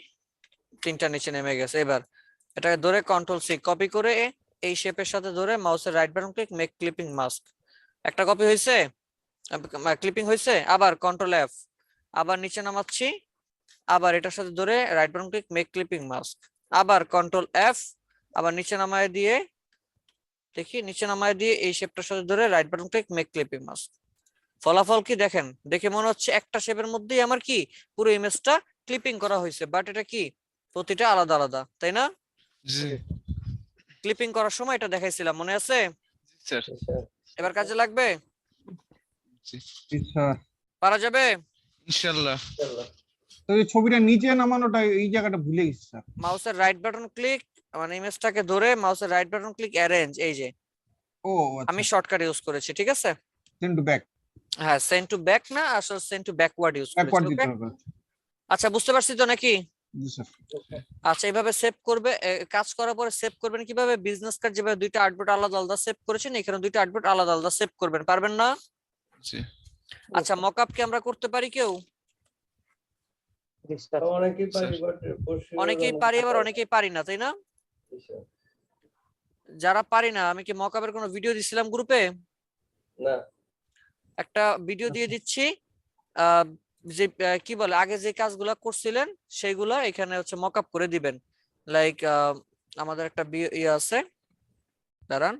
তিনটা নিচে নেমে গেছে। এবার এটাকে ধরে কন্ট্রোল সি কপি করে এই শেপের সাথে ধরে মাউসের right button click, make clipping mask. একটা কপি হয়েছে, ক্লিপিং হয়েছে। আবার কন্ট্রোল এফ, আবার নিচে নামাচ্ছি, আবার এটার সাথে ধরে right button click, make clipping mask, আবার কন্ট্রোল এফ, আবার নিচে নামায় দিয়ে দেখি নিচে নামায় দিয়ে এই শেপটার সাথে ধরে right button click make clipping mask. ফলাফল কি দেখেন? দেখে মনে হচ্ছে একটা শেপের মধ্যেই আমার কি পুরো ইমেজটা ক্লিপিং করা হয়েছে, বাট এটা কি প্রতিটা আলাদা আলাদা, তাই না? জি ক্লিপিং করার সময় এটা দেখাইছিলাম, মনে আছে? স্যার। এবার কাজে লাগবে? জি স্যার পারা যাবে? ইনশাআল্লাহ। তো এই ছবিটা নিচে নামানোটা এই জায়গাটা ভুলে গেছি স্যার। মাউসের রাইট বাটন ক্লিক, মানে ইমেজটাকে ধরে মাউসের রাইট বাটন ক্লিক অ্যারেঞ্জ, এই যে ও আমি শর্টকাট ইউজ করেছি, ঠিক আছে? সেন্ড টু ব্যাক, হ্যাঁ সেন্ড টু ব্যাক না, আসলে send to backward use backward করেছি। দিতে ওকে, হবে। আচ্ছা বুঝতে পারছি তো নাকি? জি স্যার। আচ্ছা এইভাবে সেভ করবে, কাজ করার পরে সেভ করবেন কিভাবে? বিজনেস কার্ড যেভাবে দুইটা আর্টবোর্ড আলাদা আলাদা সেভ করেছেন, এখানে দুইটা আর্টবোর্ড আলাদা আলাদা সেভ করবেন, পারবেন না? জি আচ্ছা মকআপ কি আমরা করতে পারি কেউ? অনেকেই পারি, বাট অনেকেই পারি, আবার অনেকেই পারি না, তাই না? যারা পারি না, আমি কি মকআপের কোনো ভিডিও দিছিলাম গ্রুপে? না, একটা ভিডিও দিয়ে দিচ্ছি, যে কি বলে আগে যে কাজগুলা করছিলেন সেইগুলা এখানে হচ্ছে মকআপ করে দিবেন। লাইক আমাদের একটা ইয়ে আছে, দাঁড়ান,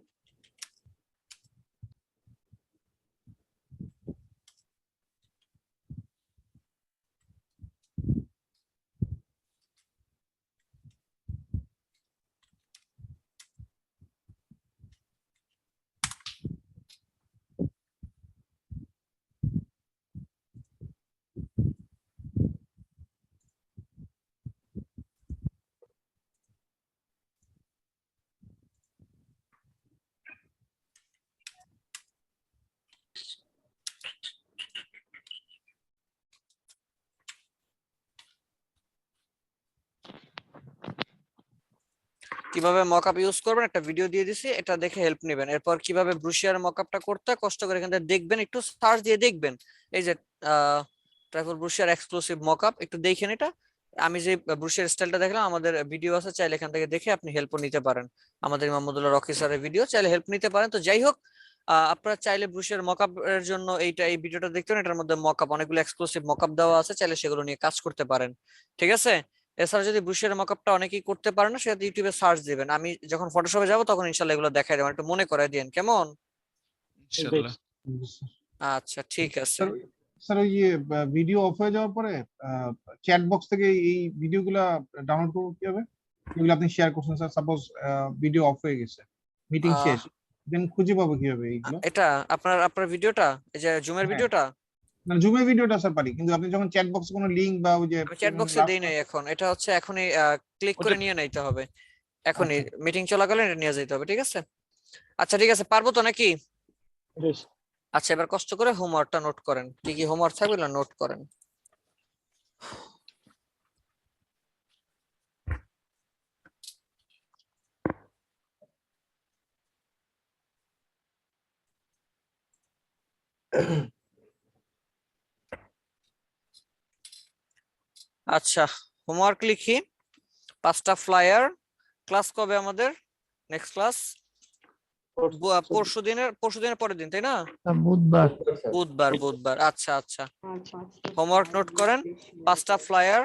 কিভাবে মকআপ ইউজ করবেন একটা ভিডিও দিয়ে দিছি, এটা দেখে হেল্প নেবেন। এরপর কিভাবে ব্রুশিয়ার মকআপটা করতে হয় কষ্ট করে এখান থেকে দেখবেন, একটু সার্চ দিয়ে দেখবেন, এই যে ট্রাইফল ব্রুশিয়ার এক্সক্লুসিভ মকআপ, একটু দেখেন এটা। আমি যে ব্রুশিয়ার স্টাইলটা দেখলাম, আমাদের ভিডিও আছে, চাইলে এখান থেকে দেখে আপনি হেল্প নিতে পারেন। আমাদের মাহমুদুল্লাহ রকি স্যারের ভিডিও, চাইলে হেল্প নিতে পারেন। তো যাই হোক, আপনারা চাইলে ব্রুশিয়ার মকআপ এর জন্য এই ভিডিওটা দেখতে পারেন, এটার মধ্যে মকআপ অনেকগুলো এক্সক্লুসিভ মকআপ দেওয়া আছে, চাইলে সেগুলো নিয়ে কাজ করতে পারেন, ঠিক আছে? এছাড়া যদি ব্রুশিয়ার মকআপটা অনেকেই করতে পারে না, সেটা ইউটিউবে সার্চ দিবেন, আমি যখন ফটোশপে যাব তখন ইনশাআল্লাহ এগুলো দেখাই দেবেন, একটু মনে করাই দিন, কেমন? ইনশাআল্লাহ। আচ্ছা ঠিক আছে। স্যার ওই যে ভিডিও অফ হয়ে যাওয়ার পরে চ্যাট বক্স থেকে এই ভিডিওগুলা ডাউনলোড করবো কিভাবে? যেগুলো আপনি শেয়ার করছেন স্যার, সাপোজ ভিডিও অফ হয়ে গেছে, মিটিং শেষ, দেন খুঁজে পাবো কিভাবে এইগুলো? এটা আপনার ভিডিওটা, এই যে জুমের ভিডিওটা, মানে জুমের ভিডিওটা স্যার পারি, কিন্তু আপনি যখন চ্যাট বক্সে কোনো লিংক বা ওই যে আমি চ্যাট বক্সে দেই নাই এখন, এটা হচ্ছে এখনই ক্লিক করে নিয়ে নিতে হবে, এখনই মিটিং চলাকালীন এটা নিয়ে যেতে হবে, ঠিক আছে? আচ্ছা ঠিক আছে, পারবো তো নাকি? আচ্ছা এবার কষ্ট করে হোমওয়ার্কটা নোট করেন, কি কি হোমওয়ার্ক থাকবে না নোট করেন। আচ্ছা হোমওয়ার্ক লিখি, 5টা ফ্লায়ার। ক্লাস কবে আমাদের? নেক্সট ক্লাস পরশুদিনের পরের দিন, তাই না? বুধবার। বুধবার। আচ্ছা আচ্ছা, হোমওয়ার্ক নোট করেন, 5টা ফ্লায়ার।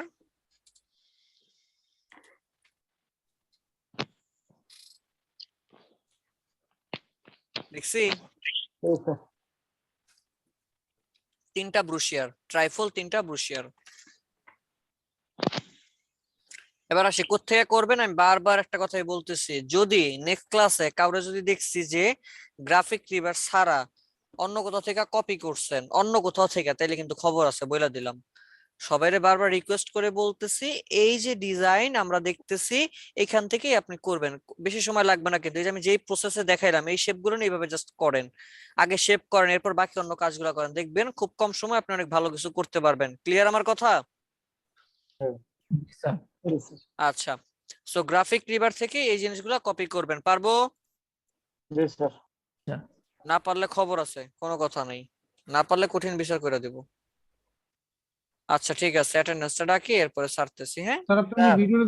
দেখছি 3টা ব্রুশিয়ার, ট্রাইফল 3টা ব্রুশিয়ার। এবার আসি কোত্থেকে করবেন, আমি বারবার একটা কথাই বলতেছি, যদি নেক্সট ক্লাসে কাউরে যদি দেখছি যে গ্রাফিক রিভার ছাড়া অন্য কোথাও থেকে কপি করছেন, অন্য কোথাও থেকে, তাইলে কিন্তু খবর আছে, বইলা দিলাম। সবাইরে বারবার রিকোয়েস্ট করে বলতেছি, এই যে ডিজাইন আমরা দেখতেছি এখান থেকেই আপনি করবেন, বেশি সময় লাগবে না, কিন্তু এই যে আমি যেই প্রসেসে দেখাইলাম এই শেপগুলো নিয়ে এইভাবে জাস্ট করেন, আগে শেপ করেন, এরপর বাকি অন্য কাজগুলো করেন, দেখবেন খুব কম সময় আপনি অনেক ভালো কিছু করতে পারবেন। ক্লিয়ার আমার কথা? আচ্ছা, সো গ্রাফিক রিভার থেকে এই জিনিসগুলো কপি করবেন, পারবো? না পারলে খবর আছে, কোনো কথা নেই, না পারলে কঠিন বিষয় করে দেব। আচ্ছা ঠিক আছে, অ্যাটেন্ডেন্সটা ডাকি, এরপরে ছাড়তেছি। হ্যাঁ স্যার আপনি ভিডিওটা